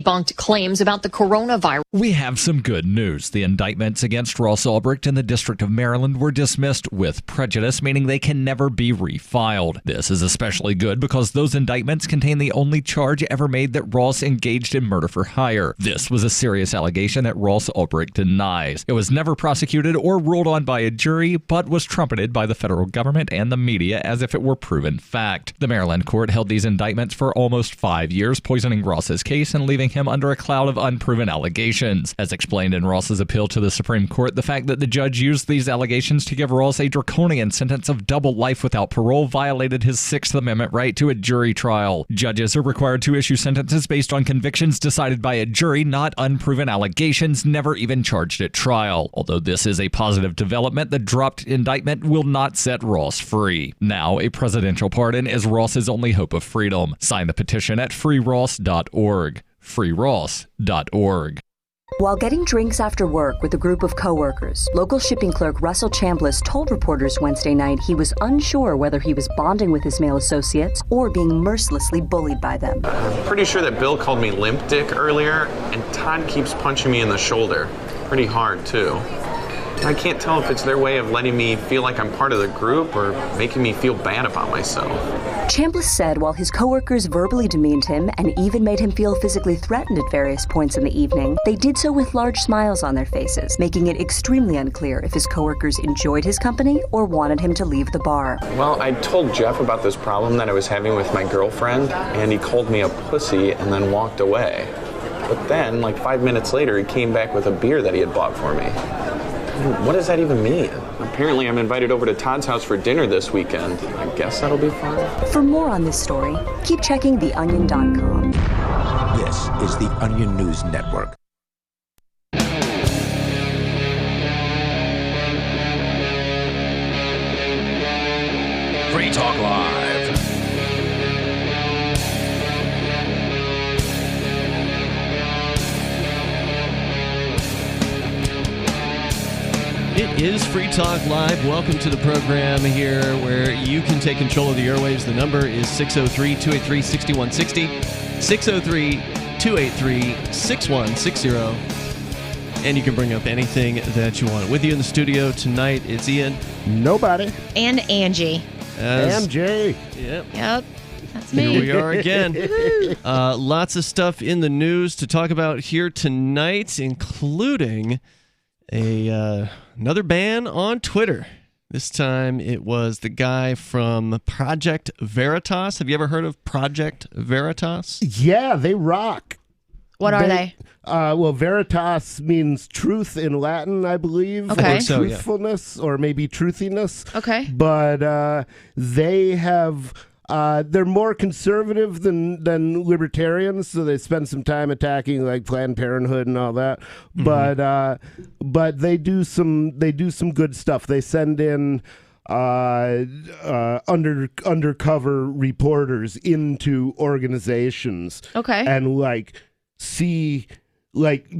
debunked claims about the coronavirus. We have some good news. The indictments against Ross Ulbricht in the District of Maryland were dismissed with prejudice, meaning they can never be refiled. This is especially good because those indictments contain the only charge ever made that Ross engaged in murder for hire. This was a serious allegation that Ross Ulbricht denies. It was never prosecuted or ruled on by a jury, but was trumpeted by the federal government and the media as if it were proven fact. The Maryland court held these indictments for almost 5 years, poisoning Ross's case and leaving him under a cloud of unproven allegations. As explained in Ross's appeal to the Supreme Court, the fact that the judge used these allegations to give Ross a draconian sentence of double life without parole violated his Sixth Amendment right to a jury trial. Judges are required to issue sentences based on convictions decided by a jury, not unproven allegations never even charged at trial. Although this is a positive development, the dropped indictment will not set Ross free. Now, a presidential pardon is Ross's only hope of freedom. Sign the petition at freeross.org. freeross.org. While getting drinks after work with a group of coworkers, local shipping clerk Russell Chambliss told reporters Wednesday night he was unsure whether he was bonding with his male associates or being mercilessly bullied by them. I'm pretty sure that Bill called me limp dick earlier, and Todd keeps punching me in the shoulder. Pretty hard, too. I can't tell if it's their way of letting me feel like I'm part of the group or making me feel bad about myself. Chambliss said while his coworkers verbally demeaned him and even made him feel physically threatened at various points in the evening, they did so with large smiles on their faces, making it extremely unclear if his coworkers enjoyed his company or wanted him to leave the bar. Well, I told Jeff about this problem that I was having with my girlfriend, and he called me a pussy and then walked away. But then, like 5 minutes later, he came back with a beer that he had bought for me. What does that even mean? Apparently, I'm invited over to Todd's house for dinner this weekend. I guess that'll be fun. For more on this story, keep checking theonion.com. This is the Onion News Network. Free Talk Live. It is Free Talk Live. Welcome to the program here where you can take control of the airwaves. The number is 603-283-6160, 603-283-6160, and you can bring up anything that you want. With you in the studio tonight, it's Ian. Nobody. And Angie. MJ. Yep. That's me. Here we are again. Lots of stuff in the news to talk about here tonight, including another ban on Twitter. This time it was the guy from Project Veritas. Have you ever heard of Project Veritas? Yeah, they rock. What are they? Well, Veritas means truth in Latin, I believe. Okay. Or truthfulness, or maybe truthiness. Okay. But they have... they're more conservative than libertarians, so they spend some time attacking like Planned Parenthood and all that. Mm-hmm. But they do some good stuff. They send in undercover reporters into organizations. Okay. And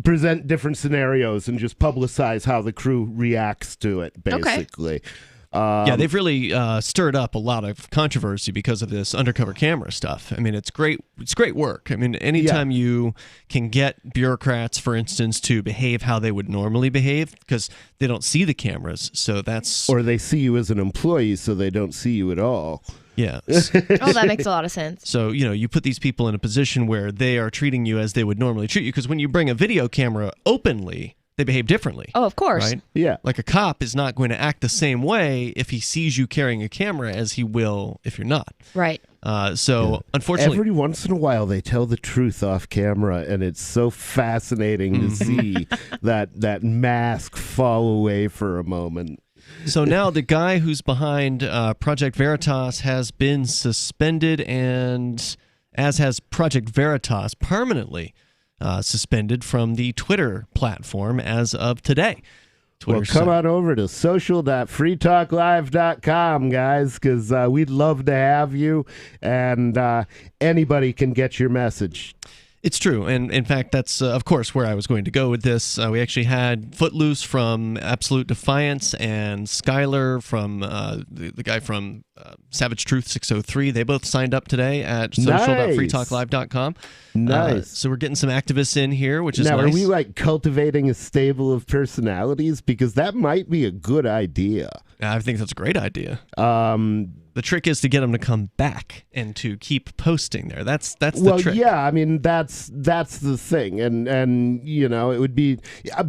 present different scenarios and just publicize how the crew reacts to it, basically. Okay. Yeah, they've really stirred up a lot of controversy because of this undercover camera stuff. I mean, it's great. It's great work. I mean, anytime you can get bureaucrats, for instance, to behave how they would normally behave because they don't see the cameras, so that's... Or they see you as an employee, so they don't see you at all. Yeah. Oh, that makes a lot of sense. So, you put these people in a position where they are treating you as they would normally treat you, because when you bring a video camera openly, they behave differently. Oh, of course. Right? Yeah. Like a cop is not going to act the same way if he sees you carrying a camera as he will if you're not. Right. Unfortunately... Every once in a while, they tell the truth off camera, and it's so fascinating to see that mask fall away for a moment. So now the guy who's behind Project Veritas has been suspended, and as has Project Veritas permanently suspended from the Twitter platform as of today. Well, come on over to social.freetalklive.com, guys, because we'd love to have you, and anybody can get your message. It's true, and in fact, that's, of course, where I was going to go with this. We actually had Footloose from Absolute Defiance and Skylar from the guy from Savage Truth 603. They both signed up today at social.freetalklive.com. Nice. So we're getting some activists in here, which is now, nice. are we like cultivating a stable of personalities? Because that might be a good idea. I think that's a great idea. The trick is to get them to come back and to keep posting there. That's the trick. Well, yeah, I mean that's the thing, and you know, it would be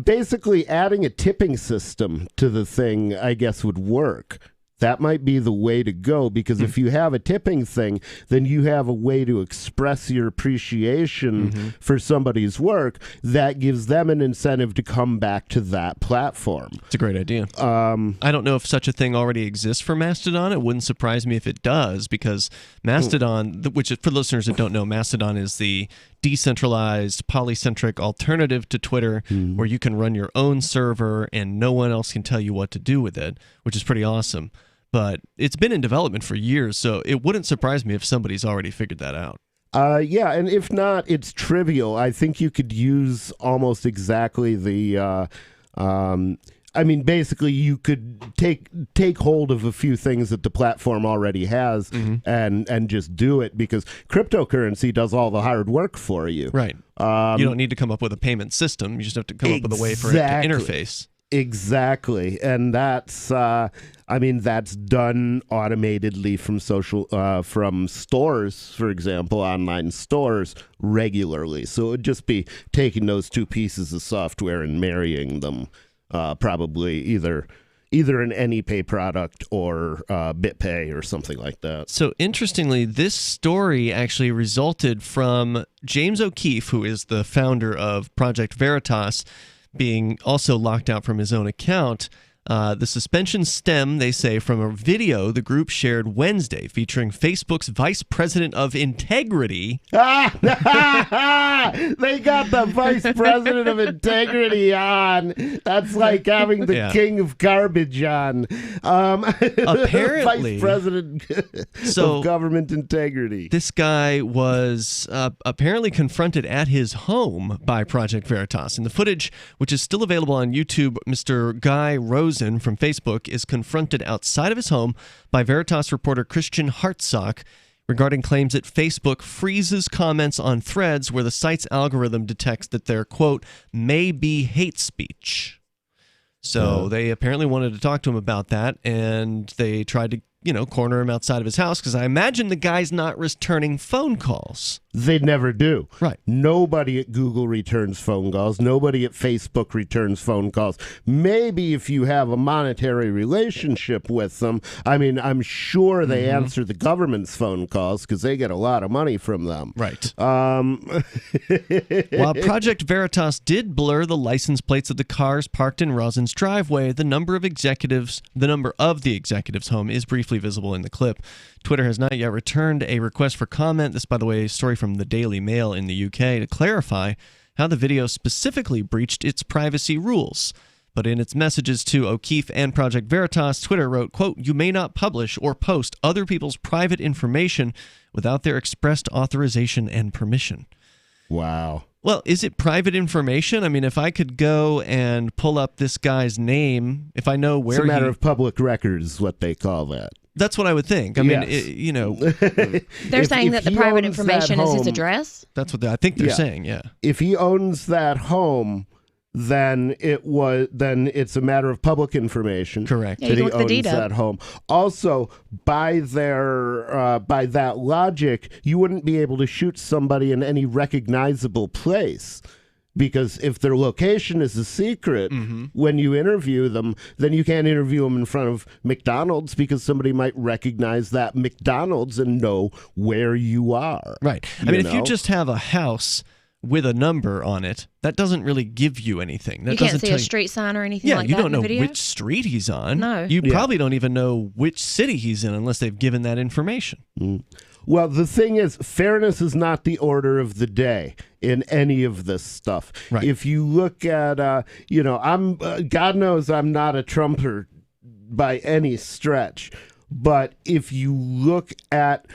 basically adding a tipping system to the thing. I guess would work. That might be the way to go, because if you have a tipping thing, then you have a way to express your appreciation for somebody's work that gives them an incentive to come back to that platform. It's a great idea. I don't know if such a thing already exists for Mastodon. It wouldn't surprise me if it does, because Mastodon, which is, for listeners that don't know, Mastodon is the decentralized, polycentric alternative to Twitter, where you can run your own server and no one else can tell you what to do with it, which is pretty awesome. But it's been in development for years, so it wouldn't surprise me if somebody's already figured that out. Yeah, and if not, it's trivial. I think you could use almost exactly the... I mean, basically, you could take hold of a few things that the platform already has and just do it, because cryptocurrency does all the hard work for you. Right. You don't need to come up with a payment system. You just have to come up with a way for it to interface. Exactly, and that's I mean, that's done automatedly from stores, for example, online stores regularly. So it would just be taking those two pieces of software and marrying them, probably either an AnyPay product or BitPay or something like that. So interestingly, this story actually resulted from James O'Keefe, who is the founder of Project Veritas, being also locked out from his own account. The suspension stemmed, they say, from a video the group shared Wednesday featuring Facebook's Vice President of Integrity. They got the Vice President of Integrity on. That's like having the King of Garbage on. Apparently, Vice President of Government Integrity. This guy was apparently confronted at his home by Project Veritas. In the footage, which is still available on YouTube, Mr. Guy Rosen from Facebook is confronted outside of his home by Veritas reporter Christian Hartsock regarding claims that Facebook freezes comments on threads where the site's algorithm detects that they're, quote, may be hate speech. So they apparently wanted to talk to him about that, and they tried to, corner him outside of his house, because I imagine the guy's not returning phone calls. They never do. Right. Nobody at Google returns phone calls. Nobody at Facebook returns phone calls. Maybe if you have a monetary relationship with them. I mean, I'm sure they answer the government's phone calls because they get a lot of money from them. Right. While Project Veritas did blur the license plates of the cars parked in Rosen's driveway, the number of the executives' home is briefly visible in the clip. Twitter has not yet returned a request for comment. This, by the way, is a story from the Daily Mail in the UK, to clarify how the video specifically breached its privacy rules. But in its messages to O'Keefe and Project Veritas, Twitter wrote, quote, you may not publish or post other people's private information without their expressed authorization and permission. Wow. Well, is it private information? I mean, if I could go and pull up this guy's name, if I know where it's a matter of public record is what they call that. That's what I would think. I mean, They're saying that the private information is his address? That's what I think they're saying, yeah. If he owns that home, then it's a matter of public information. Correct. Yeah, that he you can look the owns deed up. that home. Also, by that logic, you wouldn't be able to shoot somebody in any recognizable place. Because if their location is a secret, when you interview them, then you can't interview them in front of McDonald's, because somebody might recognize that McDonald's and know where you are. Right. I mean, if you just have a house with a number on it, that doesn't really give you anything. That You can't doesn't see tell a street sign or anything like you that don't in the know video? which street he's on. No. You probably don't even know which city he's in unless they've given that information. Well, the thing is, fairness is not the order of the day in any of this stuff. Right. If you look at, I'm God knows I'm not a Trumper by any stretch, but if you look at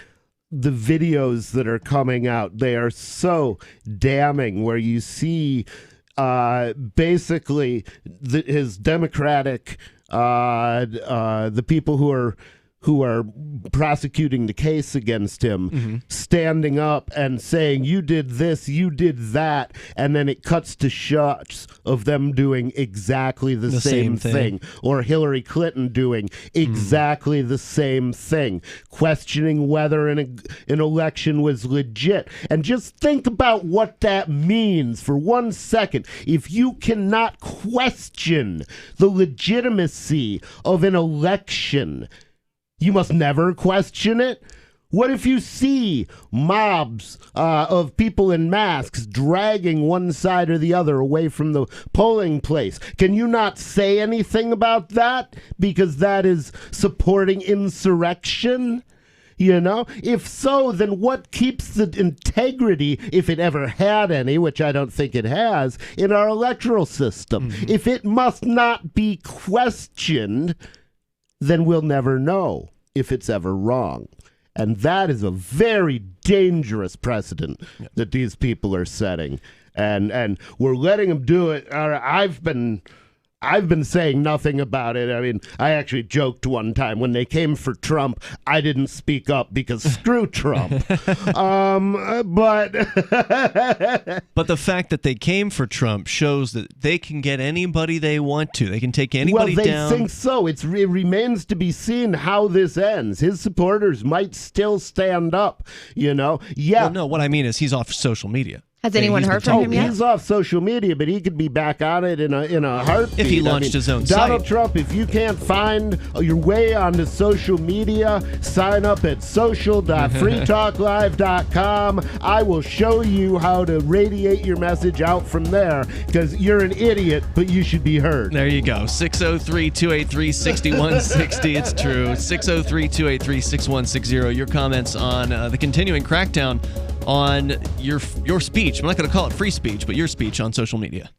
the videos that are coming out, they are so damning, where you see basically his Democratic, the people who who are prosecuting the case against him standing up and saying, you did this, you did that, and then it cuts to shots of them doing exactly the same thing, or Hillary Clinton doing exactly the same thing, questioning whether an election was legit. And just think about what that means for 1 second. If you cannot question the legitimacy of an election, you must never question it. What if you see mobs of people in masks dragging one side or the other away from the polling place? Can you not say anything about that because that is supporting insurrection? You know, if so, then what keeps the integrity, if it ever had any, which I don't think it has, in our electoral system? If it must not be questioned, then we'll never know if it's ever wrong. And that is a very dangerous precedent that these people are setting. And we're letting them do it. I've been saying nothing about it. I mean, I actually joked one time when they came for Trump, I didn't speak up because screw Trump. But the fact that they came for Trump shows that they can get anybody they want to. They can take anybody down. Well, they think so. It remains to be seen how this ends. His supporters might still stand up, you know. Yeah. Well, no, what I mean is he's off social media. Has anyone heard from him yet? He's off social media, but he could be back on it in a heartbeat. If he launched his own site. Donald Trump, if you can't find your way onto social media, sign up at social.freetalklive.com. I will show you how to radiate your message out from there, because you're an idiot, but you should be heard. There you go. 603-283-6160. It's true. 603-283-6160. Your comments on the continuing crackdown on your speech. I'm not going to call it free speech, but your speech on social media.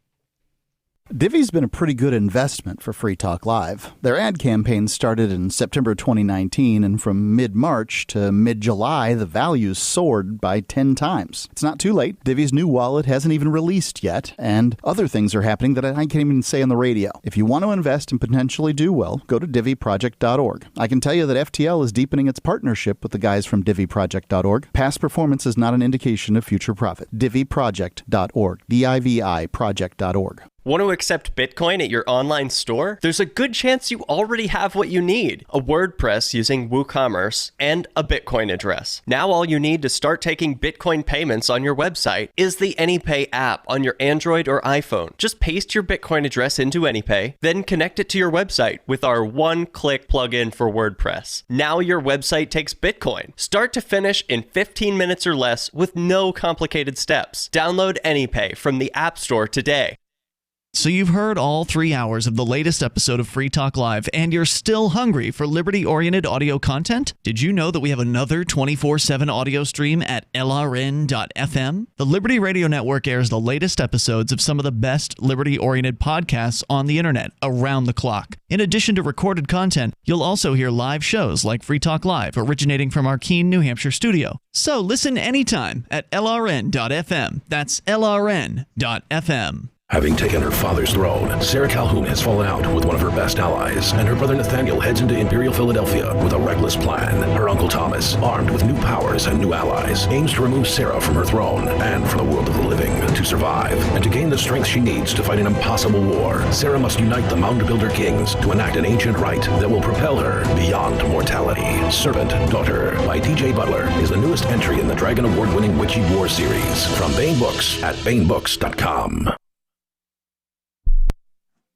Divvy's been a pretty good investment for Free Talk Live. Their ad campaign started in September 2019, and from mid-March to mid-July, the values soared by 10 times. It's not too late. Divvy's new wallet hasn't even released yet, and other things are happening that I can't even say on the radio. If you want to invest and potentially do well, go to divvyproject.org. I can tell you that FTL is deepening its partnership with the guys from divvyproject.org. Past performance is not an indication of future profit. divvyproject.org. D-I-V-I project.org. Want to accept Bitcoin at your online store? There's a good chance you already have what you need: a WordPress using WooCommerce and a Bitcoin address. Now all you need to start taking Bitcoin payments on your website is the AnyPay app on your Android or iPhone. Just paste your Bitcoin address into AnyPay, then connect it to your website with our one-click plugin for WordPress. Now your website takes Bitcoin, start to finish in 15 minutes or less with no complicated steps. Download AnyPay from the App Store today. So you've heard all 3 hours of the latest episode of Free Talk Live, and you're still hungry for liberty-oriented audio content? Did you know that we have another 24/7 audio stream at LRN.FM? The Liberty Radio Network airs the latest episodes of some of the best liberty-oriented podcasts on the internet around the clock. In addition to recorded content, you'll also hear live shows like Free Talk Live, originating from our Keene, New Hampshire studio. So listen anytime at LRN.FM. That's LRN.FM. Having taken her father's throne, Sarah Calhoun has fallen out with one of her best allies, and her brother Nathaniel heads into Imperial Philadelphia with a reckless plan. Her uncle Thomas, armed with new powers and new allies, aims to remove Sarah from her throne and from the world of the living. To survive, and to gain the strength she needs to fight an impossible war, Sarah must unite the Mound Builder Kings to enact an ancient rite that will propel her beyond mortality. Servant Daughter by DJ Butler is the newest entry in the Dragon Award-winning Witchy War series from Baen Books at BaenBooks.com.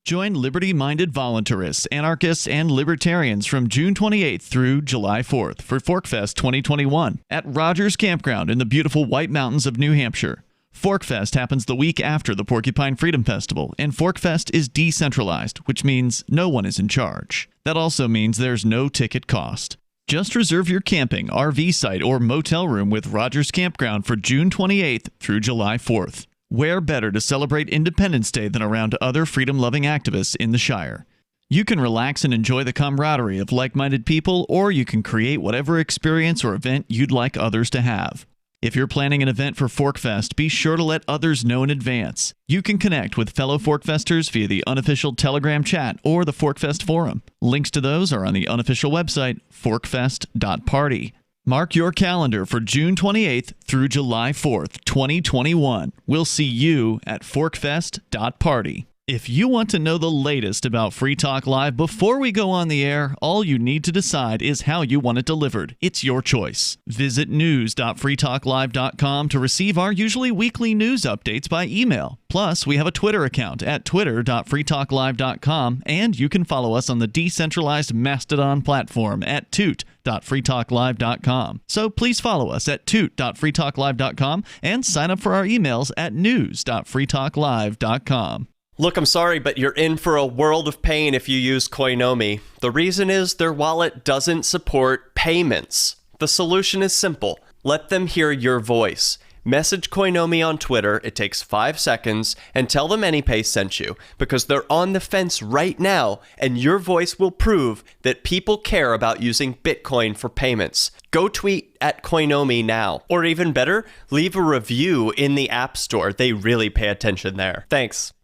Join liberty-minded voluntarists, anarchists, and libertarians from June 28th through July 4th for ForkFest 2021 at Rogers Campground in the beautiful White Mountains of New Hampshire. ForkFest happens the week after the Porcupine Freedom Festival, and ForkFest is decentralized, which means no one is in charge. That also means there's no ticket cost. Just reserve your camping, RV site, or motel room with Rogers Campground for June 28th through July 4th. Where better to celebrate Independence Day than around other freedom-loving activists in the Shire? You can relax and enjoy the camaraderie of like-minded people, or you can create whatever experience or event you'd like others to have. If you're planning an event for ForkFest, be sure to let others know in advance. You can connect with fellow ForkFesters via the unofficial Telegram chat or the ForkFest forum. Links to those are on the unofficial website, forkfest.party. Mark your calendar for June 28th through July 4th, 2021. We'll see you at forkfest.party. If you want to know the latest about Free Talk Live before we go on the air, all you need to decide is how you want it delivered. It's your choice. Visit news.freetalklive.com to receive our usually weekly news updates by email. Plus, we have a Twitter account at twitter.freetalklive.com, and you can follow us on the decentralized Mastodon platform at toot.freetalklive.com. So please follow us at toot.freetalklive.com and sign up for our emails at news.freetalklive.com. Look, I'm sorry, but you're in for a world of pain if you use Koinomi. The reason is their wallet doesn't support payments. The solution is simple. Let them hear your voice. Message Koinomi on Twitter, it takes 5 seconds, and tell them AnyPay sent you, because they're on the fence right now, and your voice will prove that people care about using Bitcoin for payments. Go tweet at Koinomi now. Or even better, leave a review in the App Store. They really pay attention there. Thanks.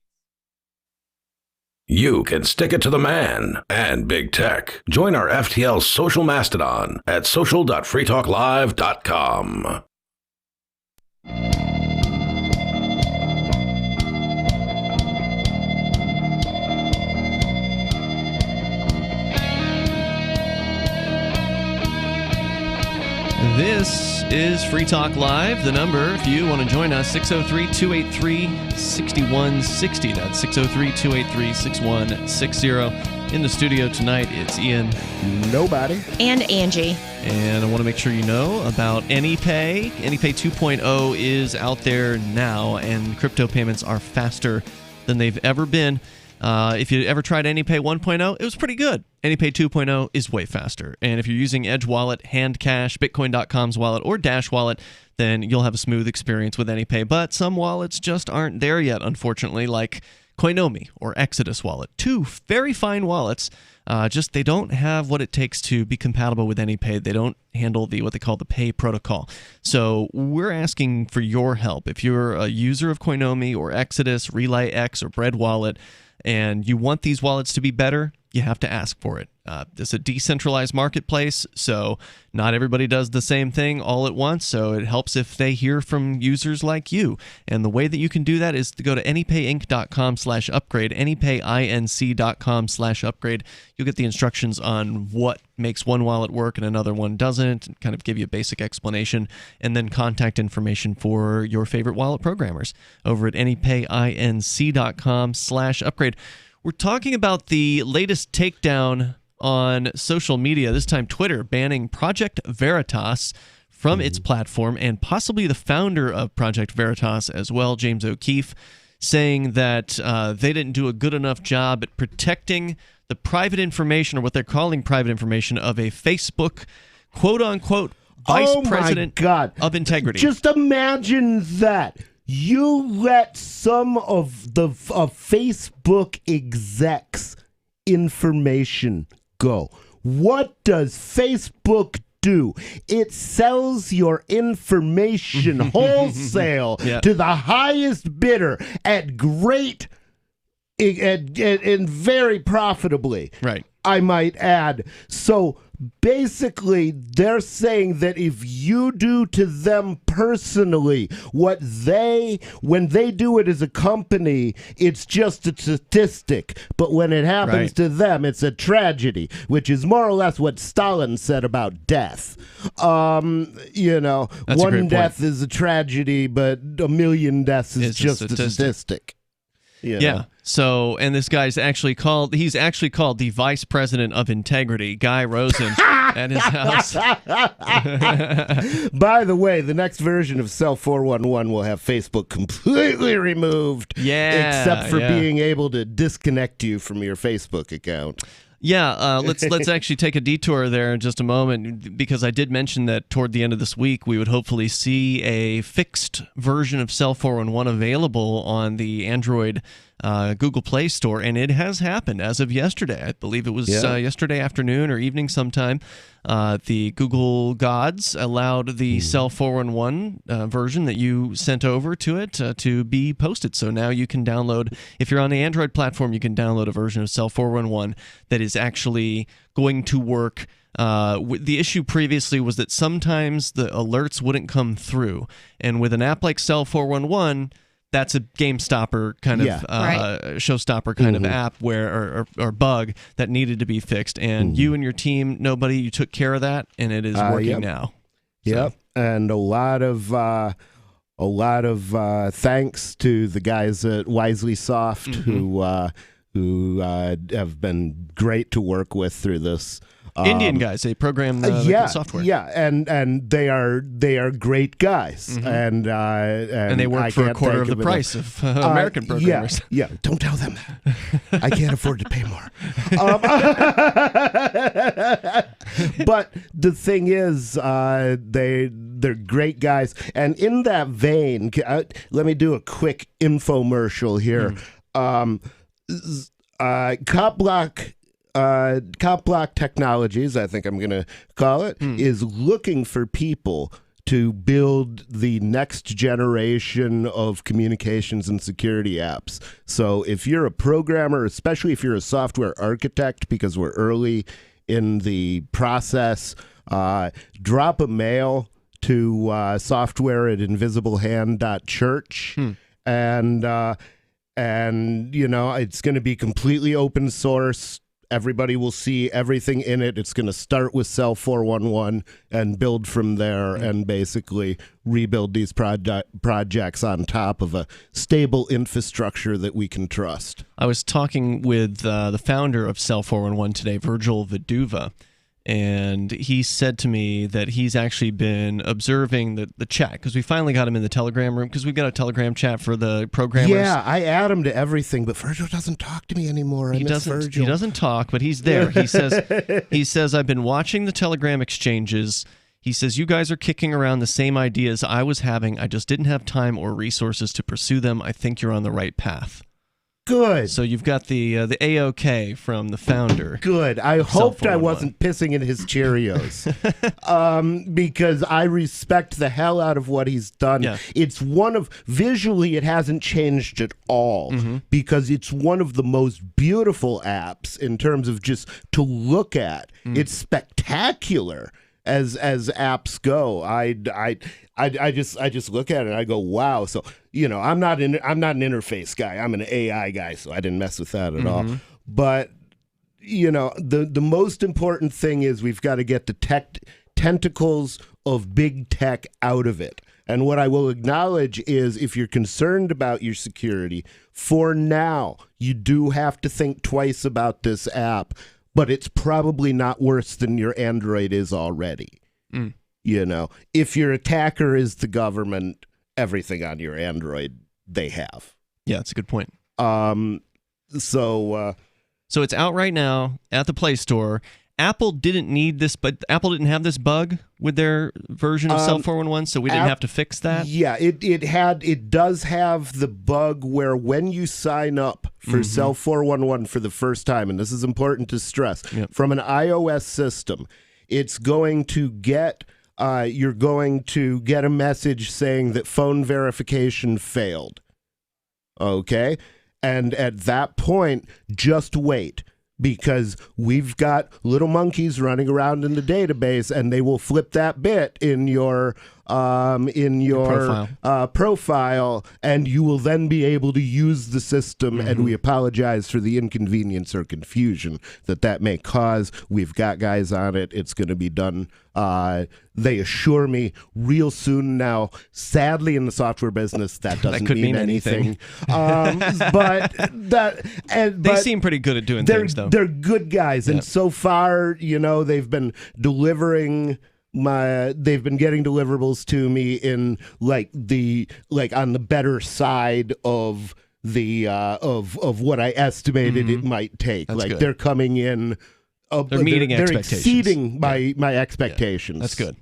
You can stick it to the man and big tech. Join our FTL social mastodon at social.freetalklive.com. This is Free Talk Live. The number, if you want to join us, 603-283-6160. That's 603-283-6160. In the studio tonight, it's Ian. Nobody. And Angie. And I want to make sure you know about AnyPay. AnyPay 2.0 is out there now, and crypto payments are faster than they've ever been. If you ever tried AnyPay 1.0, it was pretty good. AnyPay 2.0 is way faster. And if you're using Edge Wallet, Handcash, Bitcoin.com's wallet, or Dash Wallet, then you'll have a smooth experience with AnyPay. But some wallets just aren't there yet, unfortunately, like Koinomi or Exodus Wallet. Two very fine wallets. Just they don't have what it takes to be compatible with AnyPay. They don't handle what they call the pay protocol. So we're asking for your help. If you're a user of Koinomi or Exodus, Relay X, or Bread Wallet, and you want these wallets to be better, you have to ask for it. It's a decentralized marketplace, so not everybody does the same thing all at once, so it helps if they hear from users like you. And the way that you can do that is to go to anypayinc.com/upgrade, anypayinc.com/upgrade. You'll get the instructions on what makes one wallet work and another one doesn't, and kind of give you a basic explanation, and then contact information for your favorite wallet programmers over at anypayinc.com/upgrade. We're talking about the latest takedown on social media, this time Twitter, banning Project Veritas from its platform, and possibly the founder of Project Veritas as well, James O'Keefe, saying that they didn't do a good enough job at protecting the private information, or what they're calling private information, of a Facebook quote-unquote vice president of integrity. Just imagine that. You let some of the Facebook execs' information go. What does Facebook do? It sells your information wholesale to the highest bidder at great and very profitably. Right. I might add. So basically, they're saying that if you do to them personally when they do it as a company, it's just a statistic. But when it happens to them, it's a tragedy, which is more or less what Stalin said about death. One death is a tragedy, but a million deaths is just a statistic. Yeah. So, and this guy's he's actually called the Vice President of Integrity, Guy Rosen, at his house. By the way, the next version of Cell 411 will have Facebook completely removed. Yeah. Except for being able to disconnect you from your Facebook account. Yeah, let's actually take a detour there in just a moment, because I did mention that toward the end of this week we would hopefully see a fixed version of Cell 411 available on the Android Google Play Store, and it has happened as of yesterday. I believe it was yesterday afternoon or evening sometime. The Google gods allowed the Cell 411 version that you sent over to it to be posted. So now you can download, if you're on the Android platform, you can download a version of Cell 411 that is actually going to work. The issue previously was that sometimes the alerts wouldn't come through. And with an app like Cell 411, that's a game stopper kind of showstopper kind of app where or bug that needed to be fixed. And you and your team, you took care of that, and it is working now. Yep, so. And a lot of thanks to the guys at Wisely Soft who have been great to work with through this. Indian guys, they program software. Yeah, and they are great guys, and they work for a quarter of the price of American programmers. Yeah, don't tell them that. I can't afford to pay more. But the thing is, they're great guys, and in that vein, let me do a quick infomercial here. Cop Block Technologies, I think I'm going to call it, is looking for people to build the next generation of communications and security apps. So if you're a programmer, especially if you're a software architect, because we're early in the process, drop a mail to software@invisiblehand.church, and it's going to be completely open source. Everybody will see everything in it. It's going to start with Cell 411 and build from there and basically rebuild these projects on top of a stable infrastructure that we can trust. I was talking with the founder of Cell 411 today, Virgil Viduva, and he said to me that he's actually been observing the chat, because we finally got him in the Telegram room, because we've got a Telegram chat for the programmers. Yeah, I add him to everything, but Virgil doesn't talk to me anymore. He doesn't talk, but he's there. He says, I've been watching the Telegram exchanges. He says, you guys are kicking around the same ideas I was having. I just didn't have time or resources to pursue them. I think you're on the right path. Good. So you've got the AOK from the founder. Good. I hoped I wasn't pissing in his Cheerios, because I respect the hell out of what he's done. Yeah. It's visually it hasn't changed at all, because it's one of the most beautiful apps in terms of just to look at. It's spectacular as apps go. I just look at it and I go, wow. So, I'm not an interface guy. I'm an AI guy, so I didn't mess with that at all. But, the most important thing is we've got to get the tentacles of big tech out of it. And what I will acknowledge is, if you're concerned about your security, for now, you do have to think twice about this app, but it's probably not worse than your Android is already. If your attacker is the government, everything on your Android they have. Yeah, that's a good point. So it's out right now at the Play Store. Apple didn't need this, but Apple didn't have this bug with their version of Cell 411, so we didn't have to fix that. Yeah, it does have the bug where when you sign up for Cell 411 for the first time, and this is important to stress, from an iOS system, it's going to get you're going to get a message saying that phone verification failed. Okay? And at that point, just wait, because we've got little monkeys running around in the database, and they will flip that bit in your profile, and you will then be able to use the system. And we apologize for the inconvenience or confusion that may cause. We've got guys on it. It's going to be done. They assure me real soon. Now, sadly, in the software business, that doesn't mean anything. But they seem pretty good at doing things, though. They're good guys, and so far, they've been delivering. They've been getting deliverables to me in on the better side of the of what I estimated it might take. That's good. They're coming in. They're meeting they're expectations. exceeding my expectations. That's good.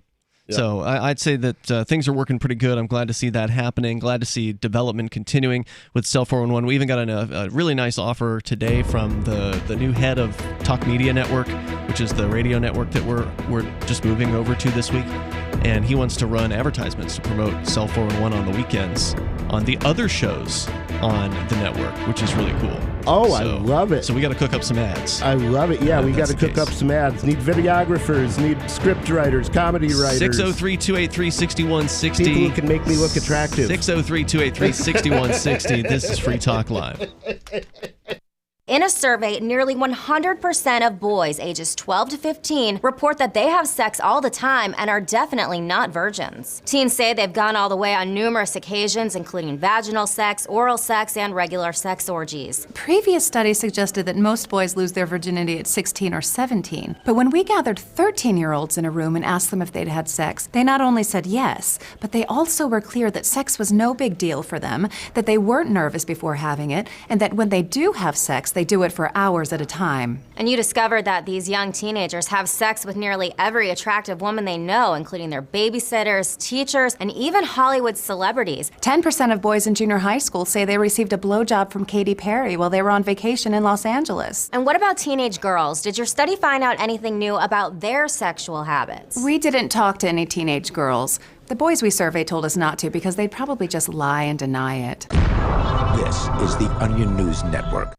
So I'd say that things are working pretty good. I'm glad to see that happening. Glad to see development continuing with Cell 411. We even got a really nice offer today from the new head of Talk Media Network, which is the radio network that we're just moving over to this week. And he wants to run advertisements to promote Cell 411 on the weekends on the other shows on the network, which is really cool. Oh, I love it. So we got to cook up some ads. I love it. Yeah, we got to cook up some ads. Need videographers, need script writers, comedy writers. 603-283-6160. People who can make me look attractive. 603-283-6160. This is Free Talk Live. In a survey, nearly 100% of boys ages 12 to 15 report that they have sex all the time and are definitely not virgins. Teens say they've gone all the way on numerous occasions, including vaginal sex, oral sex, and regular sex orgies. Previous studies suggested that most boys lose their virginity at 16 or 17. But when we gathered 13-year-olds in a room and asked them if they'd had sex, they not only said yes, but they also were clear that sex was no big deal for them, that they weren't nervous before having it, and that when they do have sex, they do it for hours at a time. And you discovered that these young teenagers have sex with nearly every attractive woman they know, including their babysitters, teachers, and even Hollywood celebrities. 10% of boys in junior high school say they received a blowjob from Katy Perry while they were on vacation in Los Angeles. And what about teenage girls? Did your study find out anything new about their sexual habits? We didn't talk to any teenage girls. The boys we surveyed told us not to because they'd probably just lie and deny it. This is the Onion News Network.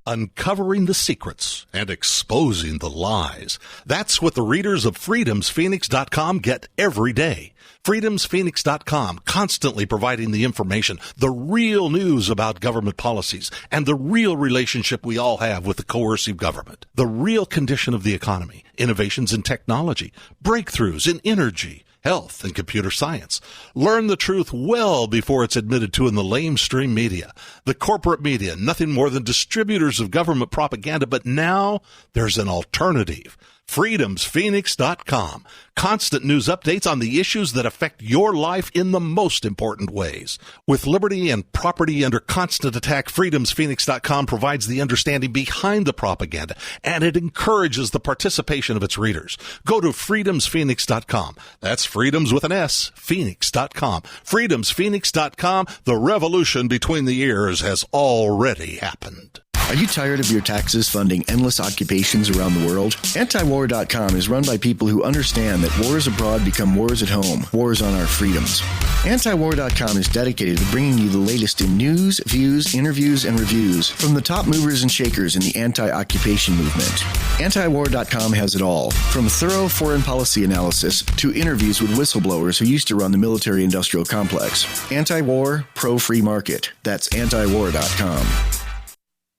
Uncovering the secrets and exposing the lies. That's what the readers of freedomsphoenix.com get every day. freedomsphoenix.com, constantly providing the information, the real news about government policies, and the real relationship we all have with the coercive government. The real condition of the economy, innovations in technology, breakthroughs in energy, health, and computer science. Learn the truth well before it's admitted to in the lamestream media. The corporate media, nothing more than distributors of government propaganda, but now there's an alternative. freedomsphoenix.com. Constant news updates on the issues that affect your life in the most important ways. With liberty and property under constant attack, freedomsphoenix.com provides the understanding behind the propaganda, and it encourages the participation of its readers. Go to freedomsphoenix.com. That's freedoms with an S, phoenix.com. freedomsphoenix.com. The revolution between the ears has already happened. Are you tired of your taxes funding endless occupations around the world? Antiwar.com is run by people who understand that wars abroad become wars at home, wars on our freedoms. Antiwar.com is dedicated to bringing you the latest in news, views, interviews, and reviews from the top movers and shakers in the anti-occupation movement. Antiwar.com has it all, from thorough foreign policy analysis to interviews with whistleblowers who used to run the military-industrial complex. Anti-war, pro-free market. That's antiwar.com.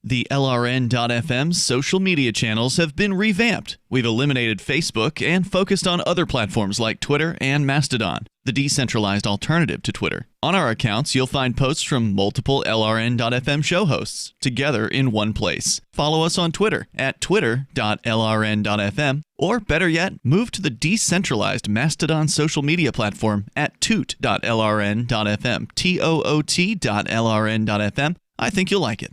The LRN.FM social media channels have been revamped. We've eliminated Facebook and focused on other platforms like Twitter and Mastodon, the decentralized alternative to Twitter. On our accounts, you'll find posts from multiple LRN.FM show hosts together in one place. Follow us on Twitter at twitter.lrn.fm, or better yet, move to the decentralized Mastodon social media platform at toot.lrn.fm, toot.lrn.fm. I think you'll like it.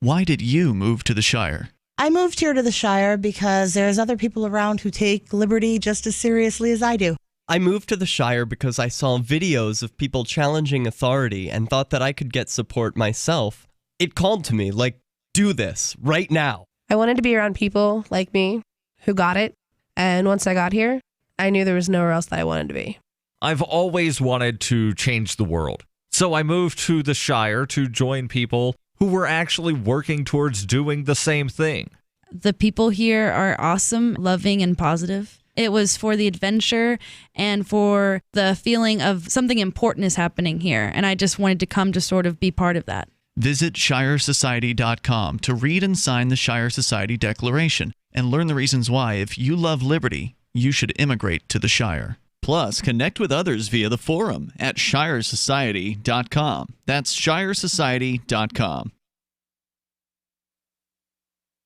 Why did you move to the Shire? I moved here to the Shire because there's other people around who take liberty just as seriously as I do. I moved to the Shire because I saw videos of people challenging authority and thought that I could get support myself. It called to me, like, do this, right now. I wanted to be around people like me who got it, and once I got here, I knew there was nowhere else that I wanted to be. I've always wanted to change the world, so I moved to the Shire to join people who were actually working towards doing the same thing. The people here are awesome, loving, and positive. It was for the adventure and for the feeling of something important is happening here, and I just wanted to come to sort of be part of that. Visit ShireSociety.com to read and sign the Shire Society Declaration and learn the reasons why, if you love liberty, you should immigrate to the Shire. Plus, connect with others via the forum at ShireSociety.com. That's ShireSociety.com.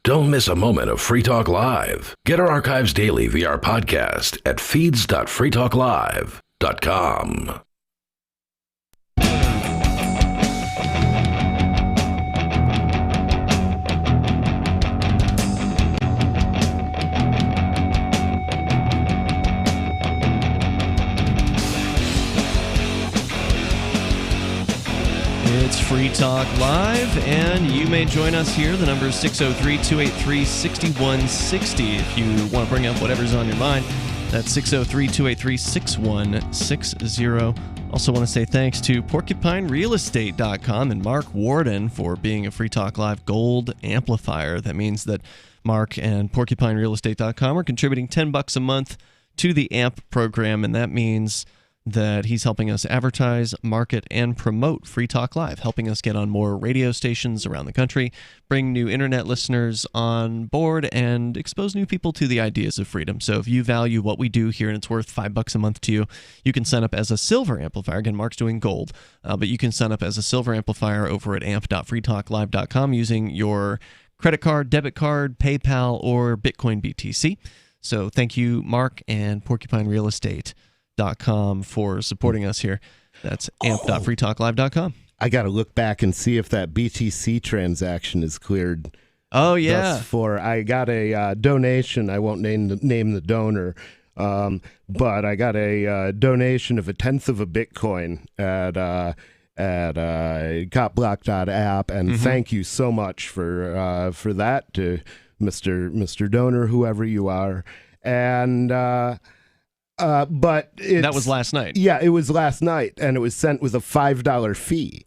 Don't miss a moment of Free Talk Live. Get our archives daily via our podcast at feeds.freetalklive.com. Talk Live, and you may join us here. The number is 603-283-6160 if you want to bring up whatever's on your mind. That's 603-283-6160. Also want to say thanks to PorcupineRealEstate.com and Mark Warden for being a Free Talk Live Gold amplifier. That means that Mark and PorcupineRealEstate.com are contributing $10 a month to the AMP program, and that means that he's helping us advertise, market, and promote Free Talk Live, helping us get on more radio stations around the country, bring new internet listeners on board, and expose new people to the ideas of freedom. So if you value what we do here and it's worth $5 a month to you, you can sign up as a silver amplifier. Again, Mark's doing gold, but you can sign up as a silver amplifier over at amp.freetalklive.com using your credit card, debit card, PayPal, or Bitcoin BTC. So thank you, Mark and PorcupineRealEstate.com for supporting us here. That's amp.freetalklive.com. I got to look back and see if that BTC transaction is cleared. Oh, yeah. I got a donation. I won't name the donor, but I got a donation of 1/10 of a Bitcoin at GotBlock.app, and thank you so much for that to Mr. Donor, whoever you are. And but that was last night. Yeah, it was last night, and it was sent with a $5 fee,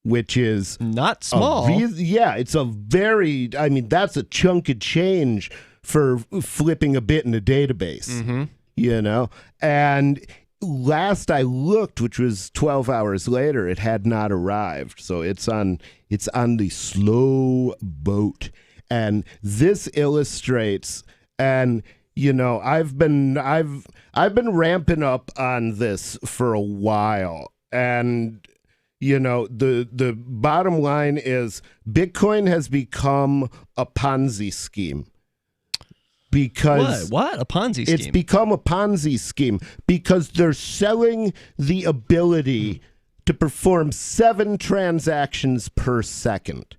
which is not small. It's a very, that's a chunk of change for flipping a bit in a database, And last I looked, which was 12 hours later, it had not arrived. So it's on the slow boat. And this illustrates, and I've been ramping up on this for a while, and the bottom line is Bitcoin has become a Ponzi scheme. Because what? A Ponzi scheme? It's become a Ponzi scheme because they're selling the ability to perform 7 transactions per second.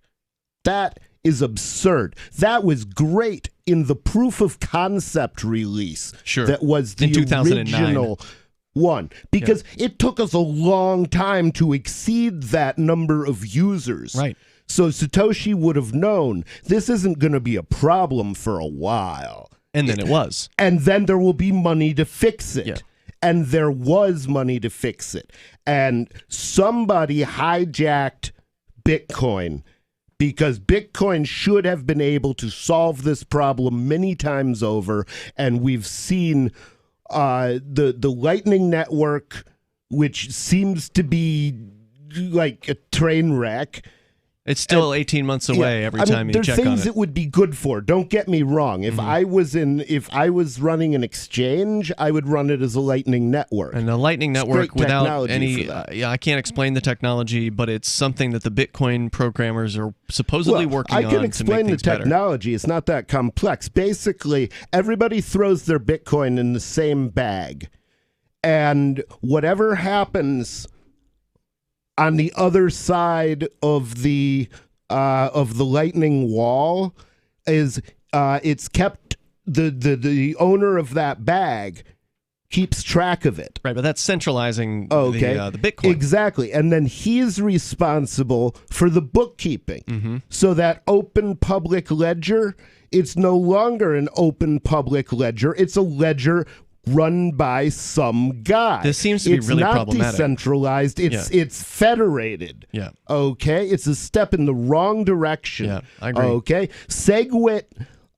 That is absurd. That was great in the proof of concept release. Sure. That was the original one, because it took us a long time to exceed that number of users. Right. So Satoshi would have known this isn't going to be a problem for a while. And then it was. And then there will be money to fix it. Yeah. And there was money to fix it. And somebody hijacked Bitcoin, because Bitcoin should have been able to solve this problem many times over. And we've seen the Lightning Network, which seems to be like a train wreck. It's still 18 months away every time you check on it. There's things it would be good for. Don't get me wrong. If I was running an exchange, I would run it as a Lightning Network. And a Lightning Network without any, I can't explain the technology, but it's something that the Bitcoin programmers are supposedly working on to make things better. I can explain the technology. It's not that complex. Basically, everybody throws their Bitcoin in the same bag, and whatever happens on the other side of the lightning wall is it's kept, the owner of that bag keeps track of it. Right, but that's centralizing the Bitcoin. Exactly. And then he's responsible for the bookkeeping. So that open public ledger, it's no longer an open public ledger. It's a ledger run by some guy. This seems to be really problematic. It's not decentralized. It's federated. Yeah. Okay. It's a step in the wrong direction. Yeah, I agree. Okay. SegWit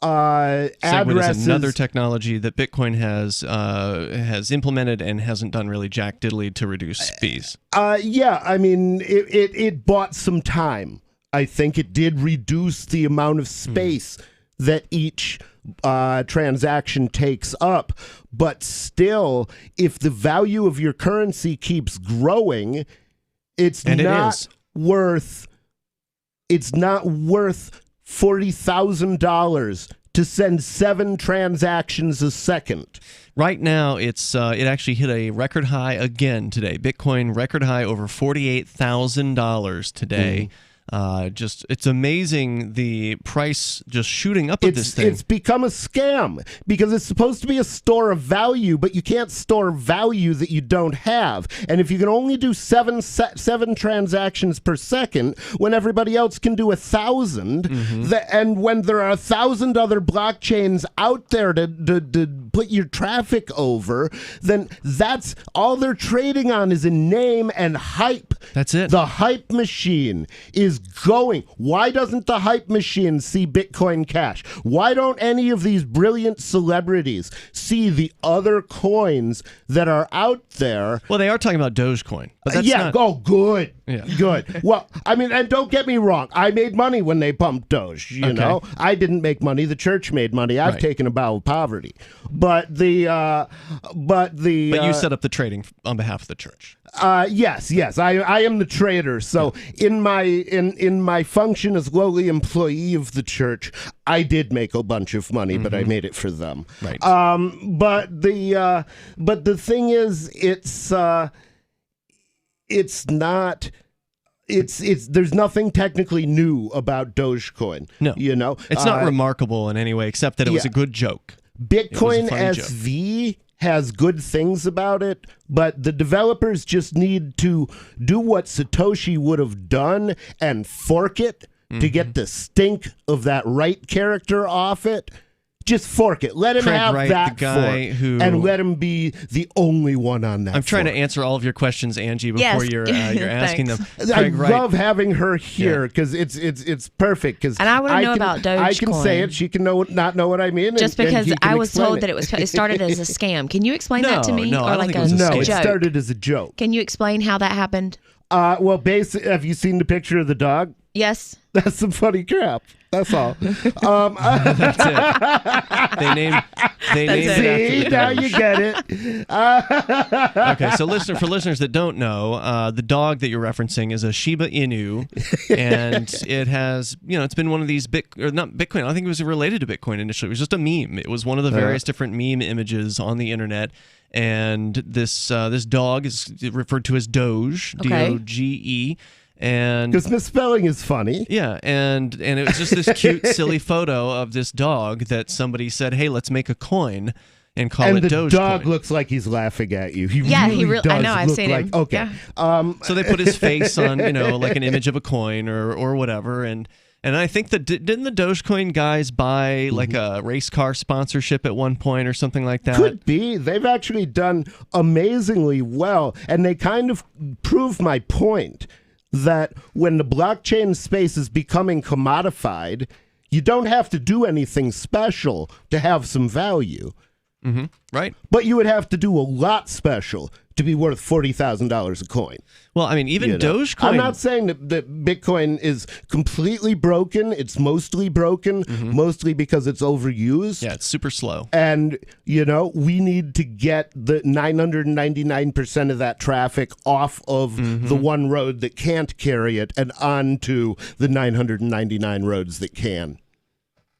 addresses is another technology that Bitcoin has implemented and hasn't done really jack diddly to reduce fees. It bought some time. I think it did reduce the amount of space that each transaction takes up, but still, if the value of your currency keeps growing, it's not worth $40,000 to send 7 transactions a second. Right now, it actually hit a record high again today. Bitcoin record high over $48,000 today. It's amazing the price just shooting up of this thing. It's become a scam because it's supposed to be a store of value, but you can't store value that you don't have. And if you can only do seven transactions per second when everybody else can do 1,000, and when there are 1,000 other blockchains out there to put your traffic over, then that's all they're trading on is a name and hype. That's it. The hype machine is going. Why doesn't the hype machine see Bitcoin Cash? Why don't any of these brilliant celebrities see the other coins that are out there? Well, they are talking about Dogecoin. But that's not... good. Yeah. Good. Well, I mean, and don't get me wrong. I made money when they pumped Doge, you know. I didn't make money. The church made money. I've taken a bow of poverty. But you set up the trading on behalf of the church. Yes. I am the trader. So in my function as lowly employee of the church, I did make a bunch of money, but I made it for them. Right. But the thing is, there's nothing technically new about Dogecoin. No. You know, it's not remarkable in any way except that it was a good joke. Bitcoin SV has good things about it, but the developers just need to do what Satoshi would have done and fork it to get the stink of that Wright character off it. Just fork it. Let him Craig have Wright, that the guy fork, and let him be the only one on that. I'm trying fork. to answer all of your questions, Angie, before you're asking them. I love having her here because it's perfect. And I want to know about Dogecoin. I can say it. She can not know what I mean. Just because I was told that it started as a scam. Can you explain that to me? No, I don't think it was a No, scam. it started as a joke. Can you explain how that happened? Well, basically, have you seen the picture of the dog? Yes. That's some funny crap. That's all. That's it. They named it after the now Doge. you get it. Okay, so for listeners that don't know, the dog that you're referencing is a Shiba Inu, and it has, it's been one of these not Bitcoin. I don't think it was related to Bitcoin initially. It was just a meme. It was one of the various different meme images on the internet, and this dog is referred to as Doge, D-O-G-E. And because misspelling is funny. Yeah, and it was just this cute, silly photo of this dog that somebody said, "Hey, let's make a coin and call it Dogecoin." And the dog looks like he's laughing at you. He really does. I know. I've look seen like, him. Okay. Yeah. So they put his face on, like an image of a coin or whatever, and I think that didn't the Dogecoin guys buy like a race car sponsorship at one point or something like that? Could be. They've actually done amazingly well, and they kind of prove my point that when the blockchain space is becoming commodified, you don't have to do anything special to have some value. Right. But you would have to do a lot special to be worth $40,000 a coin. Well, I mean, even Dogecoin... I'm not saying that Bitcoin is completely broken. It's mostly broken, mostly because it's overused. Yeah, it's super slow. And, we need to get the 999% of that traffic off of the one road that can't carry it and onto the 999 roads that can.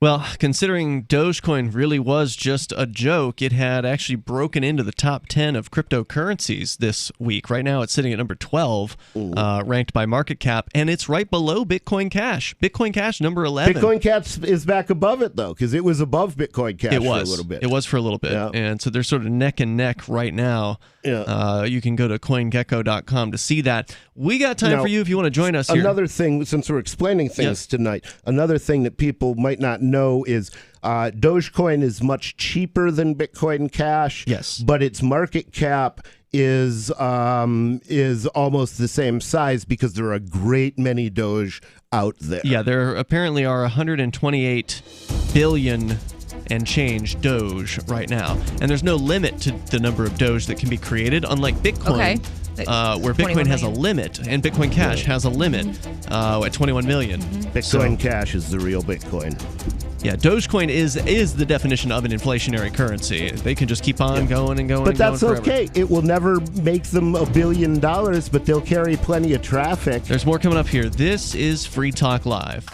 Well, considering Dogecoin really was just a joke, it had actually broken into the top 10 of cryptocurrencies this week. Right now, it's sitting at number 12, ranked by market cap, and it's right below Bitcoin Cash. Bitcoin Cash, number 11. Bitcoin Cash is back above it, though, because it was above Bitcoin Cash for a little bit. It was for a little bit, and so they're sort of neck and neck right now. Yeah. You can go to CoinGecko.com to see that. We got time for you if you want to join us here. Another thing, since we're explaining things tonight, another thing that people might not know is Dogecoin is much cheaper than Bitcoin Cash. Yes. But its market cap is almost the same size because there are a great many Doge out there. Yeah, there apparently are 128 billion and change Doge right now. And there's no limit to the number of Doge that can be created, unlike Bitcoin. Where Bitcoin has a limit and Bitcoin Cash has a limit at 21 million. Bitcoin Cash is the real Bitcoin. Yeah, Dogecoin is the definition of an inflationary currency. They can just keep on going and going but and going that's forever. Okay. It will never make them $1 billion, but they'll carry plenty of traffic. There's more coming up here. This is Free Talk Live.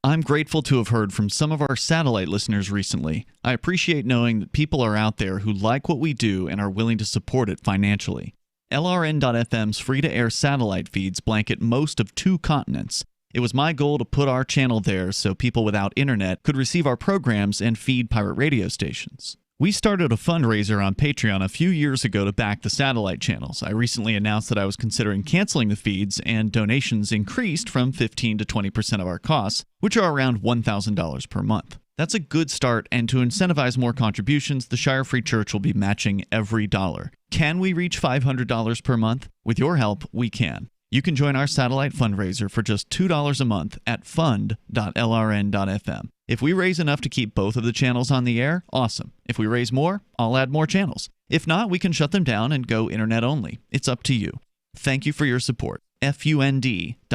I'm grateful to have heard from some of our satellite listeners recently. I appreciate knowing that people are out there who like what we do and are willing to support it financially. LRN.FM's free-to-air satellite feeds blanket most of 2 continents. It was my goal to put our channel there so people without internet could receive our programs and feed pirate radio stations. We started a fundraiser on Patreon a few years ago to back the satellite channels. I recently announced that I was considering canceling the feeds, and donations increased from 15 to 20% of our costs, which are around $1,000 per month. That's a good start, and to incentivize more contributions, the Shire Free Church will be matching every dollar. Can we reach $500 per month? With your help, we can. You can join our satellite fundraiser for just $2 a month at fund.lrn.fm. If we raise enough to keep both of the channels on the air, awesome. If we raise more, I'll add more channels. If not, we can shut them down and go internet only. It's up to you. Thank you for your support. fund.lrn.fm.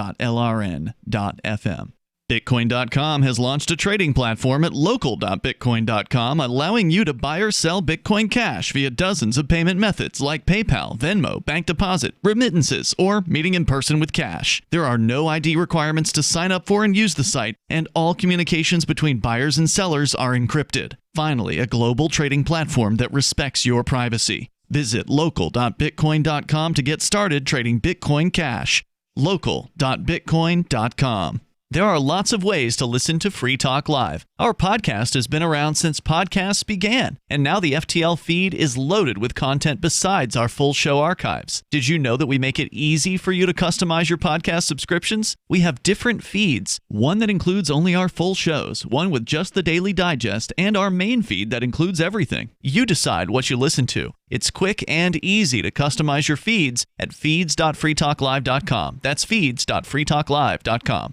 Bitcoin.com has launched a trading platform at local.bitcoin.com, allowing you to buy or sell Bitcoin Cash via dozens of payment methods like PayPal, Venmo, bank deposit, remittances, or meeting in person with cash. There are no ID requirements to sign up for and use the site, and all communications between buyers and sellers are encrypted. Finally, a global trading platform that respects your privacy. Visit local.bitcoin.com to get started trading Bitcoin Cash. local.bitcoin.com. There are lots of ways to listen to Free Talk Live. Our podcast has been around since podcasts began, and now the FTL feed is loaded with content besides our full show archives. Did you know that we make it easy for you to customize your podcast subscriptions? We have different feeds, one that includes only our full shows, one with just the Daily Digest, and our main feed that includes everything. You decide what you listen to. It's quick and easy to customize your feeds at feeds.freetalklive.com. That's feeds.freetalklive.com.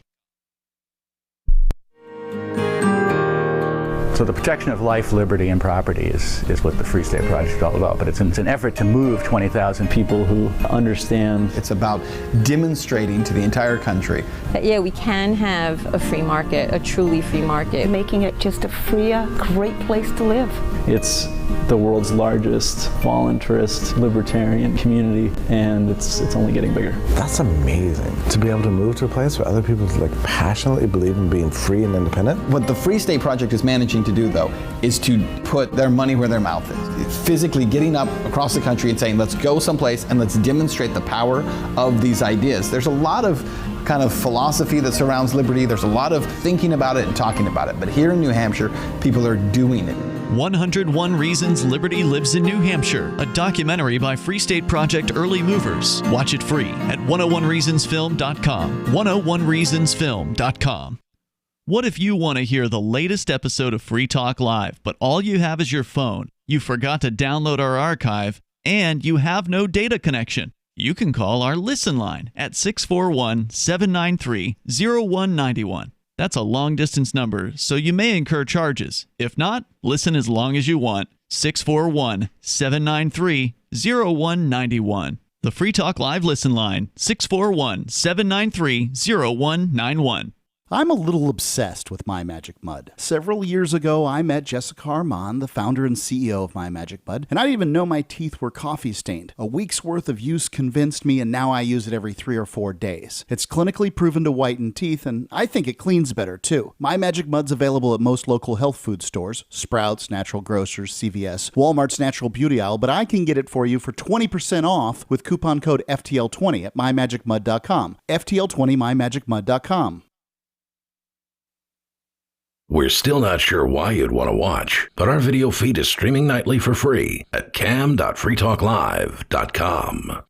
So the protection of life, liberty, and property is what the Free State Project is all about. But it's an effort to move 20,000 people who understand. It's about demonstrating to the entire country that, yeah, we can have a free market, a truly free market. Making it just a freer, great place to live. It's the world's largest voluntarist libertarian community, and it's only getting bigger. That's amazing, to be able to move to a place where other people passionately believe in being free and independent. What the Free State Project is managing to do, though, is to put their money where their mouth is. Physically getting up across the country and saying, let's go someplace and let's demonstrate the power of these ideas. There's a lot of kind of philosophy that surrounds liberty. There's a lot of thinking about it and talking about it. But here in New Hampshire, people are doing it. 101 Reasons Liberty Lives in New Hampshire, a documentary by Free State Project early movers. Watch it free at 101reasonsfilm.com. 101reasonsfilm.com. What if you want to hear the latest episode of Free Talk Live, but all you have is your phone, you forgot to download our archive, and you have no data connection? You can call our Listen line at 641-793-0191. That's a long-distance number, so you may incur charges. If not, listen as long as you want. 641-793-0191. The Free Talk Live Listen line, 641-793-0191. I'm a little obsessed with My Magic Mud. Several years ago, I met Jessica Armand, the founder and CEO of My Magic Mud, and I didn't even know my teeth were coffee stained. A week's worth of use convinced me, and now I use it every 3 or 4 days. It's clinically proven to whiten teeth, and I think it cleans better, too. My Magic Mud's available at most local health food stores, Sprouts, Natural Grocers, CVS, Walmart's Natural Beauty Aisle, but I can get it for you for 20% off with coupon code FTL20 at mymagicmud.com. FTL20 mymagicmud.com. We're still not sure why you'd want to watch, but our video feed is streaming nightly for free at cam.freetalklive.com.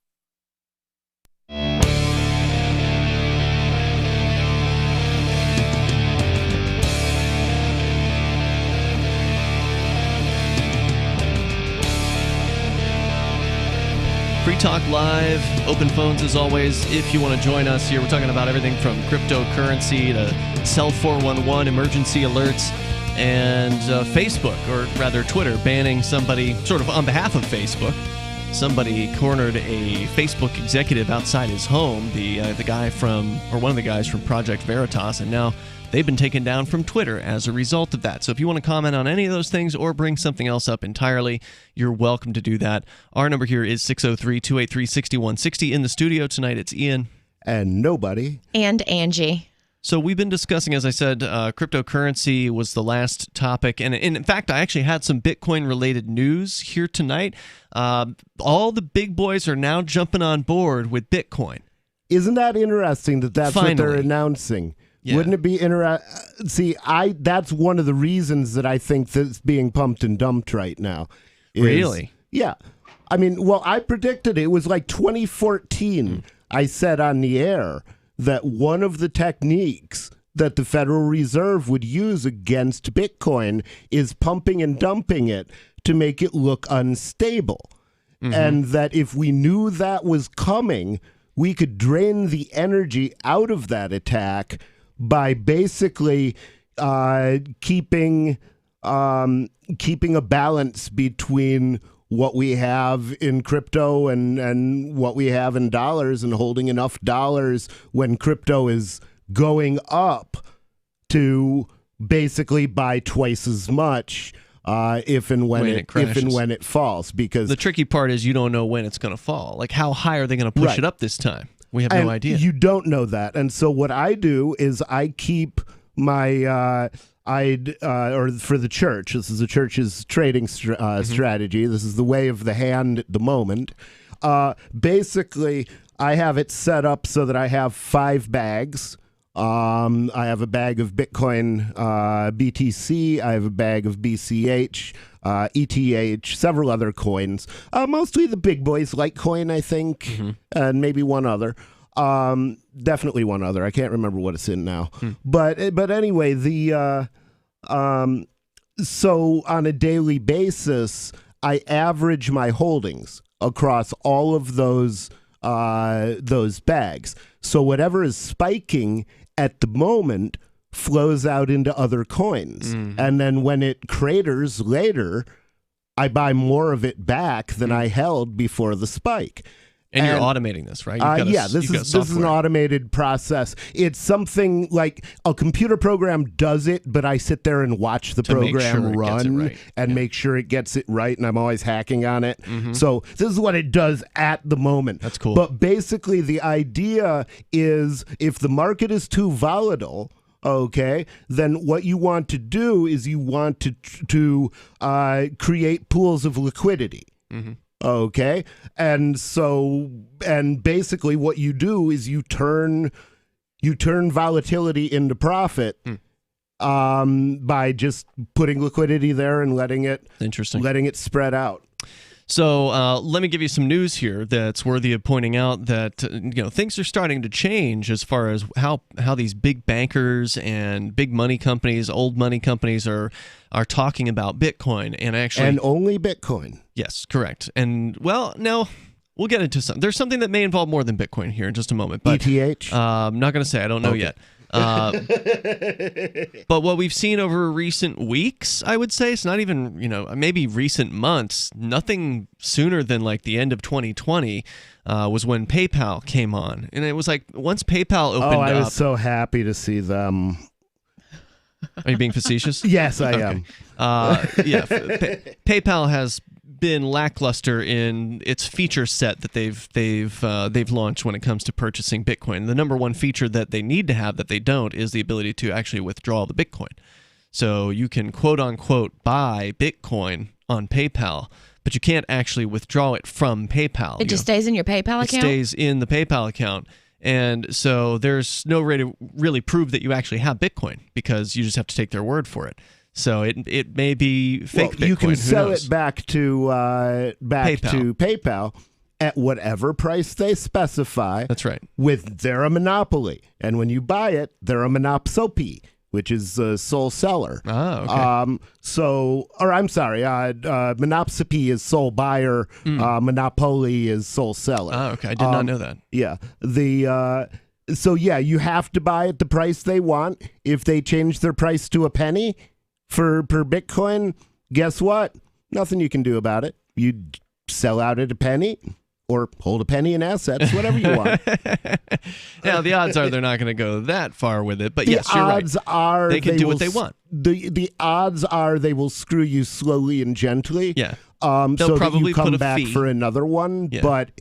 Free Talk Live, open phones as always. If you want to join us here, we're talking about everything from cryptocurrency to Cell 411 emergency alerts and Facebook, or rather Twitter, banning somebody sort of on behalf of Facebook. Somebody cornered a Facebook executive outside his home, the guy from, or one of the guys from Project Veritas, and now they've been taken down from Twitter as a result of that. So if you want to comment on any of those things or bring something else up entirely, you're welcome to do that. Our number here is 603-283-6160. In the studio tonight, it's Ian. And nobody. And Angie. So we've been discussing, as I said, cryptocurrency was the last topic. And in fact, I actually had some Bitcoin-related news here tonight. All the big boys are now jumping on board with Bitcoin. Isn't that interesting that's Finally. what they're announcing? Yeah. Wouldn't it be interesting? See, that's one of the reasons that I think that's being pumped and dumped right now. Really? Yeah. I mean, well, I predicted it was like 2014. I said on the air that one of the techniques that the Federal Reserve would use against Bitcoin is pumping and dumping it to make it look unstable. And that if we knew that was coming, we could drain the energy out of that attack by basically keeping a balance between what we have in crypto and what we have in dollars, and holding enough dollars when crypto is going up to basically buy twice as much if and when it falls. Because the tricky part is you don't know when it's going to fall. Like, how high are they going to push it up this time? We have no idea. You don't know that. And so what I do is I keep my or for the church, this is the church's trading strategy. This is the way of the hand at the moment. Basically, I have it set up so that I have 5 bags. I have a bag of Bitcoin BTC. I have a bag of BCH, ETH, several other coins. Mostly the big boys, Litecoin, I think, and maybe one other. Definitely one other. I can't remember what it's in now. But anyway, so on a daily basis, I average my holdings across all of those bags. So whatever is spiking at the moment flows out into other coins. And then when it craters later, I buy more of it back than I held before the spike. And you're automating this, right? This is an automated process. It's something like a computer program does it, but I sit there and watch the program run and make sure it gets it right, and I'm always hacking on it. So this is what it does at the moment. That's cool. But basically the idea is if the market is too volatile, okay, then what you want to do is you want to create pools of liquidity. Okay. And basically what you do is you turn volatility into profit by just putting liquidity there and letting it spread out. So let me give you some news here that's worthy of pointing out that things are starting to change as far as how these big bankers and big money companies, old money companies are talking about Bitcoin and only Bitcoin. Yes, correct. And now we'll get into some. There's something that may involve more than Bitcoin here in just a moment. But ETH? I'm not going to say. I don't know yet. But what we've seen over recent weeks, I would say, it's not even, maybe recent months, nothing sooner than like the end of 2020 was when PayPal came on. And it was like once PayPal opened up. I was so happy to see them. Are you being facetious? Yes, I am. PayPal has been lackluster in its feature set that they've launched when it comes to purchasing Bitcoin. The number one feature that they need to have that they don't is the ability to actually withdraw the Bitcoin. So you can quote unquote buy Bitcoin on PayPal, but you can't actually withdraw it from PayPal. It just stays in your PayPal account? It stays in the PayPal account. And so there's no way to really prove that you actually have Bitcoin because you just have to take their word for it. So it may be fake Bitcoin. You can sell it back to PayPal at whatever price they specify. That's right. They're a monopoly, and when you buy it, they're a monopsopy, which is a sole seller. Oh, okay. Monopsopy is sole buyer. Monopoly is sole seller. Oh, okay. I did not know that. Yeah. You have to buy at the price they want. If they change their price to a penny per Bitcoin, guess what? Nothing you can do about it. You sell out at a penny or hold a penny in assets, whatever you want. Now, the odds are they're not going to go that far with it, but yes, you're right. The odds are they can do what they want. The odds are they will screw you slowly and gently. Yeah. So probably that you come put a back fee. for another one. Yeah. But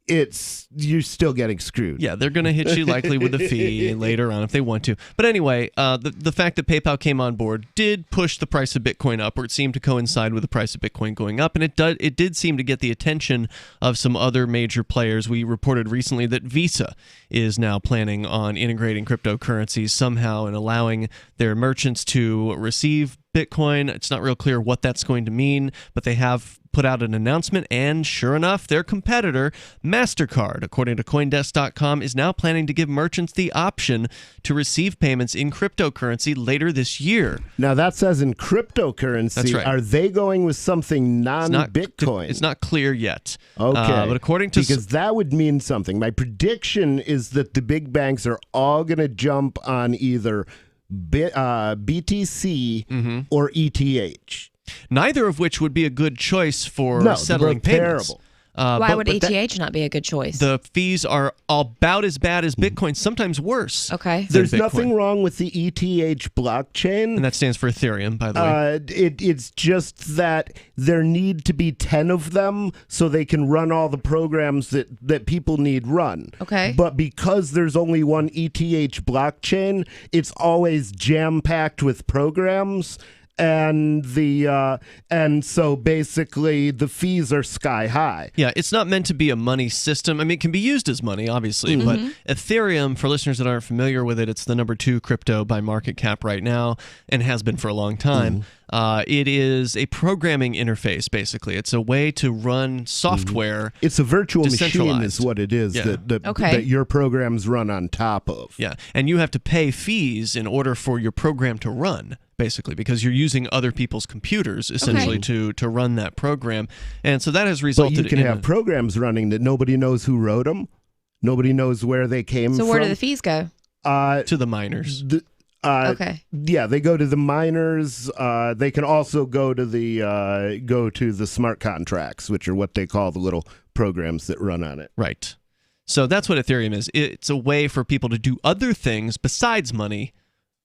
you're still getting screwed. Yeah, they're going to hit you likely with a fee later on if they want to. But anyway, the fact that PayPal came on board did push the price of Bitcoin up, or it seemed to coincide with the price of Bitcoin going up, and it did seem to get the attention of some other major players. We reported recently that Visa is now planning on integrating cryptocurrencies somehow and allowing their merchants to receive Bitcoin. It's not real clear what that's going to mean, but they have put out an announcement, and sure enough, their competitor, MasterCard, according to Coindesk.com, is now planning to give merchants the option to receive payments in cryptocurrency later this year. Now, that says in cryptocurrency. That's right. Are they going with something non-Bitcoin? It's not clear yet. Okay. But according to... Because that would mean something. My prediction is that the big banks are all going to jump on either BTC or ETH. Neither of which would be a good choice for settling payments. Terrible. Why would ETH not be a good choice? The fees are about as bad as Bitcoin, sometimes worse. Okay. There's nothing wrong with the ETH blockchain. And that stands for Ethereum, by the way. It's just that there need to be 10 of them so they can run all the programs that people need run. Okay. But because there's only one ETH blockchain, it's always jam-packed with programs. And so basically the fees are sky high. Yeah, it's not meant to be a money system. I mean, it can be used as money, obviously, but Ethereum, for listeners that aren't familiar with it, it's the number 2 crypto by market cap right now and has been for a long time. It is a programming interface, basically. It's a way to run software. It's a virtual machine is what it is that your programs run on top of. Yeah, and you have to pay fees in order for your program to run, basically, because you're using other people's computers, essentially, to run that program. And so that has resulted in... But you can have programs running that nobody knows who wrote them. Nobody knows where they came from. So where do the fees go? To the miners. Okay. Yeah, they go to the miners. They can also go to the smart contracts, which are what they call the little programs that run on it. Right. So that's what Ethereum is. It's a way for people to do other things besides money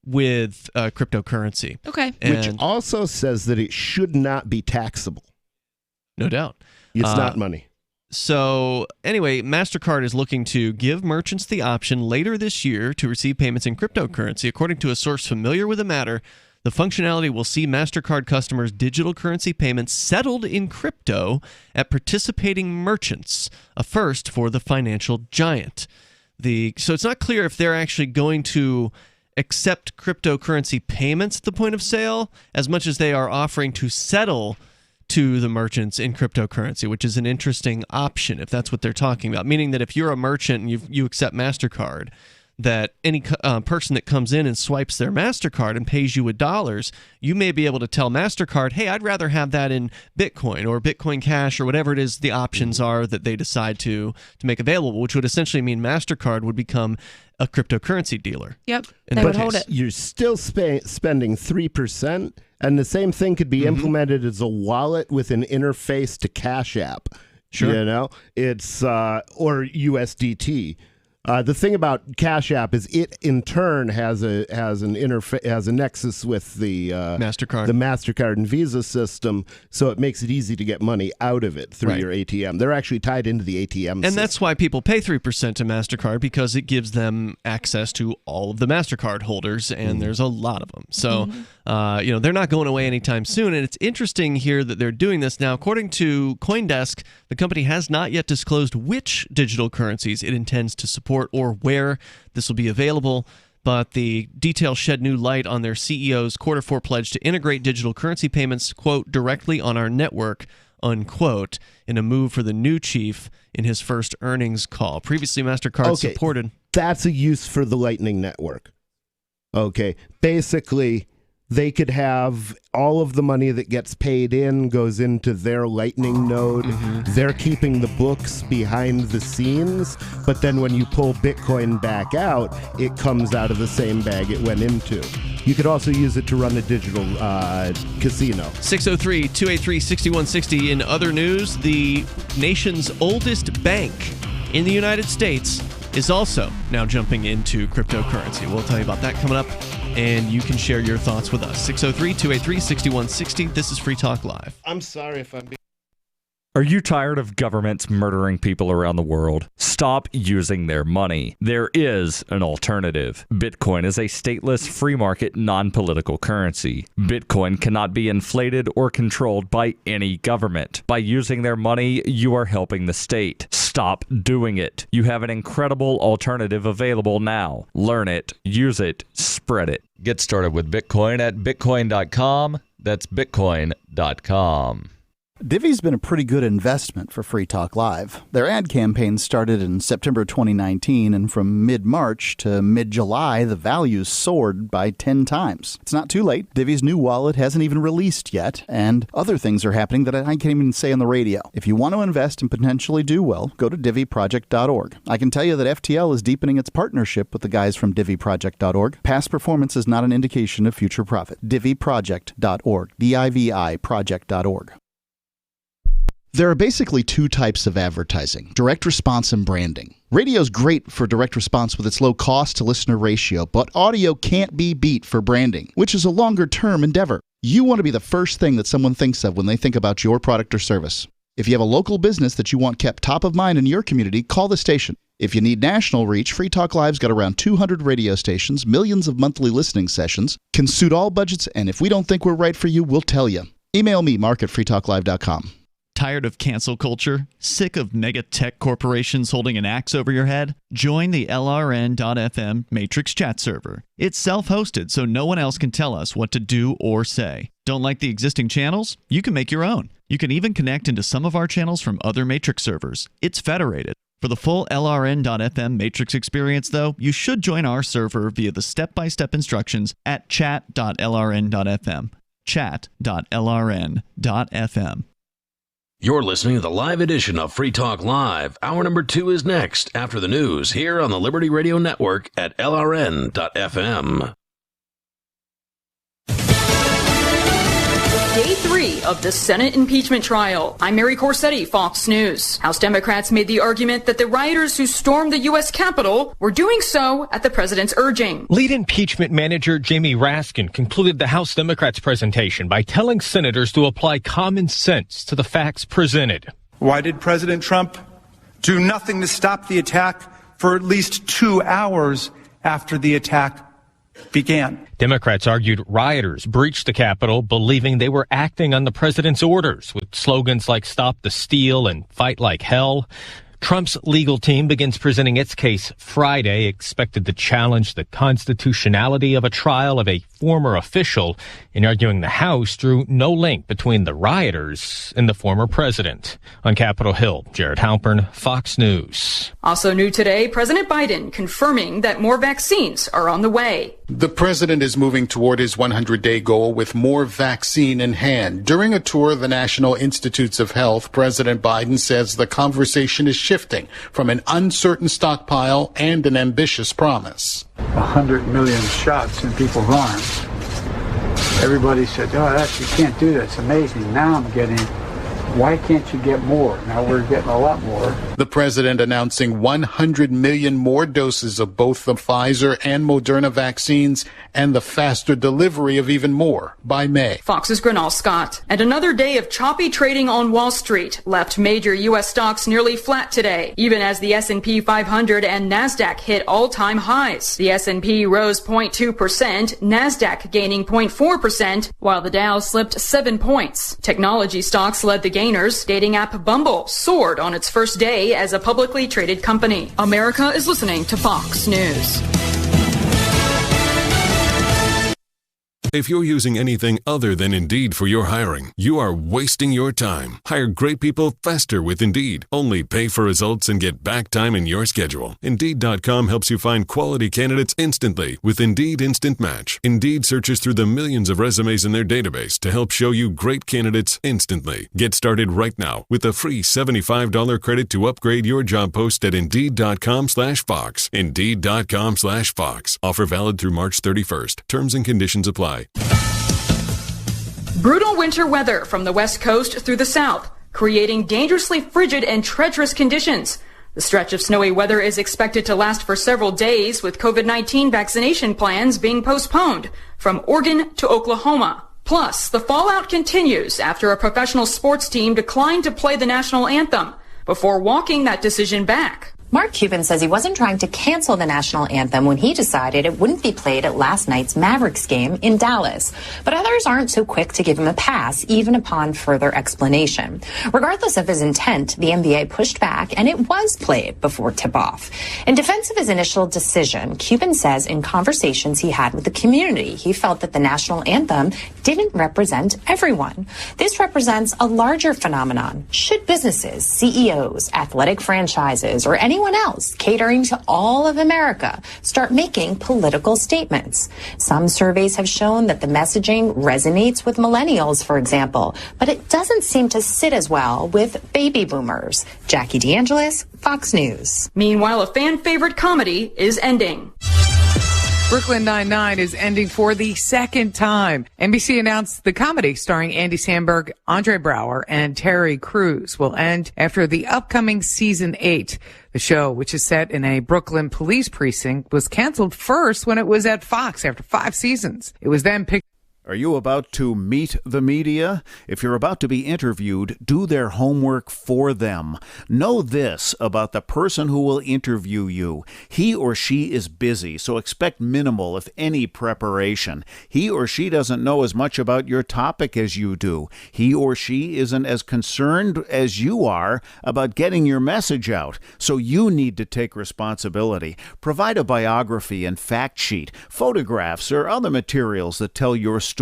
with cryptocurrency. Okay. Which also says that it should not be taxable. No doubt. It's not money. So anyway, MasterCard is looking to give merchants the option later this year to receive payments in cryptocurrency. According to a source familiar with the matter, the functionality will see MasterCard customers' digital currency payments settled in crypto at participating merchants, a first for the financial giant. So it's not clear if they're actually going to accept cryptocurrency payments at the point of sale as much as they are offering to settle to the merchants in cryptocurrency, which is an interesting option if that's what they're talking about. Meaning that if you're a merchant and you accept MasterCard, that any person that comes in and swipes their MasterCard and pays you with dollars, you may be able to tell MasterCard, hey, I'd rather have that in Bitcoin or Bitcoin Cash or whatever it is the options are that they decide to make available, which would essentially mean MasterCard would become a cryptocurrency dealer. Yep, they would hold it. You're still spending 3%, and the same thing could be implemented as a wallet with an interface to Cash App. Sure. You know, it's or USDT. The thing about Cash App is it in turn has a nexus with the MasterCard and Visa system, so it makes it easy to get money out of it through your ATM. They're actually tied into the ATM and system. That's why people pay 3% to MasterCard, because it gives them access to all of the MasterCard holders, and there's a lot of them. So they're not going away anytime soon, and it's interesting here that they're doing this now. According to CoinDesk, the company has not yet disclosed which digital currencies it intends to support or where this will be available, but the details shed new light on their CEO's Q4 pledge to integrate digital currency payments, quote, directly on our network, unquote, in a move for the new chief in his first earnings call. Previously, MasterCard supported... That's a use for the Lightning Network. Okay, basically... They could have all of the money that gets paid in goes into their Lightning node. They're keeping the books behind the scenes, but then when you pull Bitcoin back out, it comes out of the same bag it went into. You could also use it to run a digital casino. 603-283-6160. In other news, the nation's oldest bank in the United States is also now jumping into cryptocurrency. We'll tell you about that coming up, and you can share your thoughts with us. 603-283-6160. This is Free Talk Live. I'm sorry if I'm being... Are you tired of governments murdering people around the world? Stop using their money. There is an alternative. Bitcoin is a stateless, free market, non-political currency. Bitcoin cannot be inflated or controlled by any government. By using their money, you are helping the state. Stop doing it. You have an incredible alternative available now. Learn it, use it, spread it. Get started with Bitcoin at bitcoin.com. That's bitcoin.com. Divvy's been a pretty good investment for Free Talk Live. Their ad campaign started in September 2019, and from mid-March to mid-July, the values soared by 10 times. It's not too late. Divvy's new wallet hasn't even released yet, and other things are happening that I can't even say on the radio. If you want to invest and potentially do well, go to DivvyProject.org. I can tell you that FTL is deepening its partnership with the guys from DivvyProject.org. Past performance is not an indication of future profit. DivvyProject.org. D-I-V-I Project.org. There are basically two types of advertising, direct response and branding. Radio's great for direct response with its low cost to listener ratio, but audio can't be beat for branding, which is a longer-term endeavor. You want to be the first thing that someone thinks of when they think about your product or service. If you have a local business that you want kept top of mind in your community, call the station. If you need national reach, Free Talk Live's got around 200 radio stations, millions of monthly listening sessions, can suit all budgets, and if we don't think we're right for you, we'll tell you. Email me, mark@freetalklive.com. Tired of cancel culture? Sick of mega tech corporations holding an axe over your head? Join the LRN.FM Matrix chat server. It's self-hosted, so no one else can tell us what to do or say. Don't like the existing channels? You can make your own. You can even connect into some of our channels from other Matrix servers. It's federated. For the full LRN.FM Matrix experience, though, you should join our server via the step-by-step instructions at chat.lrn.fm. Chat.lrn.fm. You're listening to the live edition of Free Talk Live. Hour number 2 is next after the news here on the Liberty Radio Network at LRN.FM. Day 3 of the Senate impeachment trial. I'm Mary Corsetti, Fox News. House Democrats made the argument that the rioters who stormed the U.S. Capitol were doing so at the president's urging. Lead impeachment manager Jamie Raskin concluded the House Democrats' presentation by telling senators to apply common sense to the facts presented. Why did President Trump do nothing to stop the attack for at least 2 hours after the attack began? Democrats argued rioters breached the Capitol, believing they were acting on the president's orders with slogans like "Stop the Steal" and "Fight like hell." Trump's legal team begins presenting its case Friday, expected to challenge the constitutionality of a trial of a former official, in arguing the House drew no link between the rioters and the former president. On Capitol Hill, Jared Halpern, Fox News. Also new today, President Biden confirming that more vaccines are on the way. The president is moving toward his 100-day goal with more vaccine in hand. During a tour of the National Institutes of Health, President Biden says the conversation is shifting from an uncertain stockpile and an ambitious promise. 100 million shots in people's arms. Everybody said, you can't do that. It's amazing. Now I'm getting, why can't you get more? Now we're getting a lot more. The president announcing 100 million more doses of both the Pfizer and Moderna vaccines and the faster delivery of even more by May. Fox's Grenal Scott. And another day of choppy trading on Wall Street left major U.S. stocks nearly flat today, even as the S&P 500 and NASDAQ hit all-time highs. The S&P rose 0.2%, NASDAQ gaining 0.4%, while the Dow slipped 7 points. Technology stocks led the gainers. Dating app Bumble soared on its first day as a publicly traded company. America is listening to Fox News. If you're using anything other than Indeed for your hiring, you are wasting your time. Hire great people faster with Indeed. Only pay for results and get back time in your schedule. Indeed.com helps you find quality candidates instantly with Indeed Instant Match. Indeed searches through the millions of resumes in their database to help show you great candidates instantly. Get started right now with a free $75 credit to upgrade your job post at Indeed.com/Fox. Indeed.com/Fox. Offer valid through March 31st. Terms and conditions apply. Brutal winter weather from the west coast through the south, creating dangerously frigid and treacherous conditions. The stretch of snowy weather is expected to last for several days, with COVID-19 vaccination plans being postponed from Oregon to Oklahoma. Plus, the fallout continues after a professional sports team declined to play the national anthem before walking that decision back. Mark Cuban says he wasn't trying to cancel the national anthem when he decided it wouldn't be played at last night's Mavericks game in Dallas. But others aren't so quick to give him a pass, even upon further explanation. Regardless of his intent, the NBA pushed back, and it was played before tip-off. In defense of his initial decision, Cuban says in conversations he had with the community, he felt that the national anthem didn't represent everyone. This represents a larger phenomenon. Should businesses, CEOs, athletic franchises, or anyone else catering to all of America start making political statements? Some surveys have shown that the messaging resonates with millennials, for example, but it doesn't seem to sit as well with baby boomers. Jackie DeAngelis, Fox News. Meanwhile, a fan favorite comedy is ending. Brooklyn Nine-Nine is ending for the second time. NBC announced the comedy starring Andy Samberg, Andre Braugher, and Terry Crews will end after the upcoming season 8. The show, which is set in a Brooklyn police precinct, was canceled first when it was at Fox after 5 seasons. It was then picked. Are you about to meet the media? If you're about to be interviewed, do their homework for them. Know this about the person who will interview you. He or she is busy, so expect minimal, if any, preparation. He or she doesn't know as much about your topic as you do. He or she isn't as concerned as you are about getting your message out. So you need to take responsibility. Provide a biography and fact sheet, photographs, or other materials that tell your story.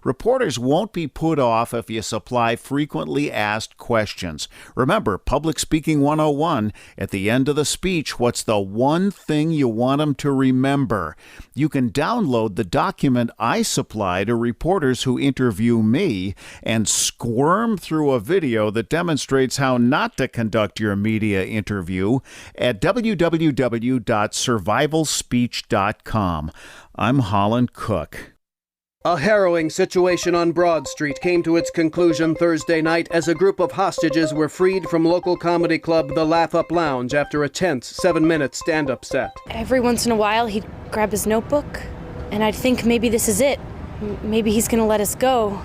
Reporters won't be put off if you supply frequently asked questions. Remember, Public Speaking 101, at the end of the speech, what's the one thing you want them to remember? You can download the document I supply to reporters who interview me and squirm through a video that demonstrates how not to conduct your media interview at www.survivalspeech.com. I'm Holland Cook. A harrowing situation on Broad Street came to its conclusion Thursday night as a group of hostages were freed from local comedy club The Laugh Up Lounge after a tense 7-minute stand-up set. Every once in a while, he'd grab his notebook, and I'd think maybe this is it. Maybe he's gonna let us go.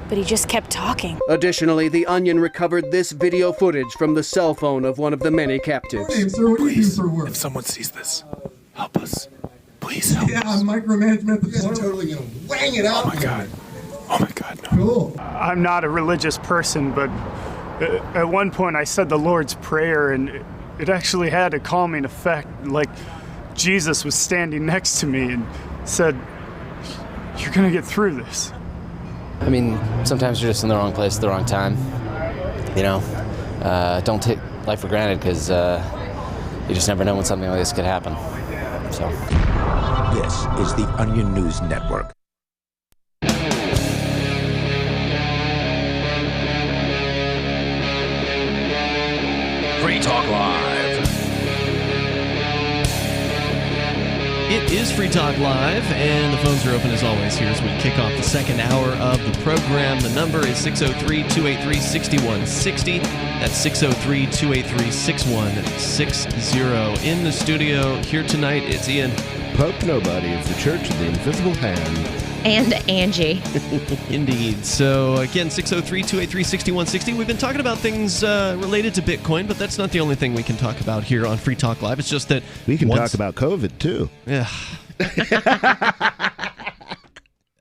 But he just kept talking. Additionally, The Onion recovered this video footage from the cell phone of one of the many captives. Hey, sir, what do you do for work? If someone sees this, help us. Please help us. Micromanagement. You guys are totally gonna wang it out. Oh my god. Oh my god, no. Cool. I'm not a religious person, but at one point I said the Lord's Prayer, and it actually had a calming effect. Like Jesus was standing next to me and said, "You're gonna get through this." I mean, sometimes you're just in the wrong place at the wrong time. You know, don't take life for granted, because you just never know when something like this could happen. So. This is the Onion News Network. Free Talk Live. It is Free Talk Live, and the phones are open as always here as we kick off the second hour of the program. The number is 603-283-6160. That's 603-283-6160. In the studio here tonight, it's Ian. Pope Nobody of the Church of the Invisible Hand. And Angie. Indeed. So, again, 603-283-6160. We've been talking about things related to Bitcoin, but that's not the only thing we can talk about here on Free Talk Live. It's just that we can talk about COVID, too. Yeah.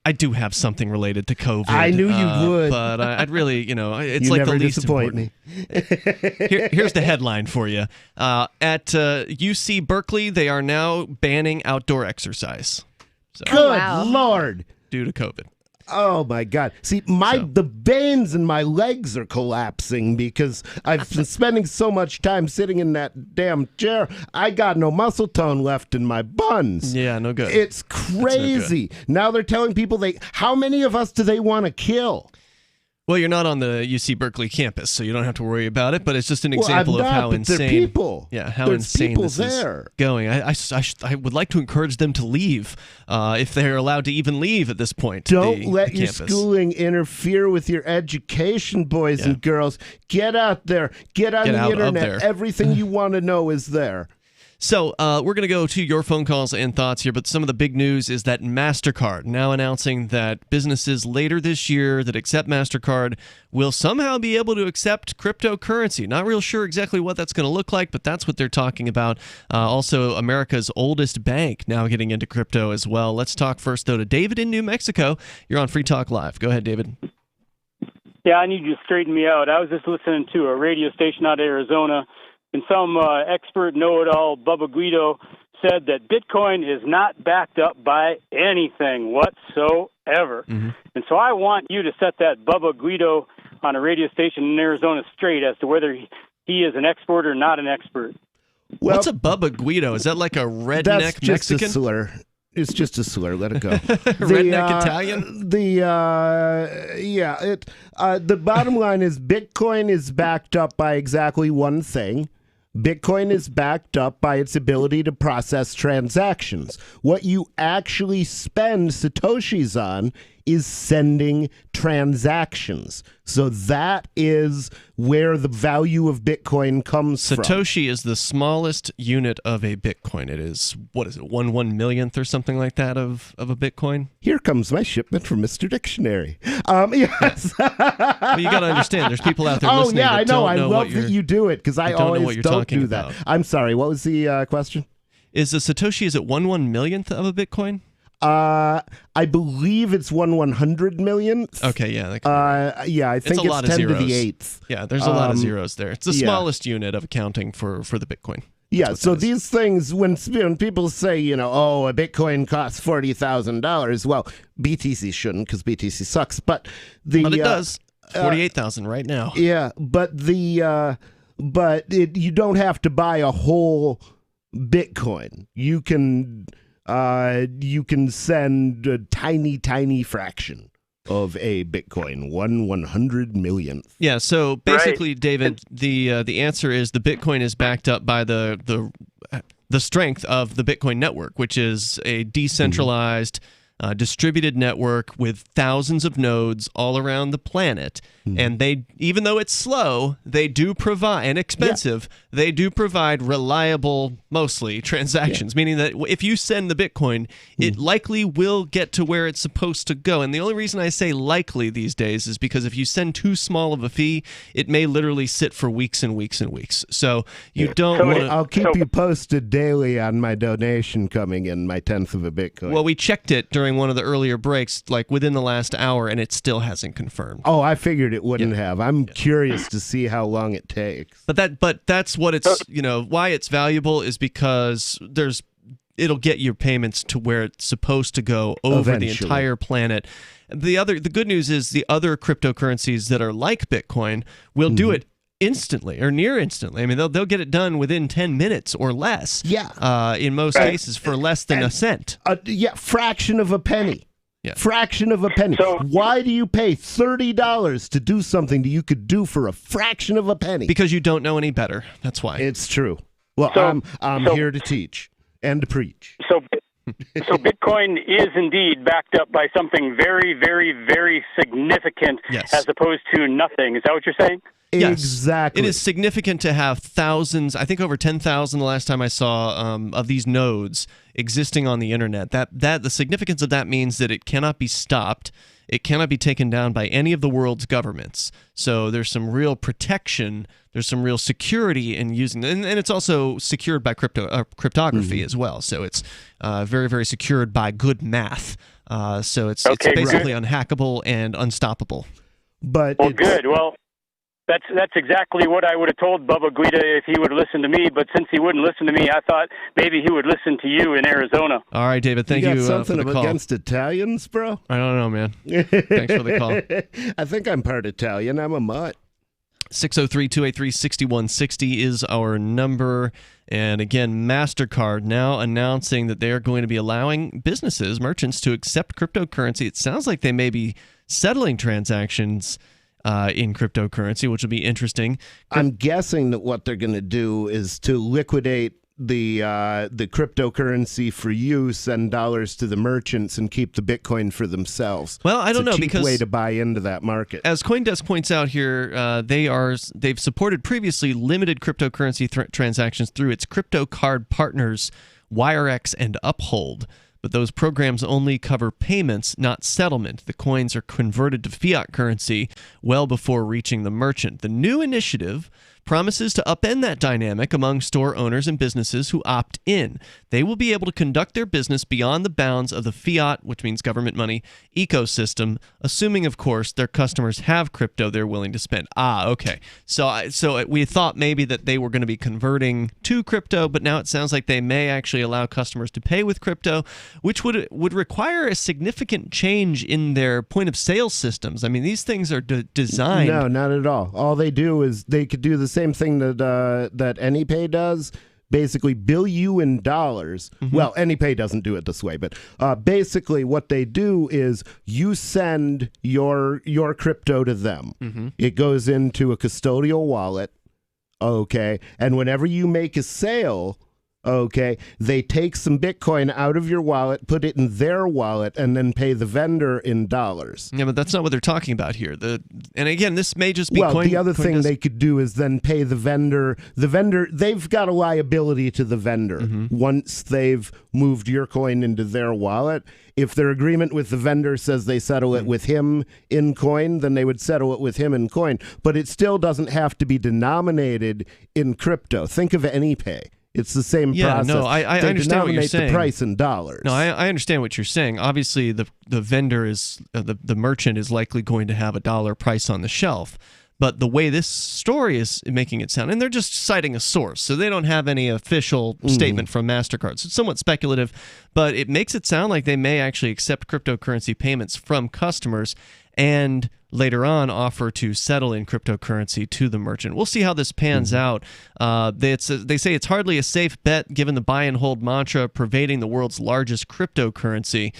I do have something related to COVID. I knew you would. But I'd really, it's you like never the least disappoint important. Me. Here's the headline for you. At UC Berkeley, they are now banning outdoor exercise. So, Good Lord. Due to COVID. Oh my God! See, the veins in my legs are collapsing because I've been spending so much time sitting in that damn chair. I got no muscle tone left in my buns. Yeah, no good. It's crazy. Now they're telling people how many of us do they want to kill? Well, you're not on the UC Berkeley campus, so you don't have to worry about it. But it's just an example of how insane. They're people. Yeah, how There's insane people this there. is going. I would like to encourage them to leave, if they're allowed to even leave at this point. Don't let your campus. schooling interfere with your education, boys and girls. Get out there. Get on the internet. Everything you want to know is there. So we're going to go to your phone calls and thoughts here, but some of the big news is that MasterCard now announcing that businesses later this year that accept MasterCard will somehow be able to accept cryptocurrency. Not real sure exactly what that's going to look like, but that's what they're talking about. Also, America's oldest bank now getting into crypto as well. Let's talk first, though, to David in New Mexico. You're on Free Talk Live. Go ahead, David. Yeah, I need you to straighten me out. I was just listening to a radio station out of Arizona, and some expert know-it-all, Bubba Guido, said that Bitcoin is not backed up by anything whatsoever. Mm-hmm. And so I want you to set that Bubba Guido on a radio station in Arizona straight as to whether he is an expert or not an expert. Well, what's a Bubba Guido? Is that like a redneck that's just Mexican? A slur. It's just a slur. Let it go. Redneck Italian? The bottom line is Bitcoin is backed up by exactly one thing. Bitcoin is backed up by its ability to process transactions. What you actually spend Satoshis on is sending transactions. So that is where the value of Bitcoin comes from. Satoshi is the smallest unit of a Bitcoin. It is, what is it, 1/1,000,000th or something like that of a Bitcoin? Here comes my shipment from Mr. Dictionary. Yes. Well, you got to understand, there's people out there listening that I know. don't I know love that you do it because I always don't do that. About. I'm sorry. What was the question? Is a Satoshi, is it 1/1,000,000th of a Bitcoin? I believe it's 1/100,000,000th. Okay, yeah. I think it's 10 to the 8th. Yeah, there's a lot of zeros there. It's the smallest unit of accounting for the Bitcoin. Yeah, so these things, when people say, a Bitcoin costs $40,000, well, BTC shouldn't because BTC sucks, but it does. 48,000 right now. Yeah, but you don't have to buy a whole Bitcoin. You can send a tiny fraction of a Bitcoin, 1/100,000,000th. Yeah, so basically, right. David, the answer is the Bitcoin is backed up by the strength of the Bitcoin network, which is a decentralized, distributed network with thousands of nodes all around the planet. And they, even though it's slow, they do provide, and expensive, they do provide reliable, mostly, transactions, meaning that if you send the Bitcoin, it likely will get to where it's supposed to go. And the only reason I say likely these days is because if you send too small of a fee, it may literally sit for weeks and weeks and weeks. So you don't want to... I'll keep you posted daily on my donation coming in, my 10th of a Bitcoin. Well, we checked it during one of the earlier breaks, like within the last hour, and it still hasn't confirmed. Oh, I figured it wouldn't have. I'm curious to see how long it takes. But that's what it's, why it's valuable is because it'll get your payments to where it's supposed to go over eventually. The entire planet. The good news is the other cryptocurrencies that are like Bitcoin will do it instantly or near instantly. I mean, they'll get it done within 10 minutes or less. Yeah. In most cases for less than a cent. Fraction of a penny. Yeah. Fraction of a penny. So, why do you pay $30 to do something that you could do for a fraction of a penny? Because you don't know any better. That's why. It's true. Well, I'm here to teach and to preach. So Bitcoin is indeed backed up by something very, very, very significant as opposed to nothing. Is that what you're saying? Yes, exactly. It is significant to have thousands, I think over 10,000 the last time I saw, of these nodes existing on the internet. That the significance of that means that it cannot be stopped. It cannot be taken down by any of the world's governments. So there's some real protection. There's some real security in using it. And it's also secured by cryptography as well. So it's very, very secured by good math. So it's basically unhackable and unstoppable. But good. Well, that's exactly what I would have told Bubba Guida if he would listen to me. But since he wouldn't listen to me, I thought maybe he would listen to you in Arizona. All right, David. Thank you got something for the call. Against Italians, bro? I don't know, man. Thanks for the call. I think I'm part Italian. I'm a mutt. 603-283-6160 is our number. And again, MasterCard now announcing that they are going to be allowing businesses, merchants, to accept cryptocurrency. It sounds like they may be settling transactions in cryptocurrency, which will be interesting. I'm guessing that what they're going to do is to liquidate the cryptocurrency for you, send dollars to the merchants, and keep the Bitcoin for themselves. Well, I don't know, it's a cheap because way to buy into that market. As CoinDesk points out here, they've supported previously limited cryptocurrency transactions through its crypto card partners WireX and Uphold. But those programs only cover payments, not settlement. The coins are converted to fiat currency well before reaching the merchant. The new initiative promises to upend that dynamic among store owners and businesses who opt in. They will be able to conduct their business beyond the bounds of the fiat, which means government money, ecosystem, assuming, of course, their customers have crypto they're willing to spend. Okay. So we thought maybe that they were going to be converting to crypto, but now it sounds like they may actually allow customers to pay with crypto, which would require a significant change in their point of sale systems. I mean, these things are designed. No, not at all. All they do is they could do the same thing that AnyPay does. Basically, bill you in dollars. Mm-hmm. Well, AnyPay doesn't do it this way, but basically, what they do is you send your crypto to them. Mm-hmm. It goes into a custodial wallet. Okay, and whenever you make a sale, okay, they take some Bitcoin out of your wallet, put it in their wallet, and then pay the vendor in dollars. Yeah, but that's not what they're talking about here. And again, this may just be the other thing they could do is then pay the vendor. The vendor, they've got a liability to the vendor once they've moved your coin into their wallet. If their agreement with the vendor says they settle it with him in coin, then they would settle it with him in coin. But it still doesn't have to be denominated in crypto. Think of AnyPay. It's the same process. No, I understand what you're saying. The price in dollars. No, I understand what you're saying. Obviously, the vendor is the merchant is likely going to have a dollar price on the shelf. But the way this story is making it sound, and they're just citing a source, so they don't have any official statement from MasterCard. So it's somewhat speculative, but it makes it sound like they may actually accept cryptocurrency payments from customers and later on offer to settle in cryptocurrency to the merchant. We'll see how this pans out. They say it's hardly a safe bet given the buy and hold mantra pervading the world's largest cryptocurrency.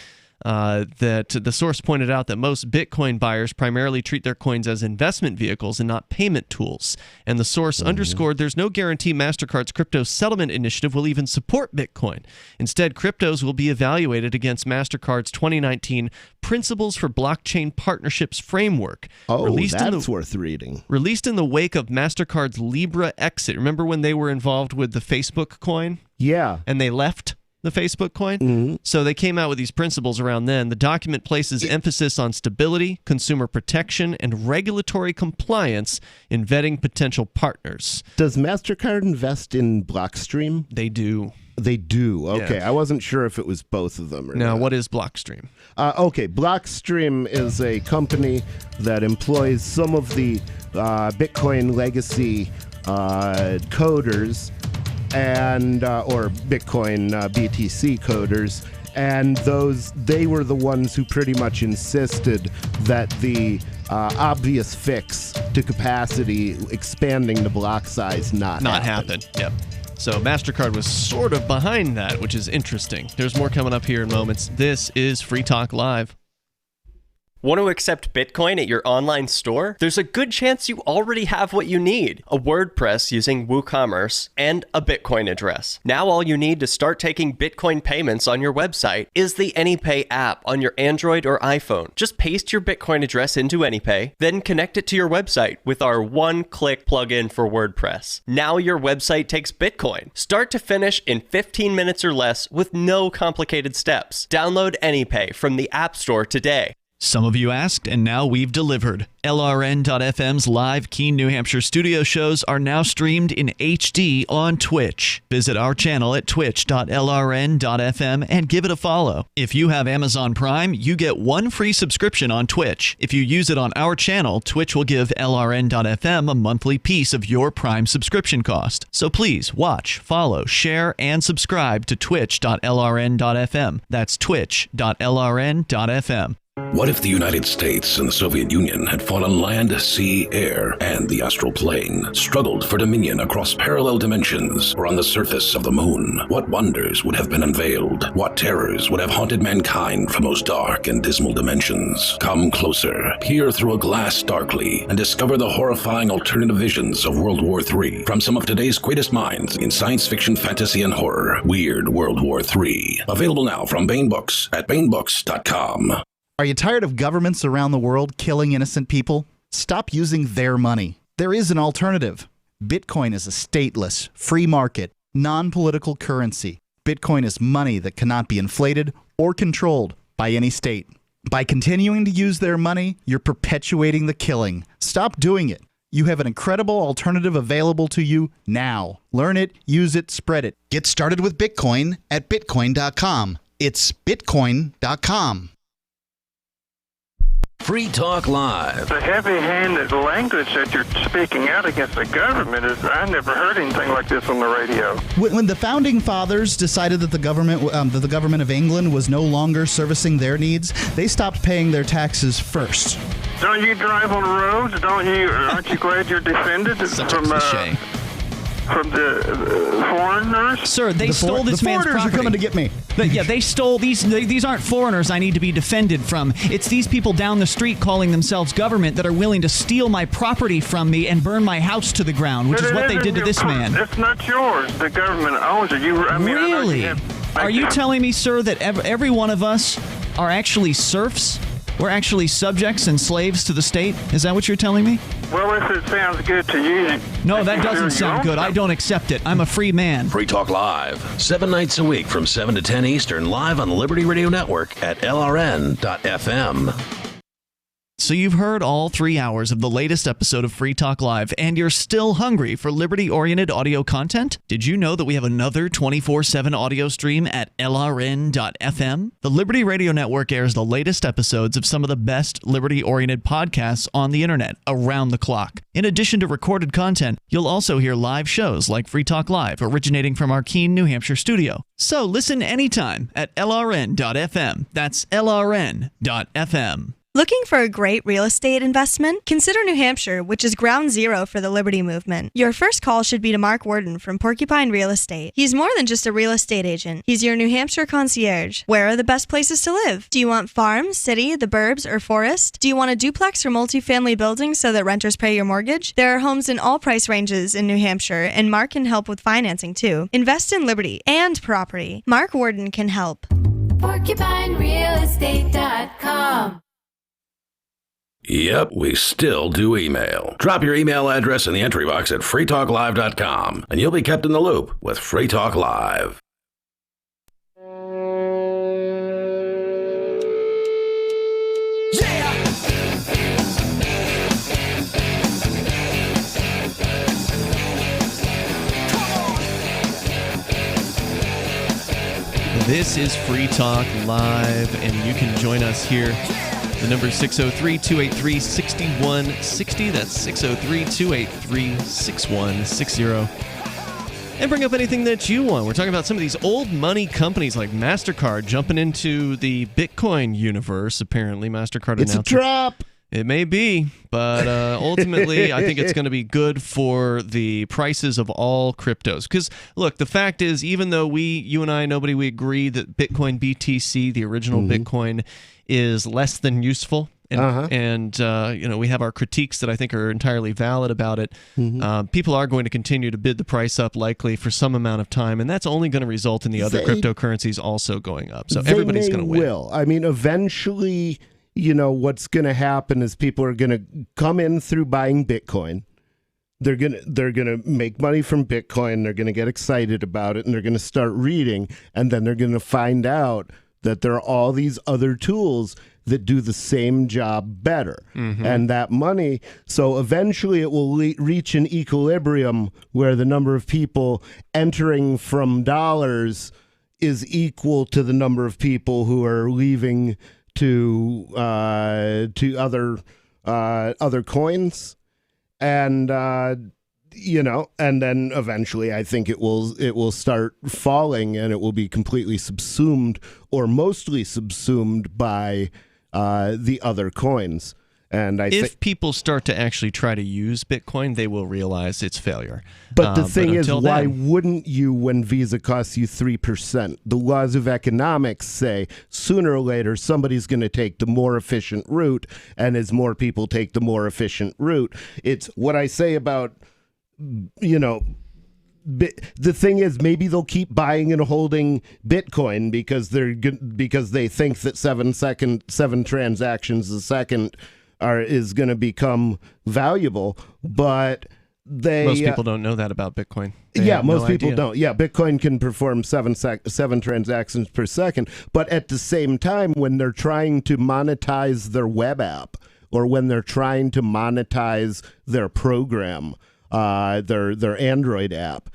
That the source pointed out that most Bitcoin buyers primarily treat their coins as investment vehicles and not payment tools. And the source underscored there's no guarantee MasterCard's crypto settlement initiative will even support Bitcoin. Instead, cryptos will be evaluated against MasterCard's 2019 Principles for Blockchain Partnerships framework. That's worth reading. Released in the wake of MasterCard's Libra exit. Remember when they were involved with the Facebook coin? Yeah. And they left the Facebook coin? So they came out with these principles around then. The document places emphasis on stability, consumer protection, and regulatory compliance in vetting potential partners. Does MasterCard invest in Blockstream? They do. They do. Okay. Yeah. I wasn't sure if it was both of them or Now, not. what is Blockstream? Okay. Blockstream is a company that employs some of the Bitcoin legacy coders and or Bitcoin BTC coders, and they were the ones who pretty much insisted that the obvious fix to capacity expanding the block size not happen. Yep. So MasterCard was sort of behind that, which is interesting. There's more coming up here in moments. This is Free Talk Live. Want to accept Bitcoin at your online store? There's a good chance you already have what you need: a WordPress using WooCommerce and a Bitcoin address. Now all you need to start taking Bitcoin payments on your website is the AnyPay app on your Android or iPhone. Just paste your Bitcoin address into AnyPay, then connect it to your website with our one-click plugin for WordPress. Now your website takes Bitcoin, start to finish in 15 minutes or less with no complicated steps. Download AnyPay from the App Store today. Some of you asked, and now we've delivered. LRN.FM's live Keene, New Hampshire studio shows are now streamed in HD on Twitch. Visit our channel at twitch.lrn.fm and give it a follow. If you have Amazon Prime, you get one free subscription on Twitch. If you use it on our channel, Twitch will give LRN.FM a monthly piece of your Prime subscription cost. So please watch, follow, share, and subscribe to twitch.lrn.fm. That's twitch.lrn.fm. What if the United States and the Soviet Union had fought on land, sea, air, and the astral plane, struggled for dominion across parallel dimensions or on the surface of the moon? What wonders would have been unveiled? What terrors would have haunted mankind from those dark and dismal dimensions? Come closer, peer through a glass darkly, and discover the horrifying alternative visions of World War III from some of today's greatest minds in science fiction, fantasy, and horror. Weird World War III. Available now from Baen Books at baenbooks.com. Are you tired of governments around the world killing innocent people? Stop using their money. There is an alternative. Bitcoin is a stateless, free market, non-political currency. Bitcoin is money that cannot be inflated or controlled by any state. By continuing to use their money, you're perpetuating the killing. Stop doing it. You have an incredible alternative available to you now. Learn it, use it, spread it. Get started with Bitcoin at Bitcoin.com. It's Bitcoin.com. Free Talk Live. The heavy-handed language that you're speaking out against the government is, I never heard anything like this on the radio. When the founding fathers decided that the government of England was no longer servicing their needs, they stopped paying their taxes first. Don't you drive on the roads? Aren't you glad you're defended from the foreigners? Sir, they stole this man's property. The foreigners are coming to get me. They stole these. These aren't foreigners I need to be defended from. It's these people down the street calling themselves government that are willing to steal my property from me and burn my house to the ground, which is what they did to this man. It's not yours. The government owns it. Really? Are you telling me, sir, that every one of us are actually serfs? We're actually subjects and slaves to the state? Is that what you're telling me? Well, if it sounds good to you... No, that doesn't sound good. I don't accept it. I'm a free man. Free Talk Live, 7 nights a week from 7 to 10 Eastern, live on the Liberty Radio Network at LRN.FM. So you've heard all 3 hours of the latest episode of Free Talk Live, and you're still hungry for liberty-oriented audio content? Did you know that we have another 24/7 audio stream at LRN.FM? The Liberty Radio Network airs the latest episodes of some of the best liberty-oriented podcasts on the internet around the clock. In addition to recorded content, you'll also hear live shows like Free Talk Live, originating from our Keene, New Hampshire studio. So listen anytime at LRN.FM. That's LRN.FM. Looking for a great real estate investment? Consider New Hampshire, which is ground zero for the Liberty Movement. Your first call should be to Mark Worden from Porcupine Real Estate. He's more than just a real estate agent. He's your New Hampshire concierge. Where are the best places to live? Do you want farm, city, the burbs, or forest? Do you want a duplex or multifamily building so that renters pay your mortgage? There are homes in all price ranges in New Hampshire, and Mark can help with financing too. Invest in liberty and property. Mark Worden can help. PorcupineRealEstate.com. Yep, we still do email. Drop your email address in the entry box at freetalklive.com, and you'll be kept in the loop with Free Talk Live. This is Free Talk Live, and you can join us here. The number is 603-283-6160. That's 603-283-6160. And bring up anything that you want. We're talking about some of these old money companies like MasterCard jumping into the Bitcoin universe, apparently. MasterCard It's announced a trap! It may be, but ultimately, I think it's going to be good for the prices of all cryptos. Because, look, the fact is, even though you and I, nobody, we agree that Bitcoin BTC, the original Bitcoin, is less than useful. And we have our critiques that I think are entirely valid about it. People are going to continue to bid the price up likely for some amount of time, and that's only going to result in the other cryptocurrencies also going up. So everybody's going to win. I mean, eventually, what's going to happen is people are going to come in through buying Bitcoin. They're gonna make money from Bitcoin. They're going to get excited about it, and they're going to start reading, and then they're going to find out that there are all these other tools that do the same job better. And that money, so eventually it will reach an equilibrium where the number of people entering from dollars is equal to the number of people who are leaving to other coins. And and then eventually I think it will start falling, and it will be completely subsumed or mostly subsumed by the other coins. And if people start to actually try to use Bitcoin, they will realize its failure. But the thing is, why then, wouldn't you when Visa costs you 3%? The laws of economics say sooner or later somebody's going to take the more efficient route, and as more people take the more efficient route, it's what I say about, the thing is, maybe they'll keep buying and holding Bitcoin because they think that 7 transactions a second is going to become valuable, but most people don't know that about Bitcoin. Most people don't. Yeah, Bitcoin can perform 7 transactions per second, but at the same time, when they're trying to monetize their web app or when they're trying to monetize their program, their Android app,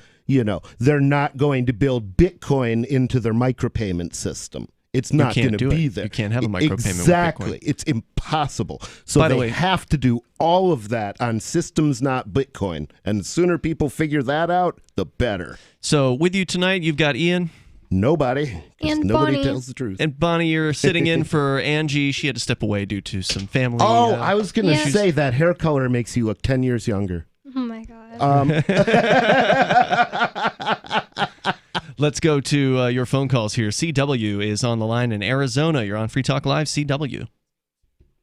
they're not going to build Bitcoin into their micropayment system. It's not going to be there. You can't have a micropayment exactly. with Bitcoin. It's impossible. So they have to do all of that on systems not Bitcoin. And the sooner people figure that out, the better. So with you tonight, you've got Ian. Nobody. And nobody Bonnie. tells the truth. And Bonnie, you're sitting in for Angie. She had to step away due to some family. I was going to say that hair color makes you look 10 years younger. Oh, my God. Let's go to your phone calls here. CW is on the line in Arizona. You're on Free Talk Live, CW.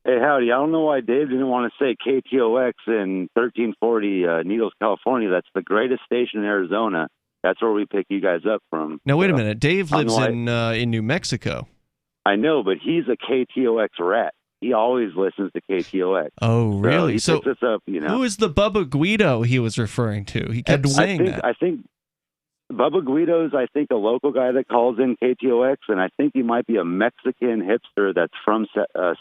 Hey, howdy. I don't know why Dave didn't want to say KTOX in 1340 Needles, California. That's the greatest station in Arizona. That's where we pick you guys up from. Now, wait a minute. Dave lives in New Mexico. I know, but he's a KTOX rat. He always listens to KTOX. Oh, really? So he picks us up, who is the Bubba Guido he was referring to? He kept saying that. I think Bubba Guido's, a local guy that calls in KTOX, and I think he might be a Mexican hipster that's from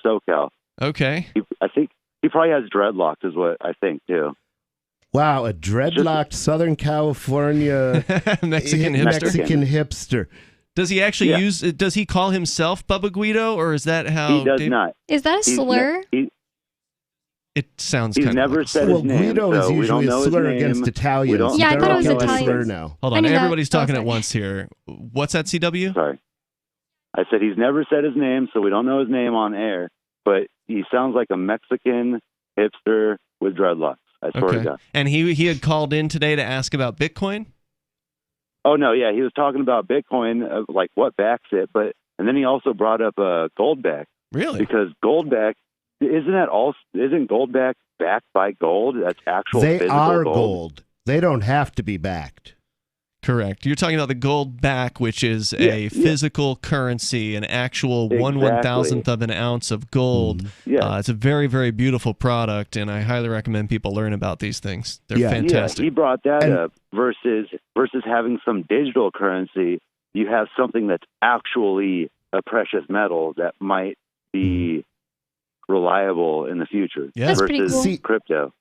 SoCal. Okay. I think he probably has dreadlocks is what I think, too. Wow, a dreadlocked Southern California Mexican hipster. Does he actually does he call himself Bubba Guido, or is that how... He does not. Is that a slur? It sounds He's kind never of... said his name, Guido is usually a slur against Italians. Yeah, I thought it was Italian. Slur now. Hold on, everybody's talking at once here. What's that, CW? Sorry. I said he's never said his name, so we don't know his name on air, but he sounds like a Mexican hipster with dreadlocks. I swear to God. And he had called in today to ask about Bitcoin? Oh, no, yeah. He was talking about Bitcoin, like what backs it, and then he also brought up gold back. Really? Because gold back, isn't gold back backed by gold? That's actual They are gold. They don't have to be backed. Correct. You're talking about the gold back, which is a physical currency, an actual 1/1000th of an ounce of gold. It's a very, very beautiful product, and I highly recommend people learn about these things. They're fantastic. Yeah, he brought that up versus having some digital currency. You have something that's actually a precious metal that might be reliable in the future versus crypto.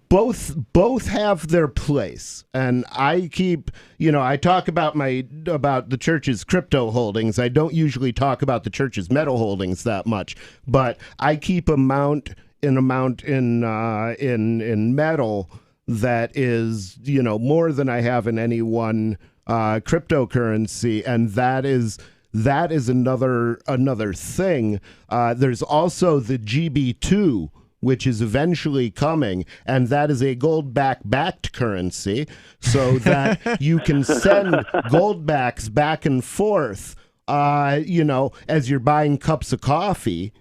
Both have their place, and I keep, I talk about the church's crypto holdings. I don't usually talk about the church's metal holdings that much, but I keep amount in metal that is, more than I have in any one cryptocurrency, and that is another thing. There's also the GB2, which is eventually coming, and that is a gold-backed currency, so that you can send gold-backs back and forth, as you're buying cups of coffee,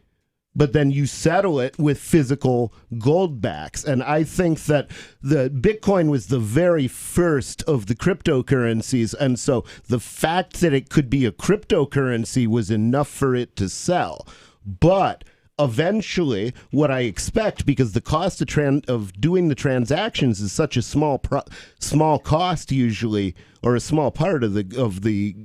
but then you settle it with physical gold-backs. And I think that the Bitcoin was the very first of the cryptocurrencies, and so the fact that it could be a cryptocurrency was enough for it to sell. But eventually, what I expect, because the cost of doing the transactions is such a small cost usually, or a small part of the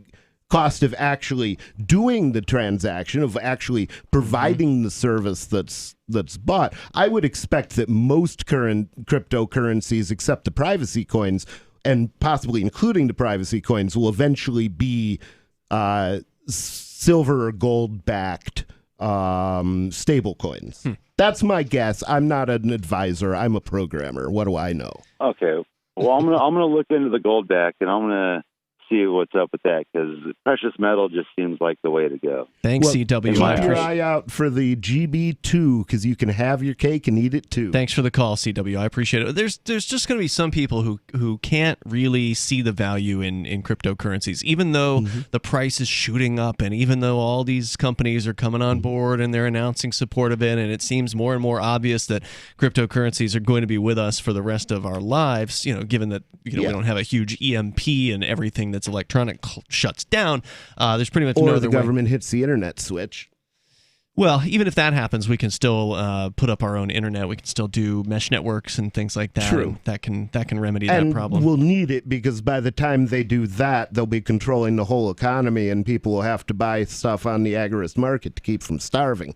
cost of actually doing the transaction, of actually providing the service that's bought, I would expect that most current cryptocurrencies, except the privacy coins, and possibly including the privacy coins, will eventually be silver or gold-backed stable coins. That's my guess. I'm not an advisor. I'm a programmer. What do I know? Okay. Well, I'm gonna look into the gold back, and I'm gonna see what's up with that, because precious metal just seems like the way to go. Thanks, CW. Keep your eye out for the GB2, because you can have your cake and eat it too. Thanks for the call, CW. I appreciate it. There's just going to be some people who can't really see the value in cryptocurrencies, even though the price is shooting up, and even though all these companies are coming on board and they're announcing support of it, and it seems more and more obvious that cryptocurrencies are going to be with us for the rest of our lives. Given that we don't have a huge EMP and everything that's electronic shuts down, there's pretty much no other the government hits the internet switch. Well, even if that happens, we can still put up our own internet. We can still do mesh networks and things like that. True. And that can remedy that problem. We'll need it, because by the time they do that, they'll be controlling the whole economy, and people will have to buy stuff on the agorist market to keep from starving.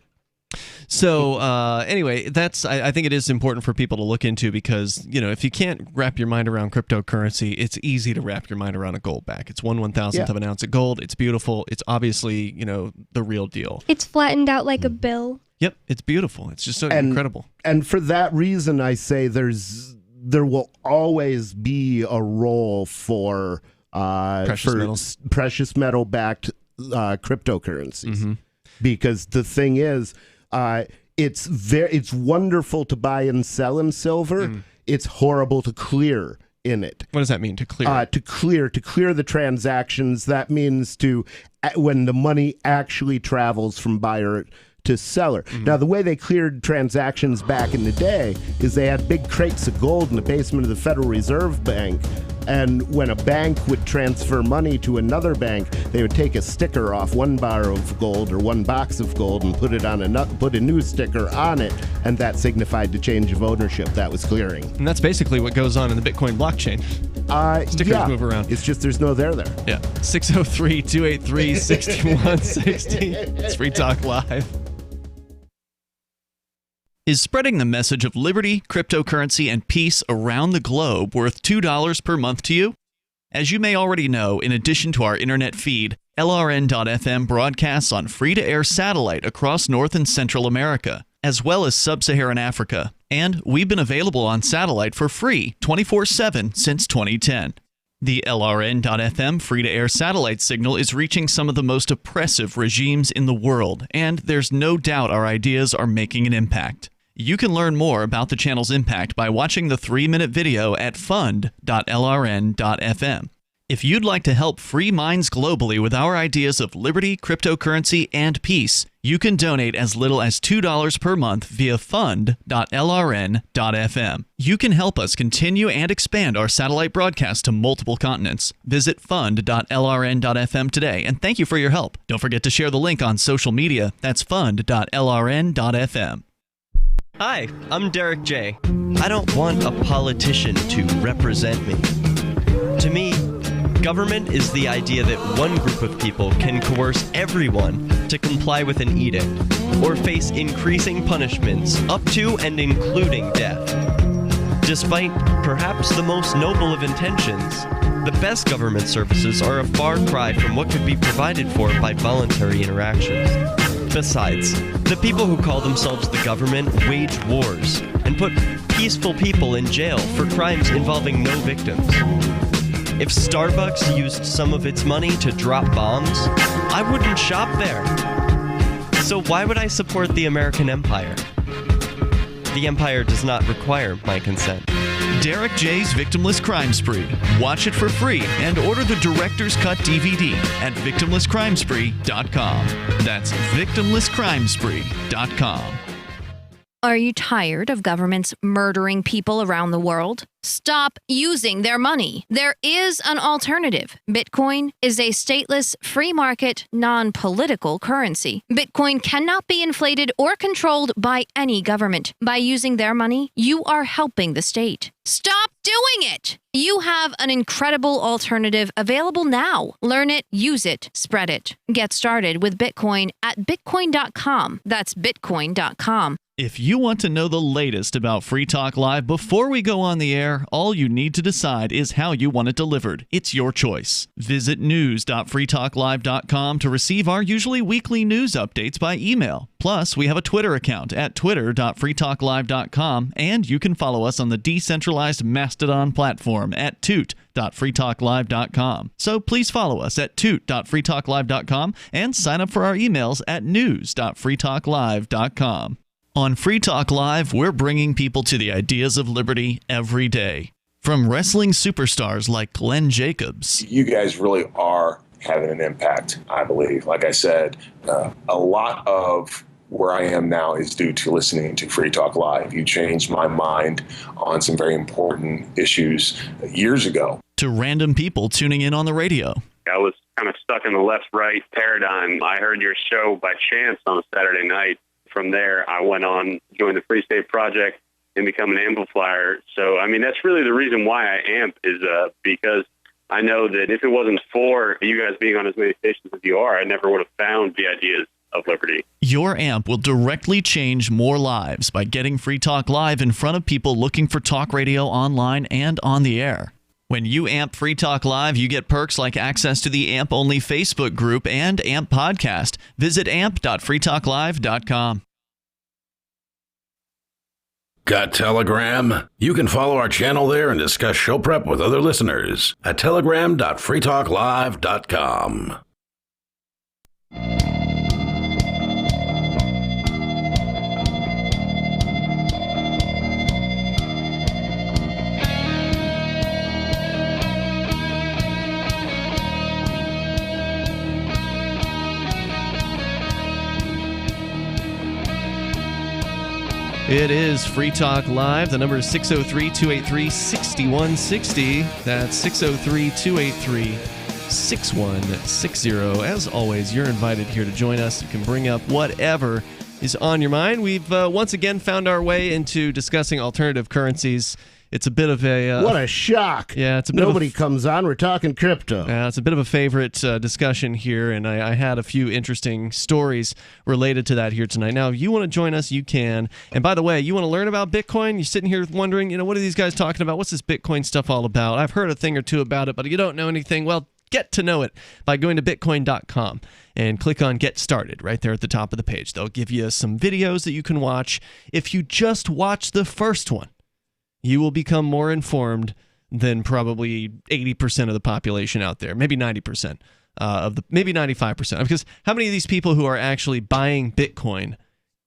So anyway, I think it is important for people to look into, because if you can't wrap your mind around cryptocurrency, it's easy to wrap your mind around a gold back. It's 1/1000th of an ounce of gold. It's beautiful. It's obviously the real deal. It's flattened out like a bill. Yep, it's beautiful. It's just so incredible. And for that reason, I say there will always be a role for precious metal backed cryptocurrencies, because the thing is. It's wonderful to buy and sell in silver. It's horrible to clear in it. What does that mean, to clear? To clear the transactions. That means when the money actually travels from buyer to seller. Now, the way they cleared transactions back in the day is they had big crates of gold in the basement of the Federal Reserve Bank. And when a bank would transfer money to another bank, they would take a sticker off one bar of gold or one box of gold and put a new sticker on it, and that signified the change of ownership. That was clearing. And that's basically what goes on in the Bitcoin blockchain. Stickers move around. It's just there's no there. Yeah. 603-283-6160. It's Free Talk Live. Is spreading the message of liberty, cryptocurrency, and peace around the globe worth $2 per month to you? As you may already know, in addition to our internet feed, LRN.FM broadcasts on free-to-air satellite across North and Central America, as well as Sub-Saharan Africa. And we've been available on satellite for free 24/7 since 2010. The LRN.FM free-to-air satellite signal is reaching some of the most oppressive regimes in the world, and there's no doubt our ideas are making an impact. You can learn more about the channel's impact by watching the 3-minute video at fund.lrn.fm. If you'd like to help free minds globally with our ideas of liberty, cryptocurrency, and peace, you can donate as little as $2 per month via fund.lrn.fm. You can help us continue and expand our satellite broadcast to multiple continents. Visit fund.lrn.fm today, and thank you for your help. Don't forget to share the link on social media. That's fund.lrn.fm. Hi, I'm Derek J. I don't want a politician to represent me. To me, government is the idea that one group of people can coerce everyone to comply with an edict, or face increasing punishments up to and including death. Despite perhaps the most noble of intentions, the best government services are a far cry from what could be provided for by voluntary interactions. Besides, the people who call themselves the government wage wars and put peaceful people in jail for crimes involving no victims. If Starbucks used some of its money to drop bombs, I wouldn't shop there. So why would I support the American empire? The empire does not require my consent. Derek J's Victimless Crime Spree. Watch it for free and order the Director's Cut DVD at victimlesscrimespree.com. That's victimlesscrimespree.com. Are you tired of governments murdering people around the world? Stop using their money. There is an alternative. Bitcoin is a stateless, free market, non-political currency. Bitcoin cannot be inflated or controlled by any government. By using their money, you are helping the state. Stop doing it! You have an incredible alternative available now. Learn it, use it, spread it. Get started with Bitcoin at bitcoin.com. That's bitcoin.com. If you want to know the latest about Free Talk Live before we go on the air, all you need to decide is how you want it delivered. It's your choice. Visit news.freetalklive.com to receive our usually weekly news updates by email. Plus, we have a Twitter account at twitter.freetalklive.com, and you can follow us on the decentralized Mastodon platform at toot.freetalklive.com. So please follow us at toot.freetalklive.com and sign up for our emails at news.freetalklive.com. On Free Talk Live, we're bringing people to the ideas of liberty every day. From wrestling superstars like Glenn Jacobs. You guys really are having an impact, I believe. Like I said, a lot of where I am now is due to listening to Free Talk Live. You changed my mind on some very important issues years ago. To random people tuning in on the radio. I was kind of stuck in the left-right paradigm. I heard your show by chance on a Saturday night. From there, I went on, joined the Free State Project, and become an amplifier. So, I mean, that's really the reason why I amp is because I know that if it wasn't for you guys being on as many stations as you are, I never would have found the ideas of liberty. Your amp will directly change more lives by getting Free Talk Live in front of people looking for talk radio online and on the air. When you amp Free Talk Live, you get perks like access to the AMP-only Facebook group and AMP podcast. Visit amp.freetalklive.com. Got Telegram? You can follow our channel there and discuss show prep with other listeners at telegram.freetalklive.com. It is Free Talk Live. The number is 603-283-6160. That's 603-283-6160. As always, you're invited here to join us. You can bring up whatever is on your mind. We've once again found our way into discussing alternative currencies. It's a bit of a... what a shock. Yeah, it's a bit Nobody comes on. We're talking crypto. Yeah, it's a bit of a favorite discussion here, and I had a few interesting stories related to that here tonight. Now, if you want to join us, you can. And by the way, you want to learn about Bitcoin? You're sitting here wondering, what are these guys talking about? What's this Bitcoin stuff all about? I've heard a thing or two about it, but you don't know anything. Well, get to know it by going to bitcoin.com and click on Get Started right there at the top of the page. They'll give you some videos that you can watch. If you just watch the first one, you will become more informed than probably 80% of the population out there, maybe 90% maybe 95%. Because how many of these people who are actually buying Bitcoin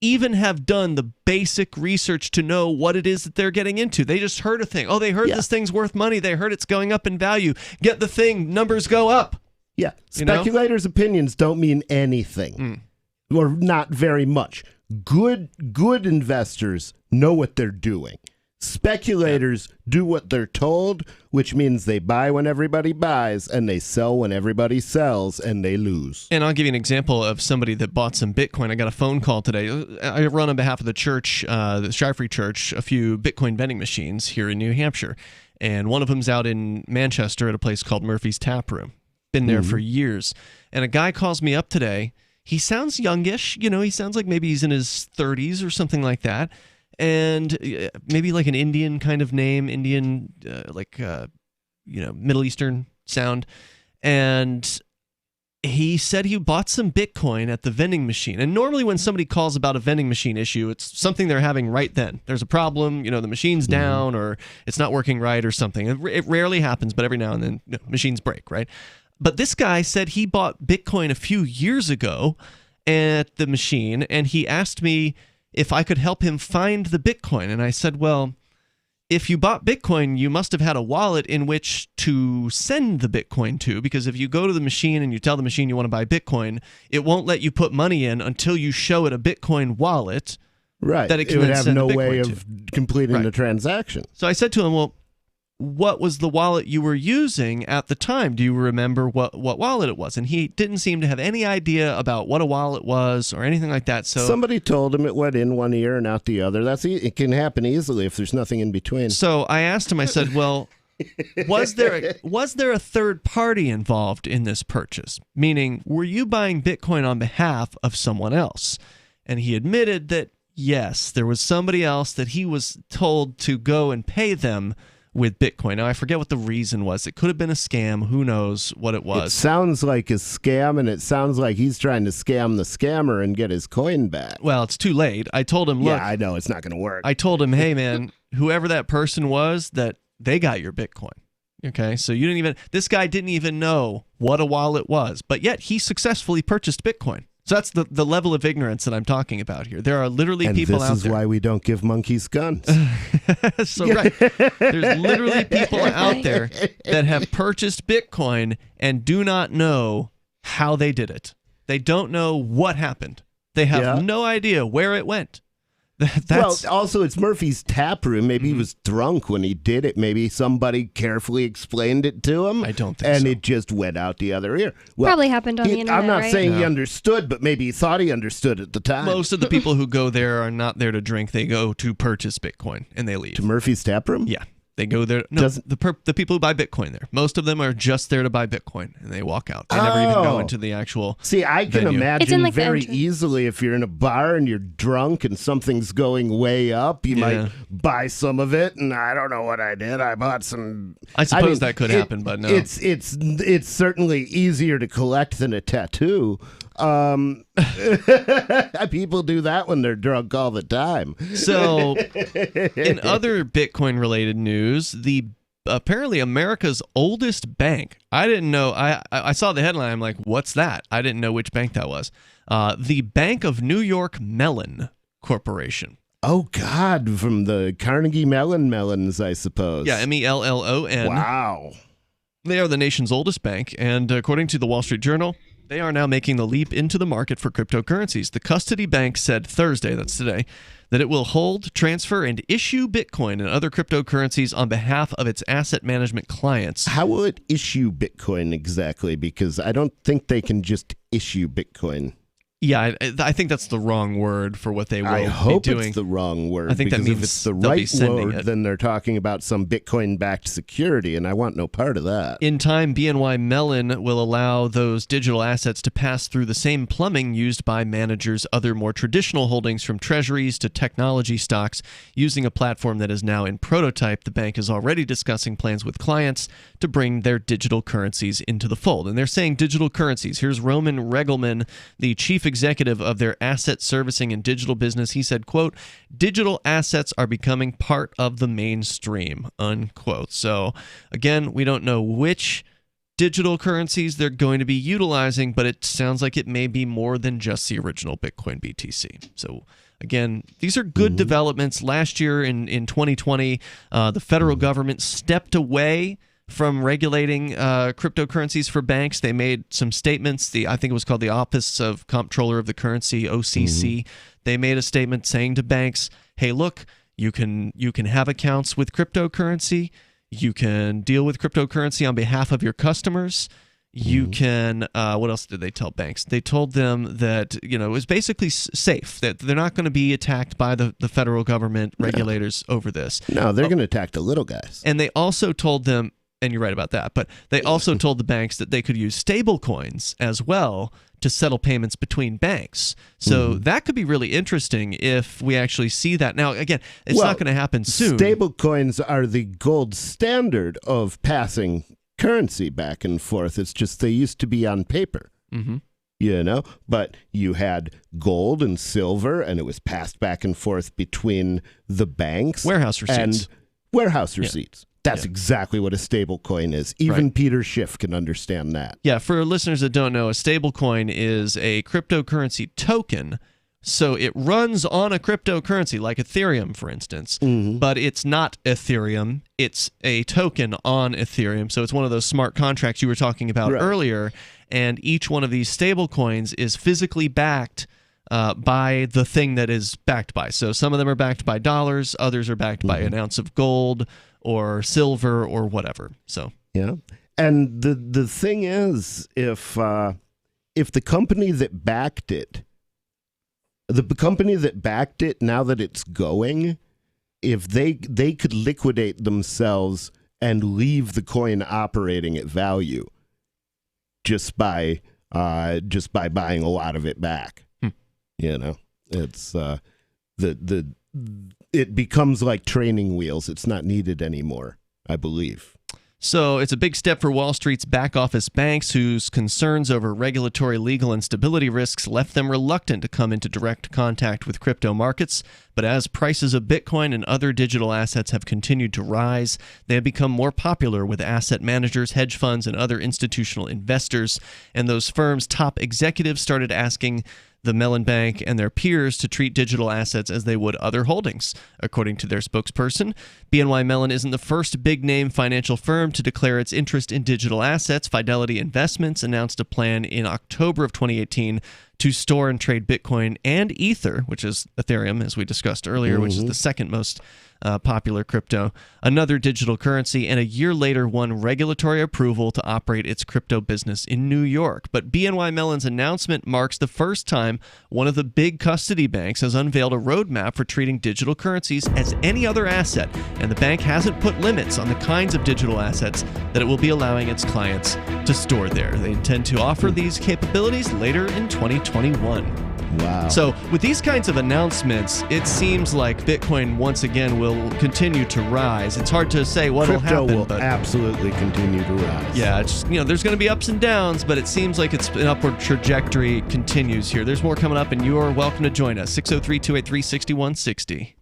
even have done the basic research to know what it is that they're getting into? They just heard a thing. Oh, they heard this thing's worth money. They heard it's going up in value. Get the thing, numbers go up. Yeah, speculators' opinions don't mean anything, or not very much. Good investors know what they're doing. Speculators do what they're told, which means they buy when everybody buys and they sell when everybody sells, and they lose. And I'll give you an example of somebody that bought some Bitcoin. I got a phone call today. I run on behalf of the church, the Shy-Free Church, a few Bitcoin vending machines here in New Hampshire. And one of them's out in Manchester at a place called Murphy's Tap Room. Been there for years. And a guy calls me up today. He sounds youngish. He sounds like maybe he's in his 30s or something like that. And maybe like an Indian kind of name, Indian, Middle Eastern sound. And he said he bought some Bitcoin at the vending machine. And normally when somebody calls about a vending machine issue, it's something they're having right then. There's a problem, the machine's down or it's not working right or something. It rarely happens, but every now and then machines break, right? But this guy said he bought Bitcoin a few years ago at the machine, and he asked me if I could help him find the Bitcoin. And I said, well, if you bought Bitcoin, you must have had a wallet in which to send the Bitcoin to, because if you go to the machine and you tell the machine you want to buy Bitcoin, it won't let you put money in until you show it a Bitcoin wallet. Right. That it can would then have send no the Bitcoin way to. of completing the transaction. So I said to him, well, what was the wallet you were using at the time? Do you remember what wallet it was? And he didn't seem to have any idea about what a wallet was or anything like that. So somebody told him it went in one ear and out the other. It can happen easily if there's nothing in between. So I asked him, I said, well, was there a third party involved in this purchase? Meaning, were you buying Bitcoin on behalf of someone else? And he admitted that, yes, there was somebody else that he was told to go and pay them with Bitcoin. Now, I forget what the reason was. It could have been a scam. Who knows what it It was. sounds like a scam, and it sounds like he's trying to scam the scammer and get his coin back. Well, it's too late. I told him, look. Yeah, I know. It's not going to work. I told him, hey, man, whoever that person was, that they got your Bitcoin. Okay, so this guy didn't even know what a wallet was, but yet he successfully purchased Bitcoin. So that's the level of ignorance that I'm talking about here. There are literally people out there. And this is why we don't give monkeys guns. So, right. There's literally people out there that have purchased Bitcoin and do not know how they did it. They don't know what happened. They have no idea where it went. Well, also, it's Murphy's Tap Room. Maybe he was drunk when he did it. Maybe somebody carefully explained it to him. I don't think so. And it just went out the other ear. Well, Probably happened on the internet, I'm not right? saying he understood, but maybe he thought he understood at the time. Most of the people who go there are not there to drink. They go to purchase Bitcoin, and they leave. To Murphy's Tap Room? Yeah. They go there. No, the people who buy Bitcoin there. Most of them are just there to buy Bitcoin, and they walk out. They never even go into the actual See, I can venue. imagine very easily if you're in a bar and you're drunk and something's going way up, you might buy some of it. And I don't know what I did. I bought some. I suppose that could happen, but no. It's certainly easier to collect than a tattoo. People do that when they're drunk all the time. So, in other Bitcoin-related news, apparently America's oldest bank. I didn't know. I saw the headline. I'm like, what's that? I didn't know which bank that was. The Bank of New York Mellon Corporation. Oh, God, from the Carnegie Mellon melons, I suppose. Yeah, Mellon. Wow. They are the nation's oldest bank, and according to the Wall Street Journal, they are now making the leap into the market for cryptocurrencies. The custody bank said Thursday, that's today, that it will hold, transfer, and issue Bitcoin and other cryptocurrencies on behalf of its asset management clients. How will it issue Bitcoin exactly? Because I don't think they can just issue Bitcoin. Yeah, I think that's the wrong word for what they will I hope be doing. It's the wrong word. I think that because means if it's the they'll be right sending word, it. then they're talking about some Bitcoin-backed security, and I want no part of that. In time, BNY Mellon will allow those digital assets to pass through the same plumbing used by managers' other more traditional holdings, from treasuries to technology stocks, using a platform that is now in prototype. The bank is already discussing plans with clients to bring their digital currencies into the fold. And they're saying digital currencies. Here's Roman Regelman, the chief executive of their asset servicing and digital business. He said, quote, digital assets are becoming part of the mainstream, unquote. So again, we don't know which digital currencies they're going to be utilizing, but it sounds like it may be more than just the original Bitcoin BTC. So again, these are good developments. Last year in 2020, the federal government stepped away from regulating cryptocurrencies for banks. They made some statements. I think it was called the Office of Comptroller of the Currency, OCC. They made a statement saying to banks, hey, look, you can have accounts with cryptocurrency. You can deal with cryptocurrency on behalf of your customers. You can, what else did they tell banks? They told them that, it was basically safe, that they're not going to be attacked by the federal government regulators over this. No, they're going to attack the little guys. And they also told them, and you're right about that, but they also told the banks that they could use stable coins as well to settle payments between banks. So that could be really interesting if we actually see that. Now, again, it's not going to happen soon. Stable coins are the gold standard of passing currency back and forth. It's just they used to be on paper. But you had gold and silver, and it was passed back and forth between the banks. Warehouse receipts. And warehouse receipts. That's exactly what a stable coin is. Even Peter Schiff can understand that. Yeah, for listeners that don't know, a stable coin is a cryptocurrency token. So it runs on a cryptocurrency like Ethereum, for instance, but it's not Ethereum. It's a token on Ethereum. So it's one of those smart contracts you were talking about earlier. And each one of these stable coins is physically backed by the thing that is backed by. So some of them are backed by dollars, others are backed by an ounce of gold or silver or whatever. So and the thing is, if the company that backed it, now that it's going, if they could liquidate themselves and leave the coin operating at value just by buying a lot of it back. It's it becomes like training wheels. It's not needed anymore. I believe. So it's a big step for Wall Street's back office banks, whose concerns over regulatory, legal, and stability risks left them reluctant to come into direct contact with crypto markets. But as prices of Bitcoin and other digital assets have continued to rise, they have become more popular with asset managers, hedge funds, and other institutional investors. And those firms' top executives started asking the Mellon Bank and their peers to treat digital assets as they would other holdings. According to their spokesperson, BNY Mellon isn't the first big-name financial firm to declare its interest in digital assets. Fidelity Investments announced a plan in October of 2018 to store and trade Bitcoin and Ether, which is Ethereum, as we discussed earlier, which is the second most popular crypto, another digital currency, and a year later won regulatory approval to operate its crypto business in New York. But BNY Mellon's announcement marks the first time one of the big custody banks has unveiled a roadmap for treating digital currencies as any other asset, and the bank hasn't put limits on the kinds of digital assets that it will be allowing its clients to store there. They intend to offer these capabilities later in 2021. Wow. So with these kinds of announcements, it seems like Bitcoin once again will continue to rise. It's hard to say what will happen. Crypto will absolutely continue to rise. Yeah, it's just, there's going to be ups and downs, but it seems like it's an upward trajectory continues here. There's more coming up, and you're welcome to join us. 603-283-6160.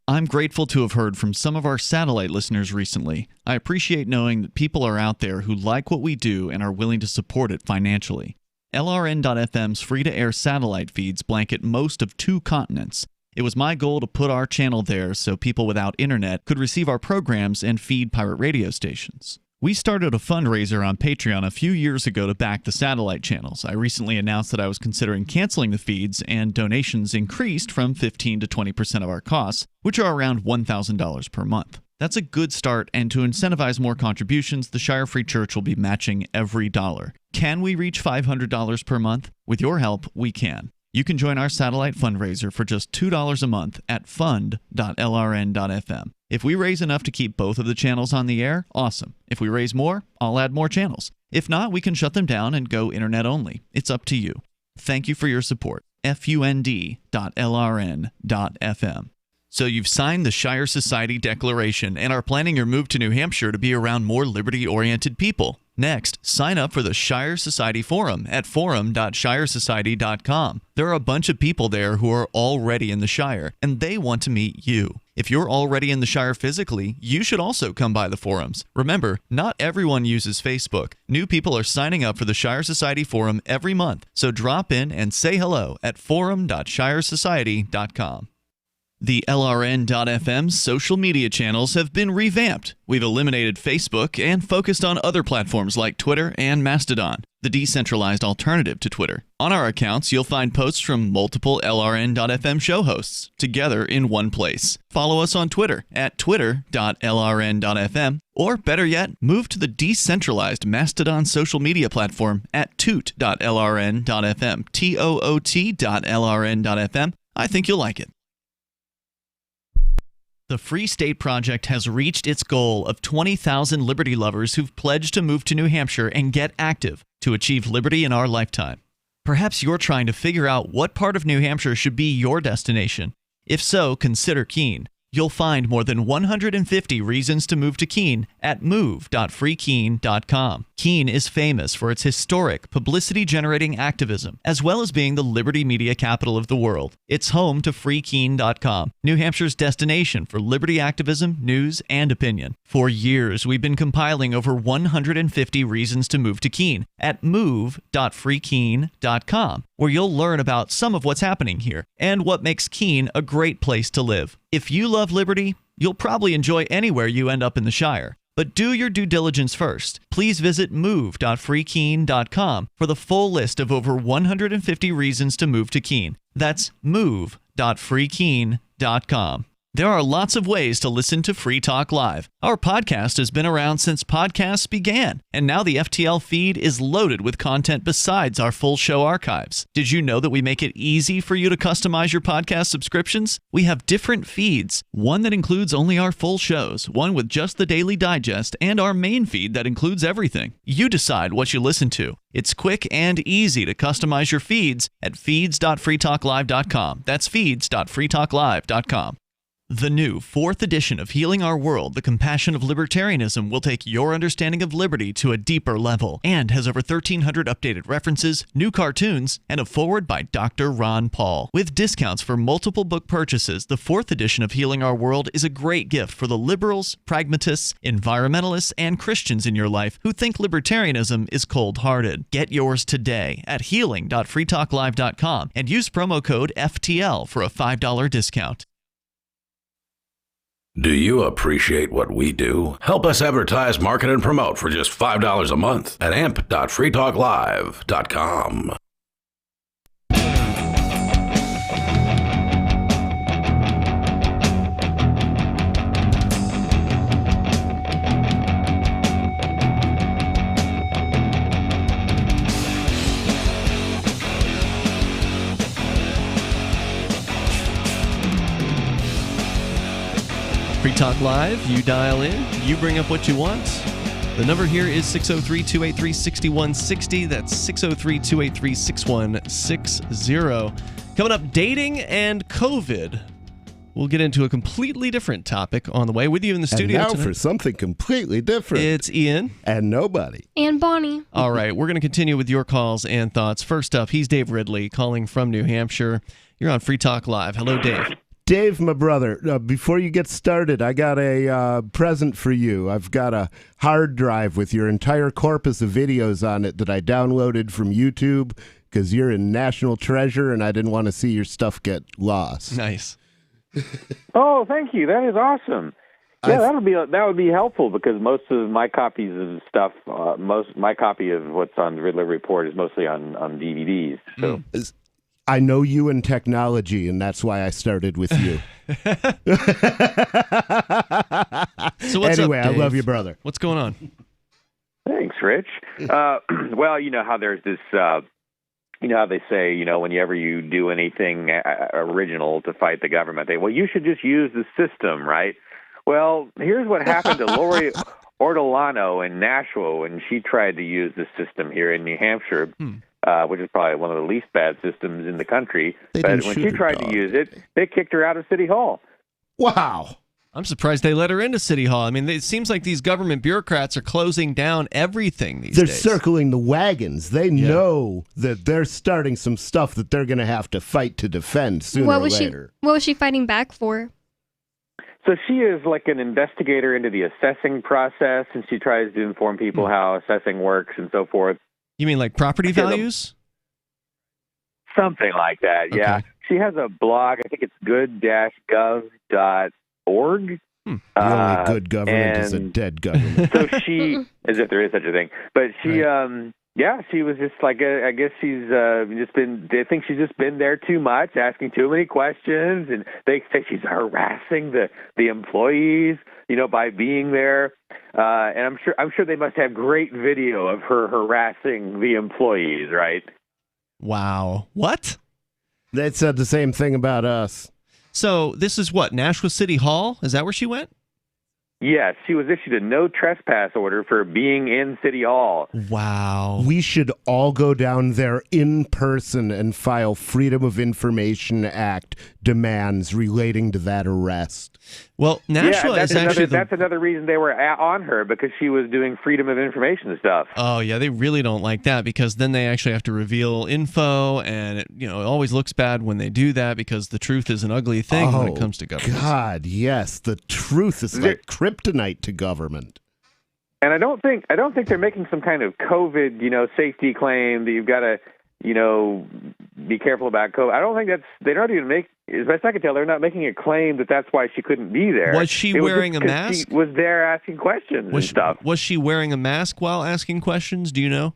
I'm grateful to have heard from some of our satellite listeners recently. I appreciate knowing that people are out there who like what we do and are willing to support it financially. LRN.FM's free-to-air satellite feeds blanket most of 2 continents. It was my goal to put our channel there so people without internet could receive our programs and feed pirate radio stations. We started a fundraiser on Patreon a few years ago to back the satellite channels. I recently announced that I was considering canceling the feeds, and donations increased from 15 to 20% of our costs, which are around $1,000 per month. That's a good start, and to incentivize more contributions, the Shire Free Church will be matching every dollar. Can we reach $500 per month? With your help, we can. You can join our satellite fundraiser for just $2 a month at fund.lrn.fm. If we raise enough to keep both of the channels on the air, awesome. If we raise more, I'll add more channels. If not, we can shut them down and go internet only. It's up to you. Thank you for your support. fund.lrn.fm. So you've signed the Shire Society Declaration and are planning your move to New Hampshire to be around more liberty-oriented people. Next, sign up for the Shire Society Forum at forum.shiresociety.com. There are a bunch of people there who are already in the Shire, and they want to meet you. If you're already in the Shire physically, you should also come by the forums. Remember, not everyone uses Facebook. New people are signing up for the Shire Society Forum every month, so drop in and say hello at forum.shiresociety.com. The LRN.FM social media channels have been revamped. We've eliminated Facebook and focused on other platforms like Twitter and Mastodon, the decentralized alternative to Twitter. On our accounts, you'll find posts from multiple LRN.FM show hosts together in one place. Follow us on Twitter at twitter.lrn.fm, or better yet, move to the decentralized Mastodon social media platform at toot.lrn.fm, toot.lrn.fm. I think you'll like it. The Free State Project has reached its goal of 20,000 liberty lovers who've pledged to move to New Hampshire and get active to achieve liberty in our lifetime. Perhaps you're trying to figure out what part of New Hampshire should be your destination. If so, consider Keene. You'll find more than 150 reasons to move to Keene at move.freekeene.com. Keene is famous for its historic, publicity-generating activism, as well as being the liberty media capital of the world. It's home to freekeene.com, New Hampshire's destination for liberty activism, news, and opinion. For years, we've been compiling over 150 reasons to move to Keene at move.freekeene.com, where you'll learn about some of what's happening here and what makes Keene a great place to live. If you love liberty, you'll probably enjoy anywhere you end up in the Shire. But do your due diligence first. Please visit move.freekeene.com for the full list of over 150 reasons to move to Keene. That's move.freekeene.com. There are lots of ways to listen to Free Talk Live. Our podcast has been around since podcasts began, and now the FTL feed is loaded with content besides our full show archives. Did you know that we make it easy for you to customize your podcast subscriptions? We have different feeds, one that includes only our full shows, one with just the Daily Digest, and our main feed that includes everything. You decide what you listen to. It's quick and easy to customize your feeds at feeds.freetalklive.com. That's feeds.freetalklive.com. The new 4th edition of Healing Our World, The Compassion of Libertarianism, will take your understanding of liberty to a deeper level and has over 1,300 updated references, new cartoons, and a foreword by Dr. Ron Paul. With discounts for multiple book purchases, the 4th edition of Healing Our World is a great gift for the liberals, pragmatists, environmentalists, and Christians in your life who think libertarianism is cold-hearted. Get yours today at healing.freetalklive.com and use promo code FTL for a $5 discount. Do you appreciate what we do? Help us advertise, market, and promote for just $5 a month at amp.freetalklive.com. Free Talk Live, you dial in, you bring up what you want. The number here is 603-283-6160. That's 603-283-6160. Coming up, dating and COVID. We'll get into a completely different topic on the way. With you in the studio and now tonight, for something completely different. It's Ian. And nobody. And Bonnie. All right, we're going to continue with your calls and thoughts. First up, he's Dave Ridley calling from New Hampshire. You're on Free Talk Live. Hello, Dave. Dave, my brother, before you get started, I got a present for you. I've got a hard drive with your entire corpus of videos on it that I downloaded from YouTube because you're a national treasure and I didn't want to see your stuff get lost. Nice. Oh, thank you. That is awesome. Yeah, that would be helpful because most of my copies of stuff, my copy of what's on the Riddler Report is mostly on DVDs. So. I know you in technology, and that's why I started with you. So what's anyway, up, I Dave? love you, brother. What's going on? Thanks, Rich. Well, you know how there's this, you know how they say, you know, whenever you do anything original to fight the government, well, you should just use the system, right? Well, here's what happened to Lori Ortolano in Nashua when she tried to use the system here in New Hampshire. Which is probably one of the least bad systems in the country. But when she tried to use it, they kicked her out of City Hall. Wow. I'm surprised they let her into City Hall. I mean, it seems like these government bureaucrats are closing down everything these days. They're circling the wagons. They know that they're starting some stuff that they're going to have to fight to defend sooner or later. What was she fighting back for? So she is like an investigator into the assessing process, and she tries to inform people how assessing works and so forth. You mean like property values? Something like that, okay. Yeah. She has a blog. I think it's good-gov.org. The only good government is a dead government. So she, as if there is such a thing. But she, she was just like, I guess she's they think she's just been there too much, asking too many questions, and they say she's harassing the employees, you know, by being there. And I'm sure they must have great video of her harassing the employees, right? Wow. What? They said the same thing about us. So this is what, Nashua City Hall? Is that where she went? Yes, she was issued a no trespass order for being in City Hall. Wow. We should all go down there in person and file Freedom of Information Act demands relating to that arrest. Well, Nashua is actually... That's another reason they were on her, because she was doing Freedom of Information stuff. Oh, yeah, they really don't like that, because then they actually have to reveal info, and it always looks bad when they do that, because the truth is an ugly thing when it comes to government. God, yes, the truth is like kryptonite to government. And I don't think they're making some kind of COVID, safety claim that you've got to, be careful about COVID. I don't think they're not even as best I can tell, they're not making a claim that that's why she couldn't be there. Was she wearing a mask? She was there asking questions and stuff. Was she wearing a mask while asking questions? Do you know?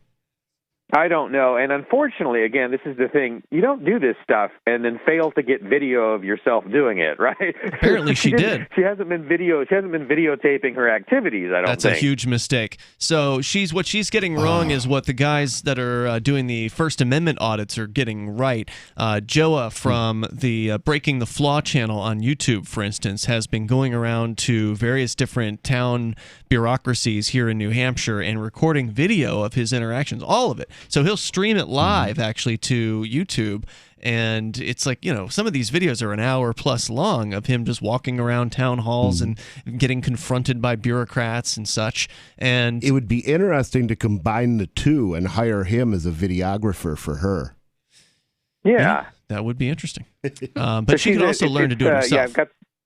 I don't know. And unfortunately, again, this is the thing. You don't do this stuff and then fail to get video of yourself doing it, right? Apparently she did. She hasn't been videotaping her activities, I don't think. That's a huge mistake. So what she's getting wrong is what the guys that are doing the First Amendment audits are getting right. Joa from the Breaking the Flaw channel on YouTube, for instance, has been going around to various different town bureaucracies here in New Hampshire and recording video of his interactions, all of it. So he'll stream it live, actually, to YouTube, And it's like, some of these videos are an hour plus long of him just walking around town halls and getting confronted by bureaucrats and such. And it would be interesting to combine the two and hire him as a videographer for her. Yeah. That would be interesting. But she could also learn to do it herself. Yeah,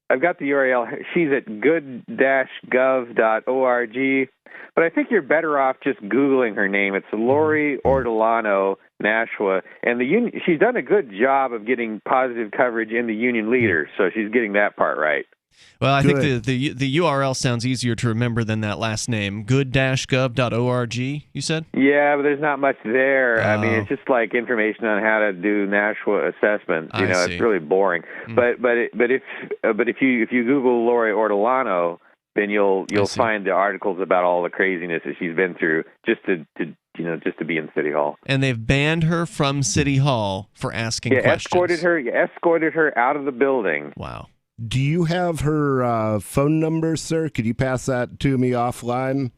I've got the URL. She's at good-gov.org. But I think you're better off just Googling her name. It's Lori Ortolano Nashua. And she's done a good job of getting positive coverage in the Union Leader, so she's getting that part right. Well, I think the URL sounds easier to remember than that last name. Good-gov.org, you said? Yeah, but there's not much there. I mean, it's just like information on how to do Nashua assessments. It's really boring. But if you Google Lori Ortolano, then you'll find the articles about all the craziness that she's been through just to be in City Hall. And they've banned her from City Hall for asking questions. Escorted her out of the building. Wow. Do you have her phone number, sir? Could you pass that to me offline?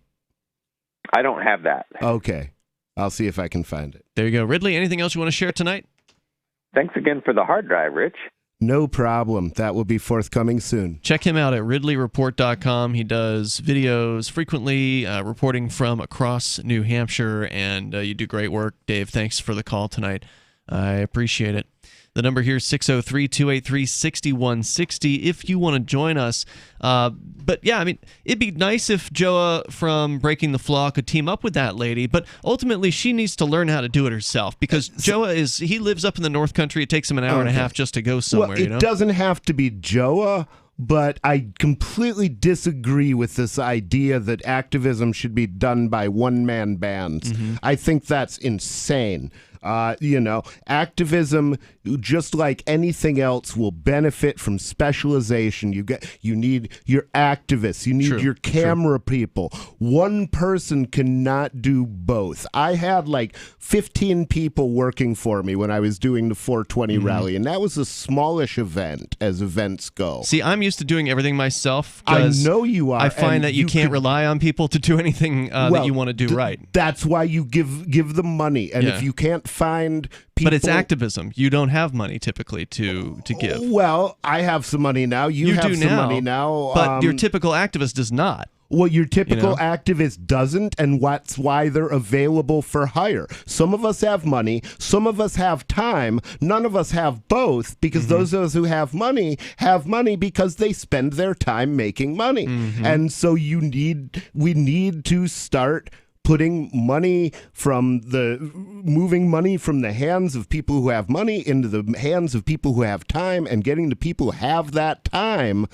I don't have that. Okay. I'll see if I can find it. There you go. Ridley, anything else you want to share tonight? Thanks again for the hard drive, Rich. No problem. That will be forthcoming soon. Check him out at ridleyreport.com. He does videos frequently, reporting from across New Hampshire, and you do great work. Dave, thanks for the call tonight. I appreciate it. The number here is 603-283-6160 if you want to join us. But yeah, I mean, it'd be nice if Joa from Breaking the Flaw could team up with that lady, but ultimately she needs to learn how to do it herself because Joa he lives up in the North Country. It takes him an hour and a half just to go somewhere. Well, it doesn't have to be Joa, but I completely disagree with this idea that activism should be done by one-man bands. I think that's insane. Activism, just like anything else, will benefit from specialization. You need your activists. You need your camera people. One person cannot do both. I had like 15 people working for me when I was doing the 420 rally, and that was a smallish event as events go. See, I'm used to doing everything myself. I know you are. I find that you can't rely on people to do anything that you want to do right. That's why you give them money, and if you can't find people, but it's activism. You don't have money typically to give. Well, I have some money now. You have some money now, but your typical activist does not. Well, your typical activist doesn't, and that's why they're available for hire. Some of us have money, some of us have time, none of us have both, because those of us who have money because they spend their time making money. And so we need to start moving money from the hands of people who have money into the hands of people who have time, and getting the people who have that time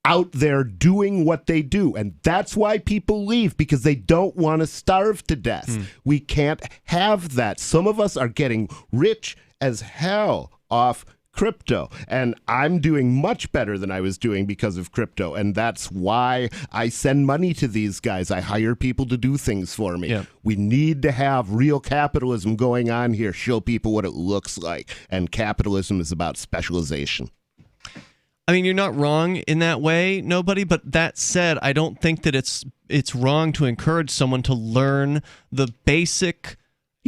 out there doing what they do. And that's why people leave, because they don't want to starve to death. We can't have that. Some of us are getting rich as hell off crypto, and I'm doing much better than I was doing because of crypto, and that's why I send money to these guys. I hire people to do things for me. We need to have real capitalism going on here, show people what it looks like, and capitalism is about specialization. I mean, you're not wrong in that way, nobody, but that said, I don't think that it's wrong to encourage someone to learn the basic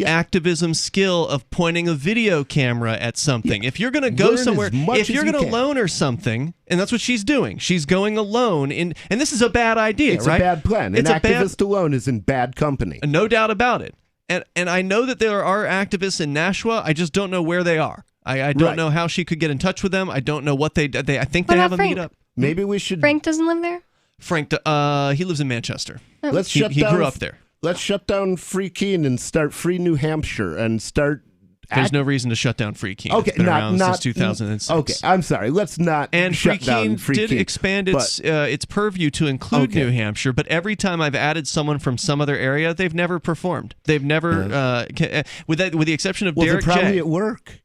activism skill of pointing a video camera at something. If you're going to go somewhere, if you're going to loan her something, and that's what she's doing, she's going alone, and this is a bad idea, It's a bad plan. An activist alone is in bad company. No doubt about it. And I know that there are activists in Nashua, I just don't know where they are. I don't know how she could get in touch with them. I don't know what they I think they have a meetup. Maybe we should... Frank doesn't live there? Frank, he lives in Manchester. Oh. He grew up there. Let's shut down Free Keene and start Free New Hampshire and start... There's no reason to shut down Free Keene. Okay, it's been around since 2006. Okay, I'm sorry. Let's not shut down Free Keene. Did expand its purview to include New Hampshire, but every time I've added someone from some other area, they've never performed. They've never, with the exception of Derek J. They're probably at work.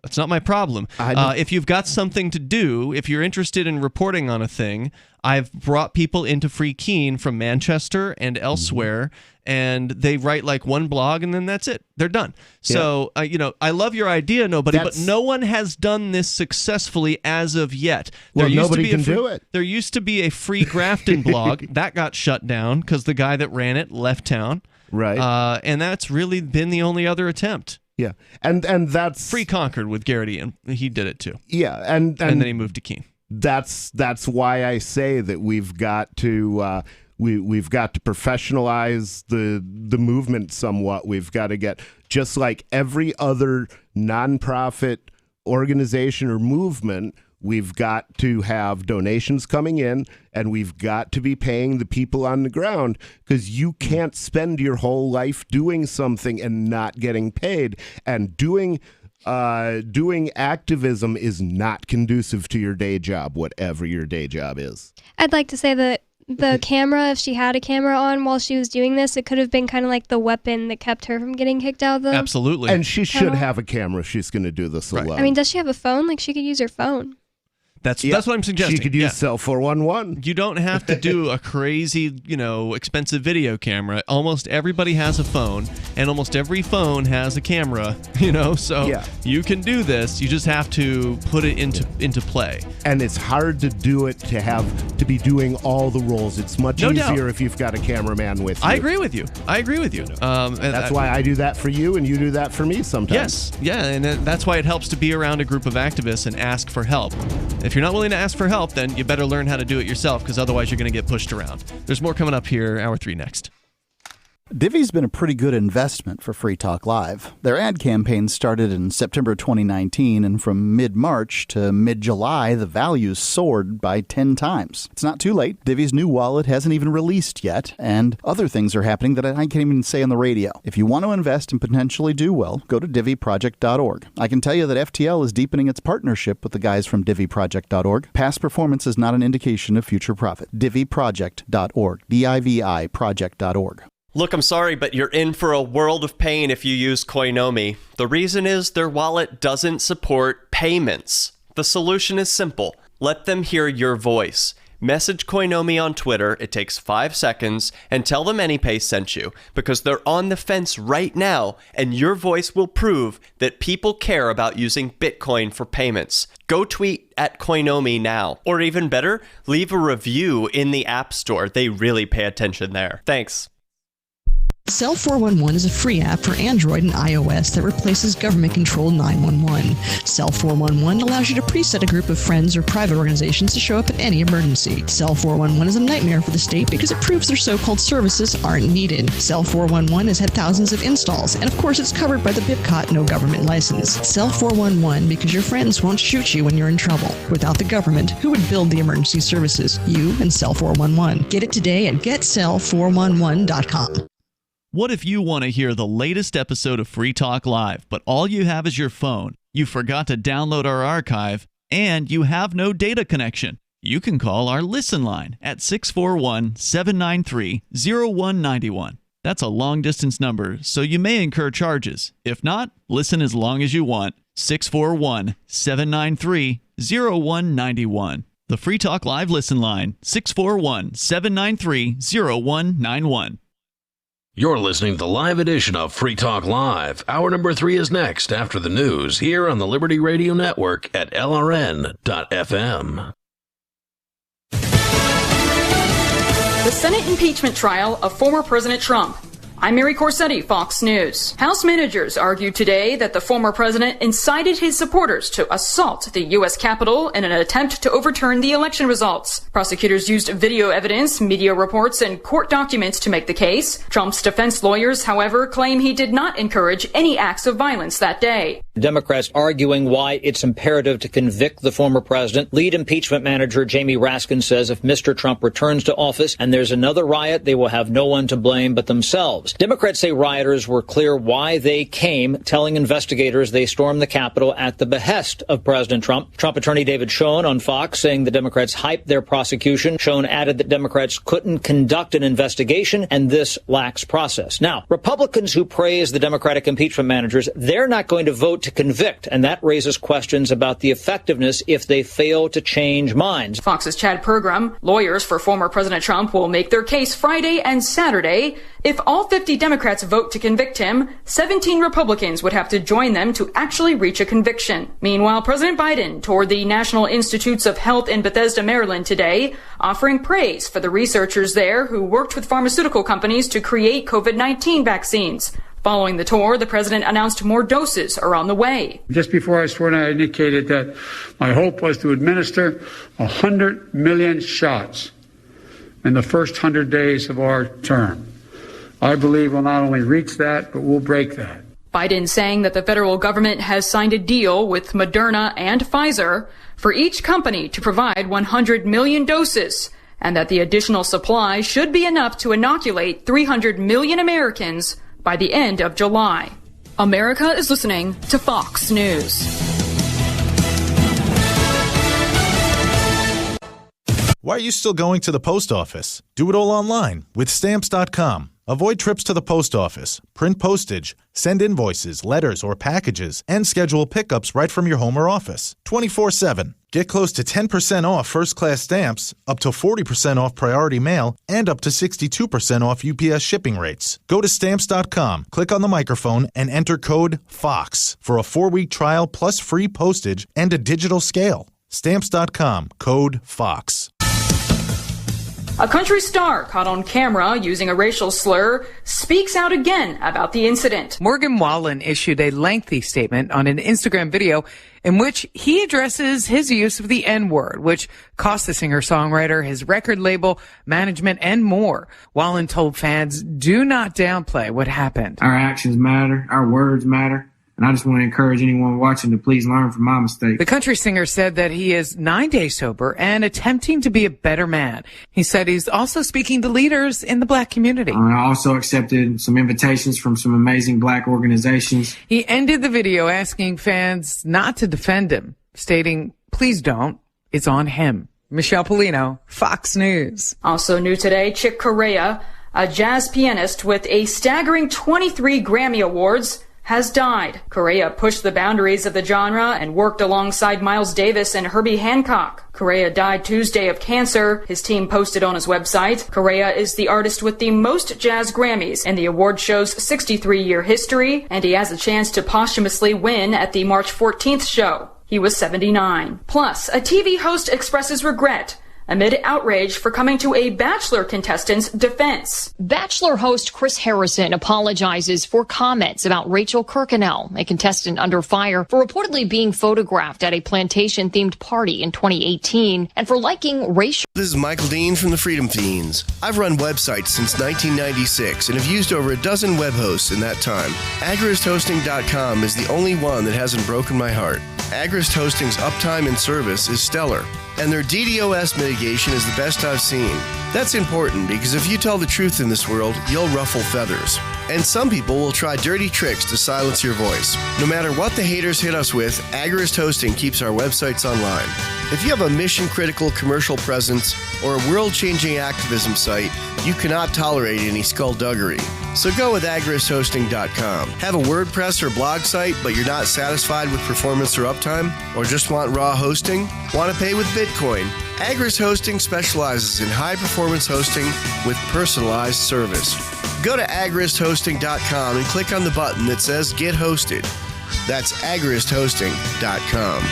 That's not my problem. If you've got something to do, if you're interested in reporting on a thing, I've brought people into Free Keene from Manchester and elsewhere, and they write like one blog, and then that's it. They're done. So, I love your idea, but no one has done this successfully as of yet. Nobody can do it. There used to be a Free Grafton blog. That got shut down because the guy that ran it left town. Right. And that's really been the only other attempt. Yeah, and that's Free Concord with Garrity, and he did it too. Yeah, and then he moved to Keene. That's why I say that we've got to we've got to professionalize the movement somewhat. We've got to get, just like every other nonprofit organization or movement, we've got to have donations coming in, and we've got to be paying the people on the ground, because you can't spend your whole life doing something and not getting paid. And doing activism is not conducive to your day job, whatever your day job is. I'd like to say that the camera, if she had a camera on while she was doing this, it could have been kind of like the weapon that kept her from getting kicked out of the Absolutely. And she should have a camera if she's going to do this alone. I mean, does she have a phone? Like, she could use her phone. That's what I'm suggesting. She could use Cell 411. You don't have to do a crazy, expensive video camera. Almost everybody has a phone, and almost every phone has a camera, so you can do this. You just have to put it into play. And it's hard to do it to be doing all the roles. It's much easier if you've got a cameraman with you. I agree with you. And that's why I do that for you, and you do that for me sometimes. Yes, yeah, and that's why it helps to be around a group of activists and ask for help. If you're not willing to ask for help, then you better learn how to do it yourself, because otherwise you're going to get pushed around. There's more coming up here, Hour 3 next. Divvy's been a pretty good investment for Free Talk Live. Their ad campaign started in September 2019, and from mid-March to mid-July, the values soared by 10 times. It's not too late. Divvy's new wallet hasn't even released yet, and other things are happening that I can't even say on the radio. If you want to invest and potentially do well, go to divvyproject.org. I can tell you that FTL is deepening its partnership with the guys from divvyproject.org. Past performance is not an indication of future profit. divvyproject.org. D-I-V-I project.org. Look, I'm sorry, but you're in for a world of pain if you use Koinomi. The reason is their wallet doesn't support payments. The solution is simple. Let them hear your voice. Message Koinomi on Twitter, it takes 5 seconds, and tell them AnyPay sent you, because they're on the fence right now, and your voice will prove that people care about using Bitcoin for payments. Go tweet at Koinomi now. Or even better, leave a review in the App Store. They really pay attention there. Thanks. Cell 411 is a free app for Android and iOS that replaces government-controlled 911. Cell 411 allows you to preset a group of friends or private organizations to show up at any emergency. Cell 411 is a nightmare for the state because it proves their so-called services aren't needed. Cell 411 has had thousands of installs, and of course it's covered by the BIPCOT no government license. Cell 411 because your friends won't shoot you when you're in trouble. Without the government, who would build the emergency services? You and Cell 411. Get it today at getcell411.com. What if you want to hear the latest episode of Free Talk Live, but all you have is your phone, you forgot to download our archive, and you have no data connection? You can call our Listen line at 641-793-0191. That's a long-distance number, so you may incur charges. If not, listen as long as you want. 641-793-0191. The Free Talk Live Listen line, 641-793-0191. You're listening to the live edition of Free Talk Live. Hour number 3 is next after the news here on the Liberty Radio Network at LRN.FM. The Senate impeachment trial of former President Trump. I'm Mary Corsetti, Fox News. House managers argued today that the former president incited his supporters to assault the U.S. Capitol in an attempt to overturn the election results. Prosecutors used video evidence, media reports, and court documents to make the case. Trump's defense lawyers, however, claim he did not encourage any acts of violence that day. Democrats arguing why it's imperative to convict the former president. Lead impeachment manager Jamie Raskin says if Mr. Trump returns to office and there's another riot, they will have no one to blame but themselves. Democrats say rioters were clear why they came, telling investigators they stormed the Capitol at the behest of President Trump. Trump attorney David Schoen on Fox saying the Democrats hyped their prosecution. Schoen added that Democrats couldn't conduct an investigation and this lacks process. Now, Republicans who praise the Democratic impeachment managers, they're not going to vote to convict, and that raises questions about the effectiveness if they fail to change minds. Fox's Chad Pergram, lawyers for former President Trump will make their case Friday and Saturday. If all 50 Democrats vote to convict him, 17 Republicans would have to join them to actually reach a conviction. Meanwhile, President Biden toured the National Institutes of Health in Bethesda, Maryland today, offering praise for the researchers there who worked with pharmaceutical companies to create COVID-19 vaccines. Following the tour, the president announced more doses are on the way. Just before I swore in, I indicated that my hope was to administer 100 million shots in the first 100 days of our term. I believe we'll not only reach that, but we'll break that. Biden saying that the federal government has signed a deal with Moderna and Pfizer for each company to provide 100 million doses, and that the additional supply should be enough to inoculate 300 million Americans by the end of July. America is listening to Fox News. Why are you still going to the post office? Do it all online with Stamps.com. Avoid trips to the post office, print postage, send invoices, letters, or packages, and schedule pickups right from your home or office. 24/7. Get close to 10% off first-class stamps, up to 40% off priority mail, and up to 62% off UPS shipping rates. Go to Stamps.com, click on the microphone, and enter code FOX for a 4-week trial plus free postage and a digital scale. Stamps.com, code FOX. A country star caught on camera using a racial slur speaks out again about the incident. Morgan Wallen issued a lengthy statement on an Instagram video in which he addresses his use of the N-word, which cost the singer-songwriter his record label, management, and more. Wallen told fans, do not downplay what happened. Our actions matter. Our words matter. And I just want to encourage anyone watching to please learn from my mistake. The country singer said that he is 9 days sober and attempting to be a better man. He said he's also speaking to leaders in the black community. I also accepted some invitations from some amazing black organizations. He ended the video asking fans not to defend him, stating, please don't. It's on him. Michelle Polino, Fox News. Also new today, Chick Corea, a jazz pianist with a staggering 23 Grammy Awards, has died. Correa pushed the boundaries of the genre and worked alongside Miles Davis and Herbie Hancock. Correa died Tuesday of cancer. His team posted on his website. Correa is the artist with the most jazz Grammys in the award show's 63-year history, and he has a chance to posthumously win at the March 14th show. He was 79. Plus, a TV host expresses regret amid outrage for coming to a Bachelor contestant's defense. Bachelor host Chris Harrison apologizes for comments about Rachel Kirkconnell, a contestant under fire for reportedly being photographed at a plantation-themed party in 2018 and for liking racial... This is Michael Dean from the Freedom Fiends. I've run websites since 1996 and have used over a dozen web hosts in that time. AgristHosting.com is the only one that hasn't broken my heart. Agrist Hosting's uptime and service is stellar, and their DDoS mitigation is the best I've seen. That's important because if you tell the truth in this world, you'll ruffle feathers. And some people will try dirty tricks to silence your voice. No matter what the haters hit us with, Agrist Hosting keeps our websites online. If you have a mission-critical commercial presence or a world-changing activism site, you cannot tolerate any skullduggery. So go with agristhosting.com. Have a WordPress or blog site, but you're not satisfied with performance or uptime? Or just want raw hosting? Want to pay with Bitcoin? Agrist Hosting specializes in high-performance hosting with personalized service. Go to agristhosting.com and click on the button that says Get Hosted. That's agristhosting.com.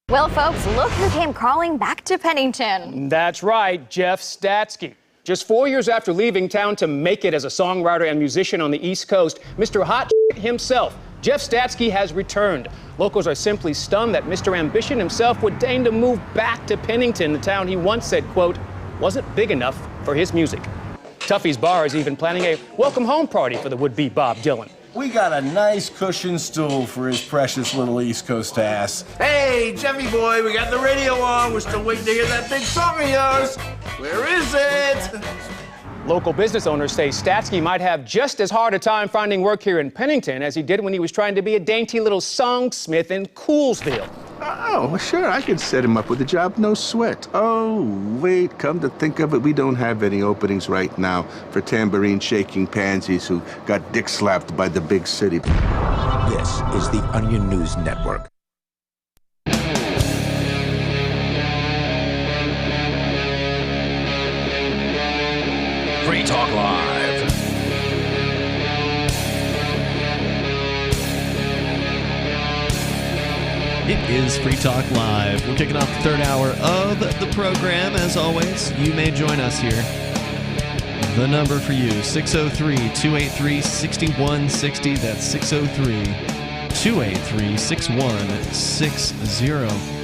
Well, folks, look who came crawling back to Pennington. That's right, Jeff Statsky. Just 4 years after leaving town to make it as a songwriter and musician on the East Coast, Mr. Hot himself, Jeff Statsky, has returned. Locals are simply stunned that Mr. Ambition himself would deign to move back to Pennington, the town he once said, quote, wasn't big enough for his music. Tuffy's Bar is even planning a welcome home party for the would-be Bob Dylan. We got a nice cushioned stool for his precious little East Coast ass. Hey, Jeffy boy, we got the radio on. We're still waiting to hear that big song of yours. Where is it? Local business owners say Statsky might have just as hard a time finding work here in Pennington as he did when he was trying to be a dainty little songsmith in Coolsville. Oh, sure, I could set him up with a job, no sweat. Oh, wait, come to think of it, we don't have any openings right now for tambourine-shaking pansies who got dick-slapped by the big city. This is the Onion News Network. Free Talk Live. It is Free Talk Live. We're kicking off the third hour of the program. As always, you may join us here the number for you, 603-283-6160. That's 603-283-6160.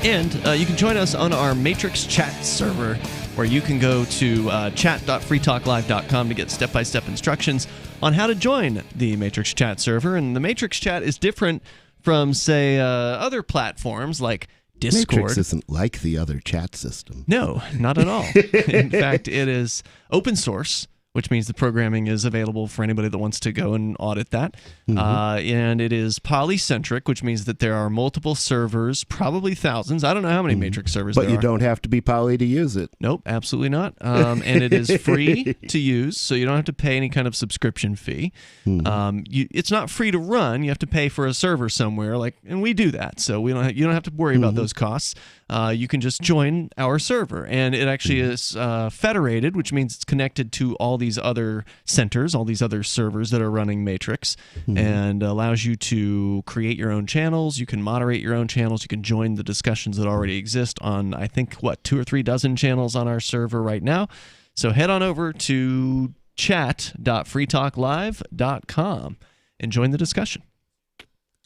And you can join us on our Matrix chat server, where you can go to chat.freetalklive.com to get step-by-step instructions on how to join the Matrix chat server. And the Matrix chat is different from, say, other platforms like Discord. Matrix isn't like the other chat system. No, not at all. In fact, it is open source, which means the programming is available for anybody that wants to go and audit that. And it is polycentric, which means that there are multiple servers, probably thousands. I don't know how many Matrix servers there are. But you don't have to be poly to use it. Nope, absolutely not. And it is free to use, so you don't have to pay any kind of subscription fee. It's not free to run. You have to pay for a server somewhere, and we do that, so you don't have to worry about those costs. You can just join our server, and it actually is federated, which means it's connected to all these other centers, all these other servers that are running Matrix, and allows you to create your own channels. You can moderate your own channels. You can join the discussions that already exist on, I think, 2 or 3 dozen channels on our server right now. So head on over to chat.freetalklive.com and join the discussion.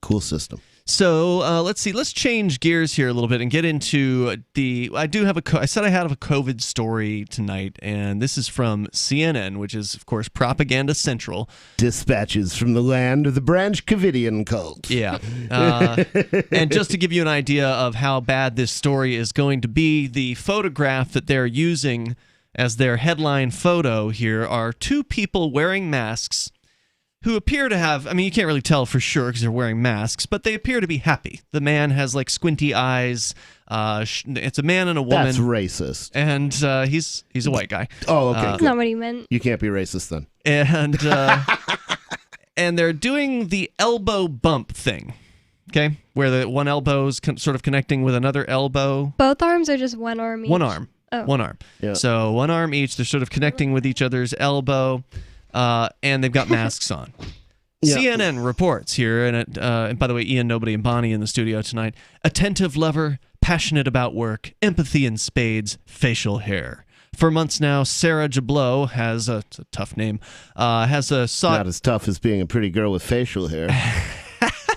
Cool system. So let's see. Let's change gears here a little bit and get into I said I had a COVID story tonight, and this is from CNN, which is, of course, Propaganda Central. Dispatches from the land of the Branch Covidian cult. Yeah. And just to give you an idea of how bad this story is going to be, the photograph that they're using as their headline photo here are 2 people wearing masks who appear to have, you can't really tell for sure because they're wearing masks, but they appear to be happy. The man has squinty eyes. It's a man and a woman. That's racist. And he's a white guy. Oh, okay. That's not what he meant. You can't be racist then. And and they're doing the elbow bump thing, okay, where the one elbow is sort of connecting with another elbow. Both arms or just one arm each? One arm. Oh. One arm. Yeah. So one arm each. They're sort of connecting with each other's elbow. And they've got masks on. Yeah. CNN reports here, and by the way, Ian, Nobody, and Bonnie in the studio tonight. Attentive lover, passionate about work, empathy in spades, facial hair. For months now, Sarah Jablow it's a tough name, has a not as tough as being a pretty girl with facial hair.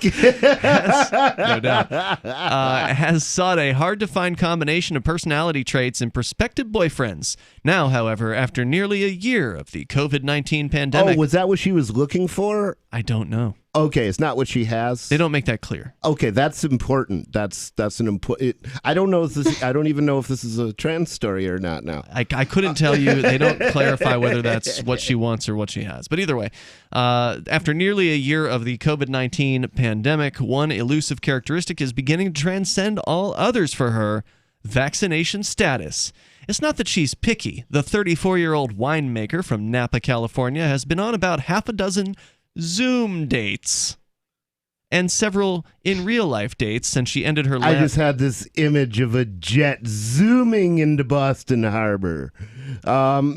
No doubt. Has sought a hard-to-find combination of personality traits in prospective boyfriends. Now, however, after nearly a year of the COVID-19 pandemic... Oh, was that what she was looking for? I don't know. Okay, it's not what she has. They don't make that clear. Okay, that's important. That's an important. I don't know if this. I don't even know if this is a trans story or not. Now, I couldn't tell you. They don't clarify whether that's what she wants or what she has. But either way, after nearly a year of the COVID-19 pandemic, one elusive characteristic is beginning to transcend all others for her: vaccination status. It's not that she's picky. The 34-year-old winemaker from Napa, California, has been on about half a dozen Zoom dates and several in real life dates since she ended her I just had this image of a jet zooming into Boston Harbor. No,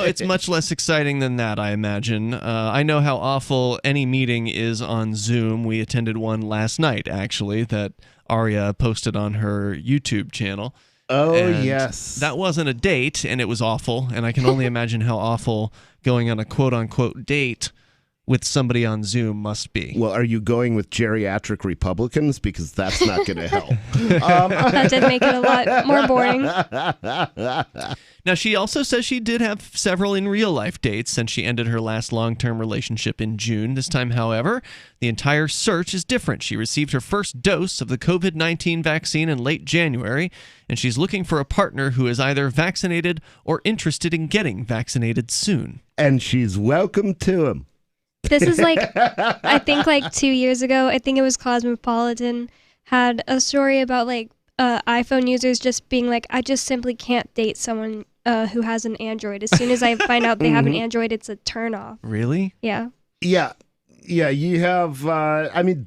it's much less exciting than that, I imagine. I know how awful any meeting is on Zoom. We attended one last night, actually, that Aria posted on her YouTube channel. Oh, and yes. That wasn't a date, and it was awful, and I can only imagine how awful going on a quote-unquote date with somebody on Zoom must be. Well, are you going with geriatric Republicans? Because that's not going to help. That did make it a lot more boring. Now, she also says she did have several in real-life dates since she ended her last long-term relationship in June. This time, however, the entire search is different. She received her first dose of the COVID-19 vaccine in late January, and she's looking for a partner who is either vaccinated or interested in getting vaccinated soon. And she's welcome to him. This is I think 2 years ago, I think it was Cosmopolitan, had a story about iPhone users just being I just simply can't date someone who has an Android. As soon as I find out they have an Android, it's a turnoff. Really? Yeah. Yeah, you have,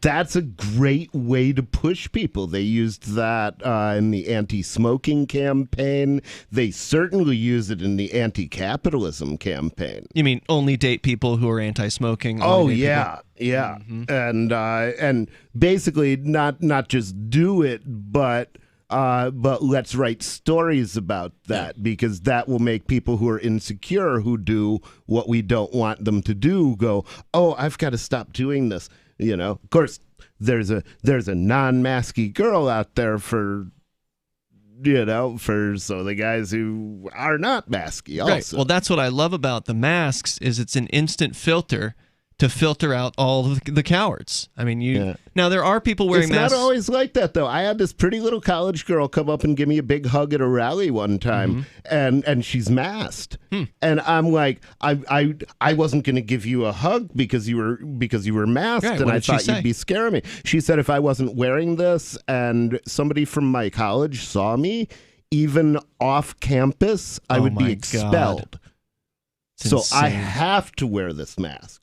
that's a great way to push people. They used that in the anti-smoking campaign. They certainly use it in the anti-capitalism campaign. You mean only date people who are anti-smoking? Oh, yeah. Yeah. Mm-hmm. And basically not just do it, but but let's write stories about that because that will make people who are insecure, who do what we don't want them to do, go, oh, I've got to stop doing this. Of course, there's a non-masky girl out there for the guys who are not masky also. Right. Well, that's what I love about the masks is it's an instant filter to filter out all of the cowards. I mean, now there are people wearing masks. It's not always like that, though. I had this pretty little college girl come up and give me a big hug at a rally one time, and she's masked. And I'm like, I wasn't going to give you a hug because you were masked, Right, and what I did she thought say? you'd be scaring me. She said if I wasn't wearing this and somebody from my college saw me, even off campus, I would be expelled. So I have to wear this mask.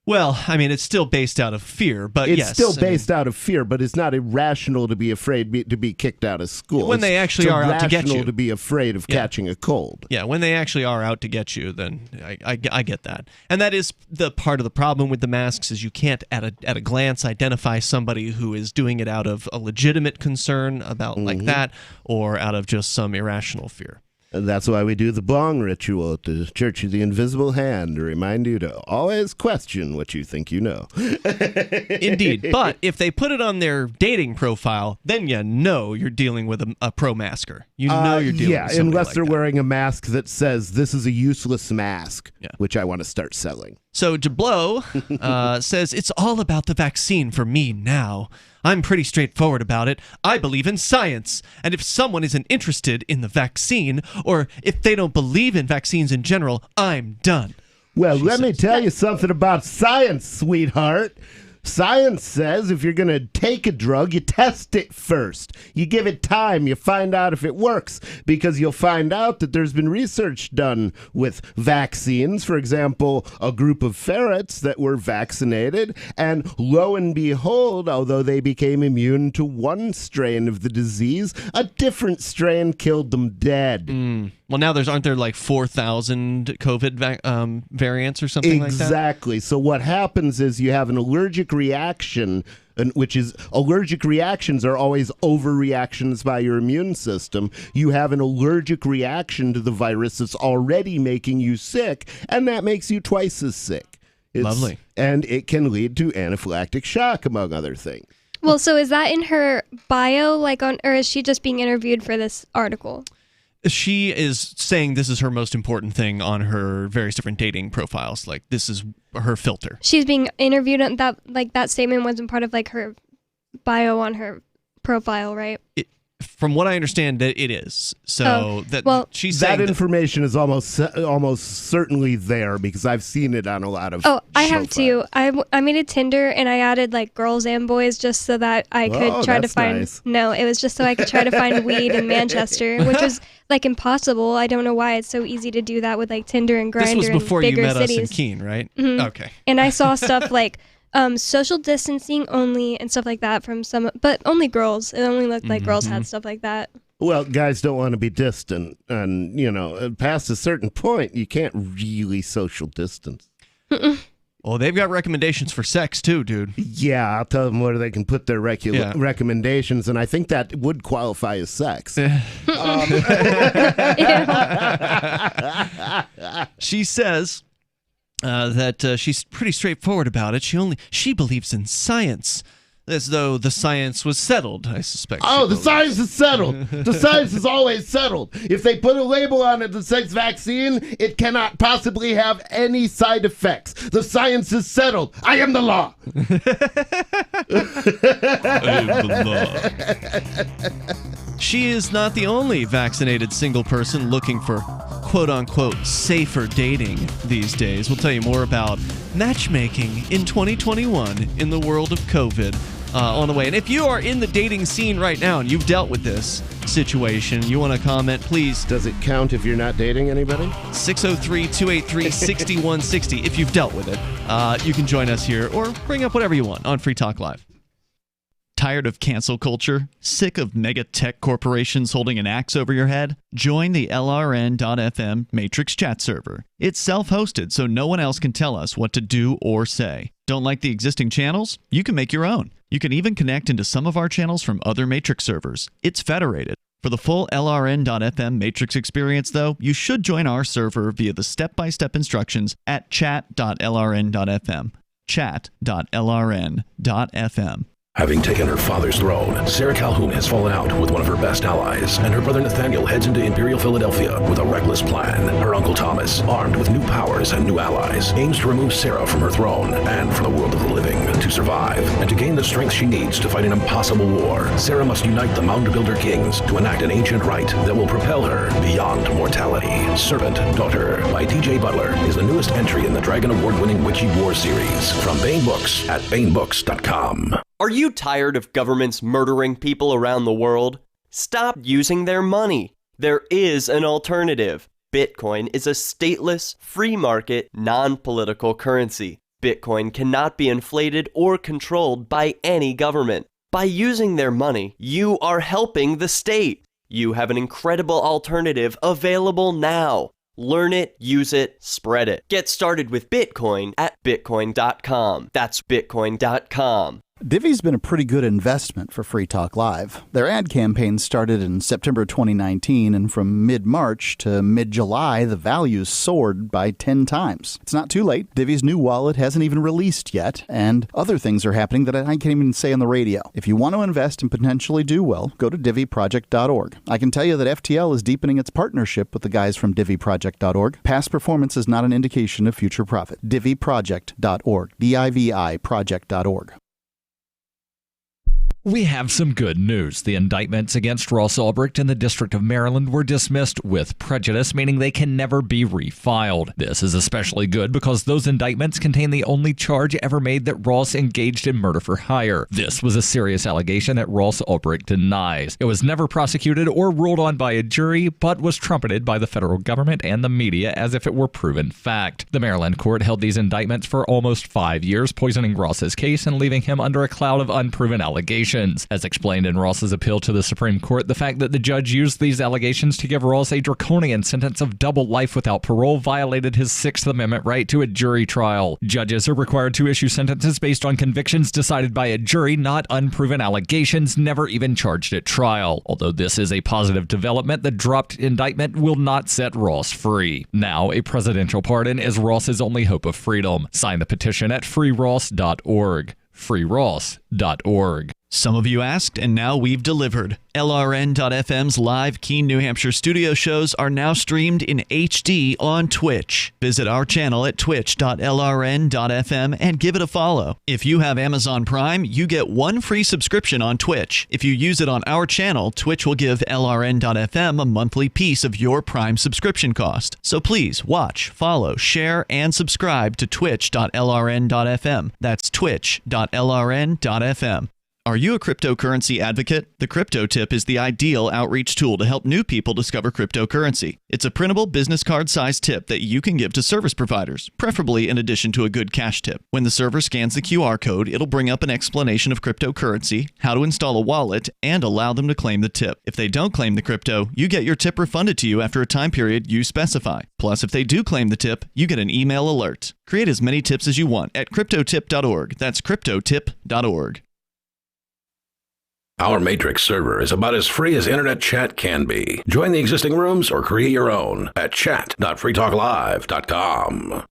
Well, I mean, it's still based out of fear, but it's yes. still based out of fear, but it's not irrational to be afraid to be kicked out of school. When they actually are out to get you. It's irrational to be afraid of catching a cold. Yeah, when they actually are out to get you, then I get that. And that is the part of the problem with the masks is you can't at a glance identify somebody who is doing it out of a legitimate concern about like that or out of just some irrational fear. And that's why we do the bong ritual at the Church of the Invisible Hand to remind you to always question what you think you know. Indeed. But if they put it on their dating profile, then you know you're dealing with a pro-masker. You know you're dealing with somebody unless like they're that. wearing a mask that says, this is a useless mask, which I want to start selling. So Jablo says, it's all about the vaccine for me now. I'm pretty straightforward about it. I believe in science. And if someone isn't interested in the vaccine, or if they don't believe in vaccines in general, I'm done. Well, let me tell you something about science, sweetheart. Science says if you're going to take a drug, you test it first. You give it time. You find out if it works because you'll find out that there's been research done with vaccines. For example, a group of ferrets that were vaccinated, and lo and behold, although they became immune to one strain of the disease, a different strain killed them dead. Well, now aren't there like 4,000 COVID variants or something like that? Exactly. So what happens is you have an allergic reaction, which is allergic reactions are always overreactions by your immune system. You have an allergic reaction to the virus that's already making you sick, and that makes you twice as sick. Lovely. And it can lead to anaphylactic shock, among other things. Well, so is that in her bio, or is she just being interviewed for this article? She is saying this is her most important thing on her various different dating profiles. Like, this is her filter. She's being interviewed, and that statement wasn't part of her bio on her profile, right? From what I understand, that it is. So she's saying that information is almost certainly there because I've seen it on a lot of. Oh, I have too. I made a Tinder and I added girls and boys just so that I could try to find. Nice. No, it was just so I could try to find weed in Manchester, which was impossible. I don't know why it's so easy to do that with Tinder and Grindr. This was before in bigger you met cities. us in Keene, right? Mm-hmm. Okay. And I saw stuff social distancing only and stuff like that from but only girls. It only looked like girls had stuff like that. Well, guys don't want to be distant, and past a certain point, you can't really social distance. Well, they've got recommendations for sex too, dude. Yeah, I'll tell them where they can put their recommendations, and I think that would qualify as sex. She says that she's pretty straightforward about it. She believes in science, as though the science was settled, I suspect. Oh, the science is settled. The science is always settled. If they put a label on it that says vaccine, it cannot possibly have any side effects. The science is settled. I am the law. She is not the only vaccinated single person looking for quote-unquote safer dating these days. We'll tell you more about matchmaking in 2021 in the world of COVID on the way. And if you are in the dating scene right now and you've dealt with this situation, you want to comment, please. Does it count if you're not dating anybody? 603-283-6160 if you've dealt with it. You can join us here or bring up whatever you want on Free Talk Live. Tired of cancel culture? Sick of mega tech corporations holding an axe over your head? Join the LRN.FM Matrix chat server. It's self-hosted, so no one else can tell us what to do or say. Don't like the existing channels? You can make your own. You can even connect into some of our channels from other Matrix servers. It's federated. For the full LRN.FM Matrix experience, though, you should join our server via the step-by-step instructions at chat.lrn.fm. Chat.lrn.fm. Having taken her father's throne, Sarah Calhoun has fallen out with one of her best allies, and her brother Nathaniel heads into Imperial Philadelphia with a reckless plan. Her uncle Thomas, armed with new powers and new allies, aims to remove Sarah from her throne and from the world of the living. To survive and to gain the strength she needs to fight an impossible war, Sarah must unite the Mound Builder Kings to enact an ancient rite that will propel her beyond mortality. Servant Daughter by DJ Butler is the newest entry in the Dragon Award-winning Witchy War series from Bane Books at banebooks.com. Are you tired of governments murdering people around the world? Stop using their money. There is an alternative. Bitcoin is a stateless, free market, non-political currency. Bitcoin cannot be inflated or controlled by any government. By using their money, you are helping the state. You have an incredible alternative available now. Learn it, use it, spread it. Get started with Bitcoin at bitcoin.com. That's bitcoin.com. Divvy's been a pretty good investment for Free Talk Live. Their ad campaign started in September 2019, and from mid-March to mid-July, the values soared by 10 times. It's not too late. Divvy's new wallet hasn't even released yet, and other things are happening that I can't even say on the radio. If you want to invest and potentially do well, go to divvyproject.org. I can tell you that FTL is deepening its partnership with the guys from divvyproject.org. Past performance is not an indication of future profit. divvyproject.org. DIVI project.org. We have some good news. The indictments against Ross Ulbricht in the District of Maryland were dismissed with prejudice, meaning they can never be refiled. This is especially good because those indictments contain the only charge ever made that Ross engaged in murder for hire. This was a serious allegation that Ross Ulbricht denies. It was never prosecuted or ruled on by a jury, but was trumpeted by the federal government and the media as if it were proven fact. The Maryland court held these indictments for almost 5 years, poisoning Ross's case and leaving him under a cloud of unproven allegations. As explained in Ross's appeal to the Supreme Court, the fact that the judge used these allegations to give Ross a draconian sentence of double life without parole violated his Sixth Amendment right to a jury trial. Judges are required to issue sentences based on convictions decided by a jury, not unproven allegations never even charged at trial. Although this is a positive development, the dropped indictment will not set Ross free. Now, a presidential pardon is Ross's only hope of freedom. Sign the petition at freeross.org. freeross.org. Some of you asked, and now we've delivered. LRN.FM's live Keene, New Hampshire studio shows are now streamed in HD on Twitch. Visit our channel at twitch.lrn.fm and give it a follow. If you have Amazon Prime, you get one free subscription on Twitch. If you use it on our channel, Twitch will give LRN.FM a monthly piece of your Prime subscription cost. So please watch, follow, share, and subscribe to twitch.lrn.fm. That's twitch.lrn.fm. Are you a cryptocurrency advocate? The Crypto Tip is the ideal outreach tool to help new people discover cryptocurrency. It's a printable business card-sized tip that you can give to service providers, preferably in addition to a good cash tip. When the server scans the QR code, it'll bring up an explanation of cryptocurrency, how to install a wallet, and allow them to claim the tip. If they don't claim the crypto, you get your tip refunded to you after a time period you specify. Plus, if they do claim the tip, you get an email alert. Create as many tips as you want at cryptotip.org. That's cryptotip.org. Our Matrix server is about as free as internet chat can be. Join the existing rooms or create your own at chat.freetalklive.com.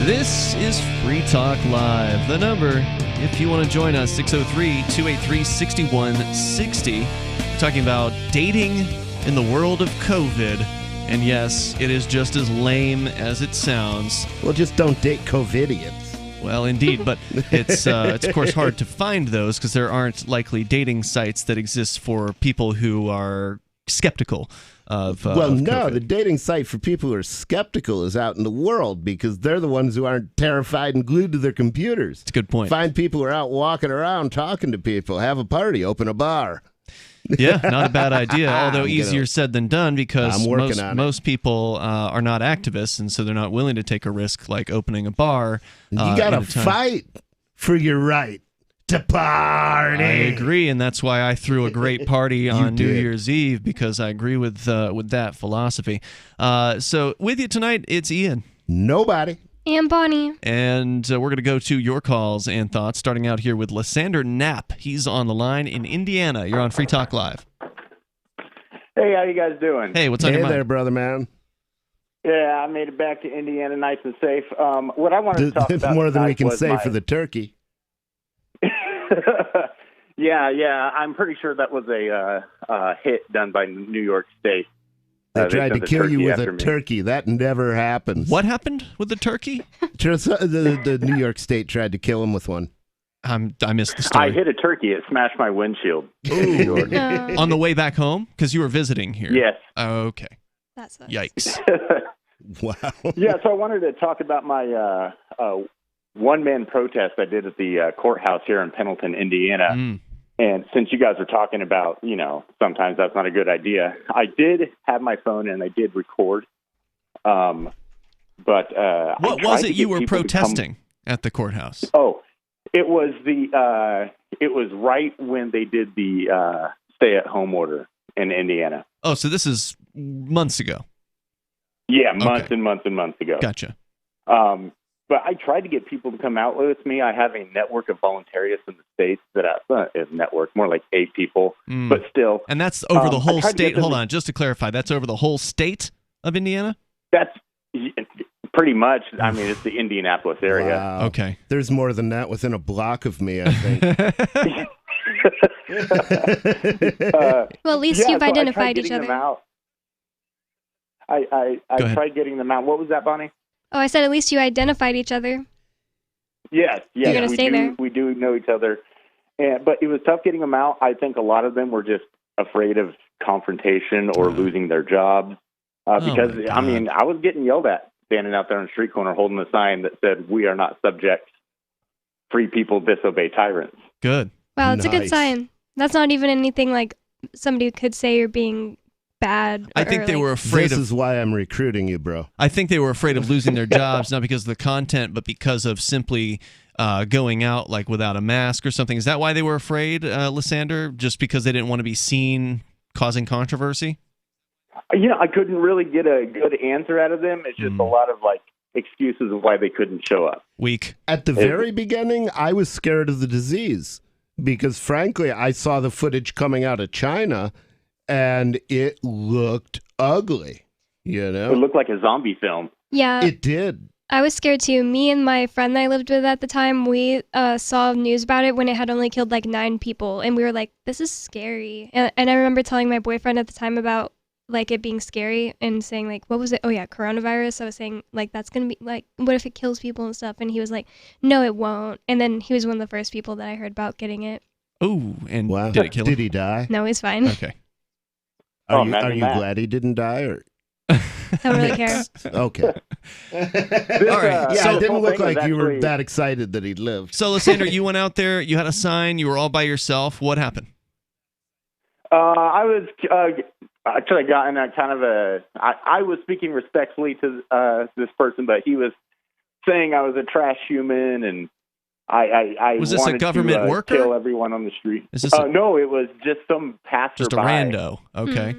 This is Free Talk Live. The number, if you want to join us, 603-283-6160. We're talking about dating in the world of COVID. And yes, it is just as lame as it sounds. Well, just don't date COVIDians. Well, indeed, but it's of course hard to find those because there aren't likely dating sites that exist for people who are skeptical of COVID. The dating site for people who are skeptical is out in the world because they're the ones who aren't terrified and glued to their computers. That's a good point. Find people who are out walking around talking to people, have a party, open a bar. Yeah, not a bad idea, although easier said than done because most people are not activists, and so they're not willing to take a risk like opening a bar. You got to fight. for your right to party. I agree, and that's why I threw a great party on New did. Year's Eve, because I agree with that philosophy. So with you tonight, it's Ian. Nobody. And Bonnie. And we're going to go to your calls and thoughts, starting out here with Lysander Knapp. He's on the line in Indiana. You're on Free Talk Live. Hey, how you guys doing? Hey, what's on your Hey mind? there, brother man. Yeah, I made it back to Indiana nice and safe. What I wanted to talk about More than we tonight can was say for the turkey. Yeah, I'm pretty sure that was a hit done by New York State. They tried to sent a kill you turkey with after a me. turkey. That never happens. What happened with the turkey? Just, the New York State tried to kill him with one. I missed the I story. hit a turkey. It smashed my windshield. On the way back home? Because you were visiting here. Yes. Okay. That sucks. Yikes. Wow. Yeah, so I wanted to talk about my one-man protest I did at the courthouse here in Pendleton, Indiana. And since you guys are talking about, sometimes that's not a good idea, I did have my phone and I did record. But What was it you were protesting at the courthouse? Oh, it was it was right when they did the stay-at-home order in Indiana. Oh, so this is months ago. Yeah, months and months and months ago. Gotcha. But I tried to get people to come out with me. I have a network of voluntarists in the States that is network, more like 8 people, but still. And that's over the whole I tried to get state. them Hold to- on, just to clarify, that's over the whole state of Indiana? That's pretty much, I mean, it's the Indianapolis area. Wow. Okay. There's more than that within a block of me, I think. Well, at least you've identified each other. I Go ahead. tried getting them out. What was that, Bonnie? Oh, I said at least you identified each other. Yes, You're gonna stay there? We do know each other, but it was tough getting them out. I think a lot of them were just afraid of confrontation or losing their jobs because my I mean I was getting yelled at standing out there on the street corner holding a sign that said "We are not subjects. Free people disobey tyrants." Good. Wow, it's a good Nice. sign. That's not even anything like somebody could say you're being bad. I think or, they like- were afraid This of. is why I'm recruiting you, bro. I think they were afraid of losing their jobs, not because of the content, but because of simply going out like without a mask or something. Is that why they were afraid, Lysander? Just because they didn't want to be seen causing controversy? I couldn't really get a good answer out of them. It's just a lot of like excuses of why they couldn't show up. Weak. At the very beginning, I was scared of the disease because, frankly, I saw the footage coming out of China and it looked ugly. It looked like a zombie film. Yeah. It did. I was scared too. Me and my friend that I lived with at the time, we saw news about it when it had only killed like 9 people. And we were like, this is scary. And I remember telling my boyfriend at the time about like it being scary and saying like, what was it? Oh yeah, coronavirus. I was saying like, that's going to be like, what if it kills people and stuff? And he was like, no, it won't. And then he was one of the first people that I heard about getting it. Oh, and Wow. did it kill him? Did he die? No, he's fine. Okay. Are you imagine that. glad he didn't die? Or I don't really care. okay. All right. Yeah, So- it didn't whole look thing was like you were actually- that excited that he lived. So, Lysander, you went out there, you had a sign, you were all by yourself. What happened? I was actually got in a kind of a. I was speaking respectfully to this person, but he was saying I was a trash human, and I Was this a wanted government to, worker? kill everyone on the street. Is this a- no, it was just some passerby. Just a rando. Okay.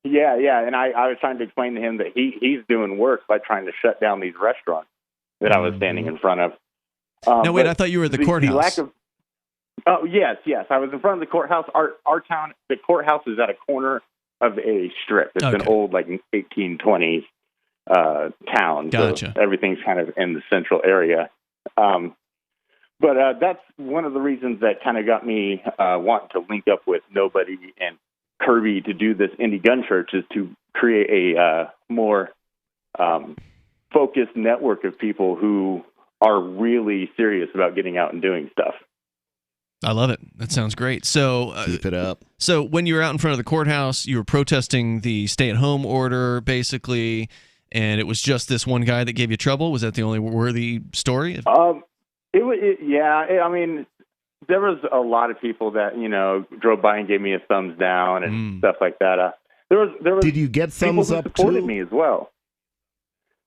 Yeah, and I was trying to explain to him that he's doing worse by trying to shut down these restaurants that I was standing in front of. Now, wait, but I thought you were at the The courthouse. lack of, oh, yes. I was in front of the courthouse. Our town, the courthouse is at a corner of a strip. It's an old, like, 1820s town. Gotcha. So everything's kind of in the central area. But that's one of the reasons that kind of got me wanting to link up with Nobody and Kirby to do this indie gun church is to create a more focused network of people who are really serious about getting out and doing stuff. I love it. That sounds great. So keep it up. So when you were out in front of the courthouse, you were protesting the stay-at-home order, basically, and it was just this one guy that gave you trouble. Was that the only worthy story? I mean, there was a lot of people that drove by and gave me a thumbs down and stuff like that. There was. Did you get people thumbs who up supported too? me as well.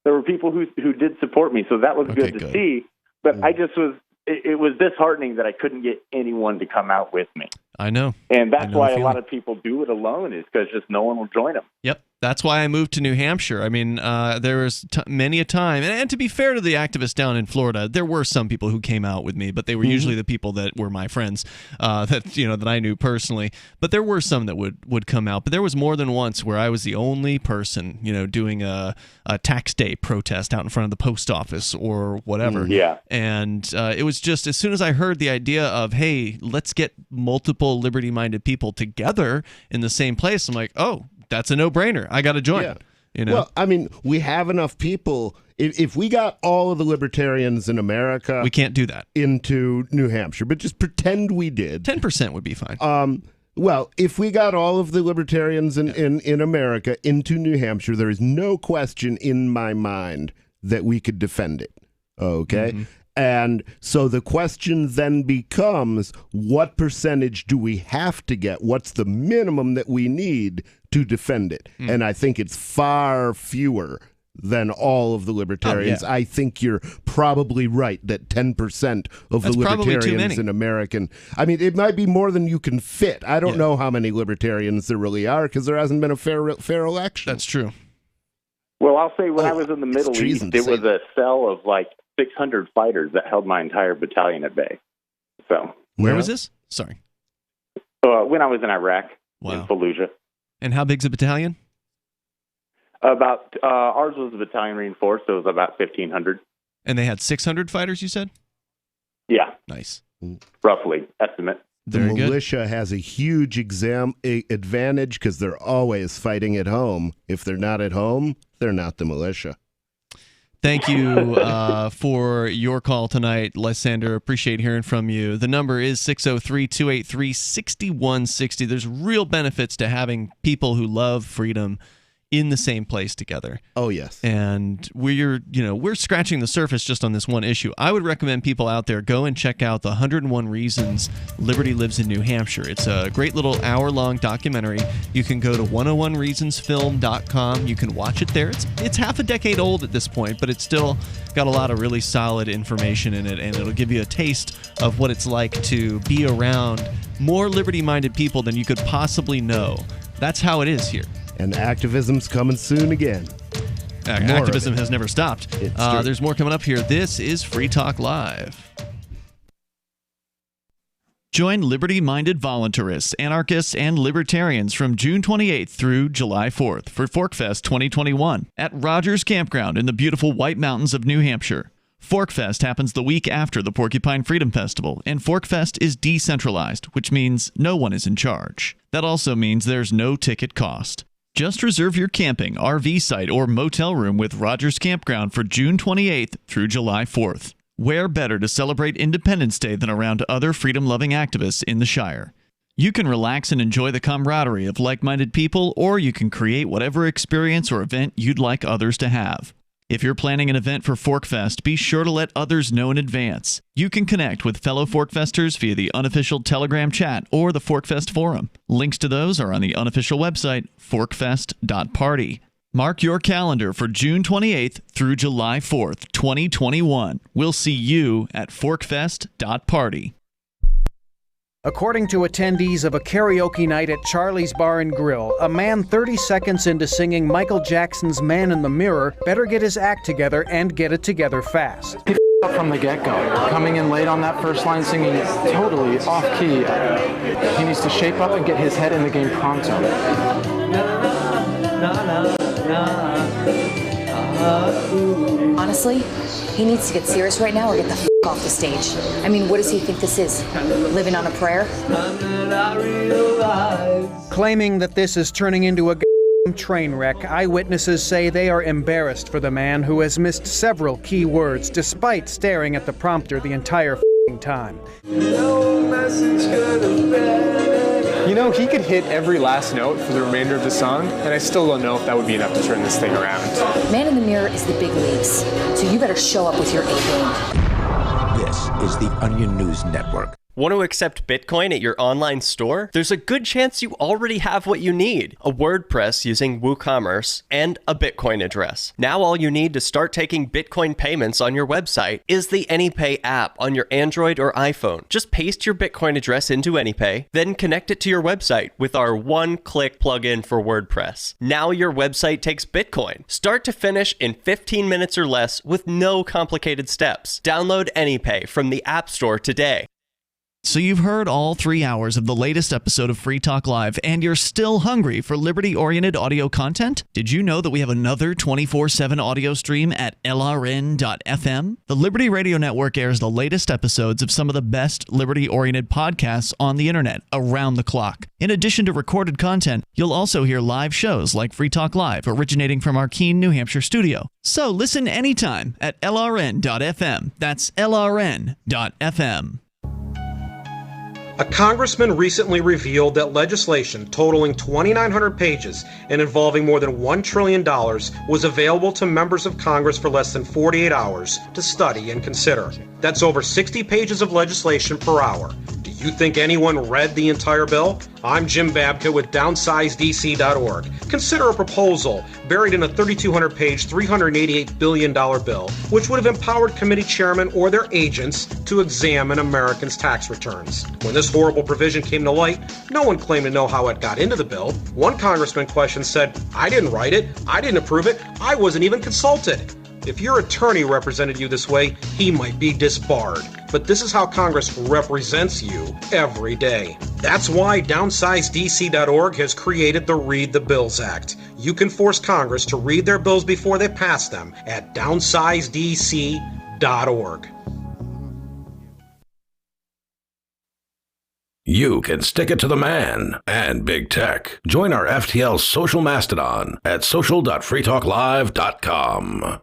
There were people who did support me, so that was good to see. But I just was it was disheartening that I couldn't get anyone to come out with me. I know. And I that's know why the a feeling. lot of people do it alone, is because just no one will join them. Yep. That's why I moved to New Hampshire. I mean, there was many a time, and to be fair to the activists down in Florida, there were some people who came out with me, but they were usually the people that were my friends, that I knew personally. But there were some that would come out. But there was more than once where I was the only person, doing a tax day protest out in front of the post office or whatever. Yeah. And it was just, as soon as I heard the idea of, hey, let's get multiple liberty-minded people together in the same place, I'm like, oh, that's a no-brainer. I got to join. Yeah. Well, I mean, we have enough people. If we got all of the libertarians in America, we can't do that into New Hampshire, but just pretend we did. 10% would be fine. Well, if we got all of the libertarians in America into New Hampshire, there is no question in my mind that we could defend it. Okay? Mm-hmm. And so the question then becomes, what percentage do we have to get? What's the minimum that we need to defend it? And I think it's far fewer than all of the libertarians. I think you're probably right that 10% of the libertarians in American... I mean, it might be more than you can fit. I don't know how many libertarians there really are, because there hasn't been a fair election. That's true. Well, I'll say when I was in the Middle East, it was a cell of like 600 fighters that held my entire battalion at bay. So where was this? Sorry. When I was in Iraq, in Fallujah. And how big's a battalion? About ours was a battalion reinforced, so it was about 1,500. And they had 600 fighters, you said? Yeah. Nice. Roughly estimate. The militia has a huge advantage because they're always fighting at home. If they're not at home, they're not the militia. Thank you for your call tonight, Lysander. Appreciate hearing from you. The number is 603-283-6160. There's real benefits to having people who love freedom in the same place together. Oh, yes. And we're scratching the surface just on this one issue. I would recommend people out there go and check out the 101 Reasons Liberty Lives in New Hampshire. It's a great little hour-long documentary. You can go to 101reasonsfilm.com. You can watch it there. It's half a decade old at this point, but it's still got a lot of really solid information in it, and it'll give you a taste of what it's like to be around more liberty-minded people than you could possibly know. That's how it is here. And activism's coming soon again. Activism has never stopped. There's more coming up here. This is Free Talk Live. Join liberty-minded voluntarists, anarchists, and libertarians from June 28th through July 4th for ForkFest 2021 at Rogers Campground in the beautiful White Mountains of New Hampshire. ForkFest happens the week after the Porcupine Freedom Festival, and ForkFest is decentralized, which means no one is in charge. That also means there's no ticket cost. Just reserve your camping, RV site, or motel room with Rogers Campground for June 28th through July 4th. Where better to celebrate Independence Day than around other freedom-loving activists in the Shire? You can relax and enjoy the camaraderie of like-minded people, or you can create whatever experience or event you'd like others to have. If you're planning an event for ForkFest, be sure to let others know in advance. You can connect with fellow ForkFesters via the unofficial Telegram chat or the ForkFest forum. Links to those are on the unofficial website, forkfest.party. Mark your calendar for June 28th through July 4th, 2021. We'll see you at forkfest.party. According to attendees of a karaoke night at Charlie's Bar and Grill, a man 30 seconds into singing Michael Jackson's Man in the Mirror better get his act together and get it together fast. He f***ed up from the get-go. Coming in late on that first line, singing totally off-key. He needs to shape up and get his head in the game pronto. Honestly, he needs to get serious right now or get the f*** off the stage. I mean, what does he think this is? Living on a prayer? Claiming that this is turning into a train wreck, eyewitnesses say they are embarrassed for the man who has missed several key words despite staring at the prompter the entire time. You know, he could hit every last note for the remainder of the song, and I still don't know if that would be enough to turn this thing around. Man in the Mirror is the big leagues, so you better show up with your A game. This is the Onion News Network. Want to accept Bitcoin at your online store? There's a good chance you already have what you need: a WordPress using WooCommerce and a Bitcoin address. Now all you need to start taking Bitcoin payments on your website is the AnyPay app on your Android or iPhone. Just paste your Bitcoin address into AnyPay, then connect it to your website with our one-click plugin for WordPress. Now your website takes Bitcoin, start to finish in 15 minutes or less with no complicated steps. Download AnyPay from the App Store today. So you've heard all 3 hours of the latest episode of Free Talk Live, and you're still hungry for liberty-oriented audio content? Did you know that we have another 24/7 audio stream at LRN.FM? The Liberty Radio Network airs the latest episodes of some of the best liberty-oriented podcasts on the internet around the clock. In addition to recorded content, you'll also hear live shows like Free Talk Live, originating from our Keene, New Hampshire studio. So listen anytime at LRN.FM. That's LRN.FM. A congressman recently revealed that legislation totaling 2,900 pages and involving more than $1 trillion was available to members of Congress for less than 48 hours to study and consider. That's over 60 pages of legislation per hour. Do you think anyone read the entire bill? I'm Jim Babka with DownsizeDC.org. Consider a proposal buried in a 3,200-page, $388 billion bill, which would have empowered committee chairmen or their agents to examine Americans' tax returns. When this horrible provision came to light, no one claimed to know how it got into the bill. One congressman questioned said, "I didn't write it, I didn't approve it, I wasn't even consulted." If your attorney represented you this way, he might be disbarred. But this is how Congress represents you every day. That's why DownsizeDC.org has created the Read the Bills Act. You can force Congress to read their bills before they pass them at DownsizeDC.org. You can stick it to the man and big tech. Join our FTL social mastodon at social.freetalklive.com.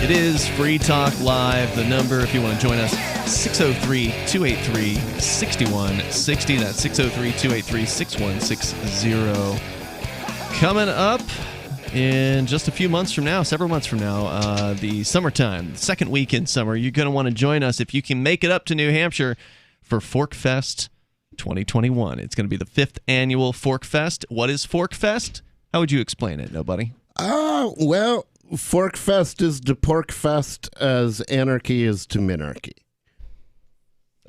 It is Free Talk Live. The number, if you want to join us, 603-283-6160. That's 603-283-6160. Coming up in just a few months from now, several months from now, the summertime, the second week in summer, you're going to want to join us if you can make it up to New Hampshire for Fork Fest 2021. It's going to be the 5th annual Fork Fest. What is Fork Fest? How would you explain it, Nobody? Well, Fork Fest is to Pork Fest as anarchy is to minarchy.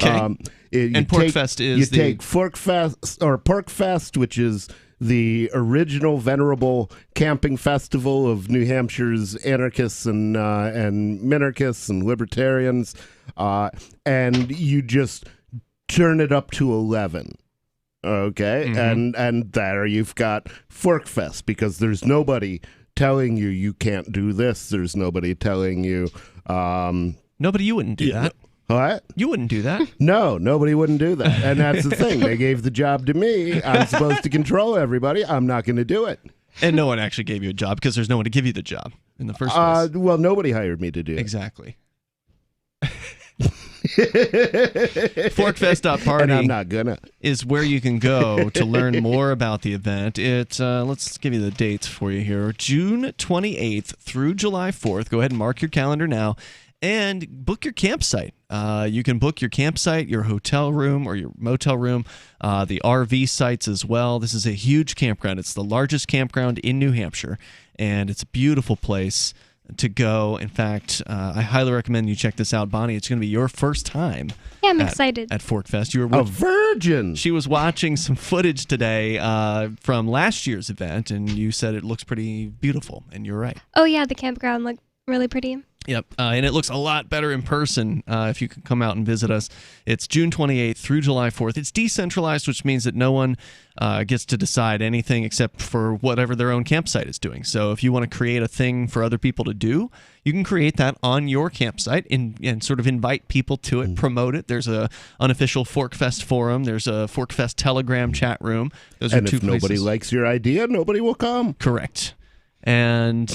Okay. And Pork Fest is take Fork Fest or Pork Fest, which is the original venerable camping festival of New Hampshire's anarchists and minarchists and libertarians, and you just turn it up to 11. Okay, and there you've got Fork Fest, because there's nobody telling you can't do this. There's nobody telling you. Nobody, you wouldn't do that. What? You wouldn't do that. No, nobody wouldn't do that. And that's the thing. They gave the job to me. I'm supposed to control everybody. I'm not going to do it. And no one actually gave you a job because there's no one to give you the job in the first place. Well, nobody hired me to do it. Exactly. Forkfest.party, and I'm not gonna, is where you can go to learn more about the event. Let's give you the dates for you here. June 28th through July 4th. Go ahead and mark your calendar now and book your campsite. You can book your campsite, your hotel room, or your motel room, the RV sites as well. This is a huge campground. It's the largest campground in New Hampshire, and it's a beautiful place to go. In fact, I highly recommend you check this out, Bonnie. It's going to be your first time. Yeah, I'm excited. At Fork Fest. You were a virgin. She was watching some footage today from last year's event, and you said it looks pretty beautiful, and you're right. Oh, yeah, the campground looked really pretty. Yep, and it looks a lot better in person if you can come out and visit us. It's June 28th through July 4th. It's decentralized, which means that no one gets to decide anything except for whatever their own campsite is doing. So if you want to create a thing for other people to do, you can create that on your campsite and sort of invite people to it, promote it. There's a unofficial Forkfest forum. There's a Forkfest Telegram chat room. Those are two places. Nobody likes your idea, nobody will come. Correct. And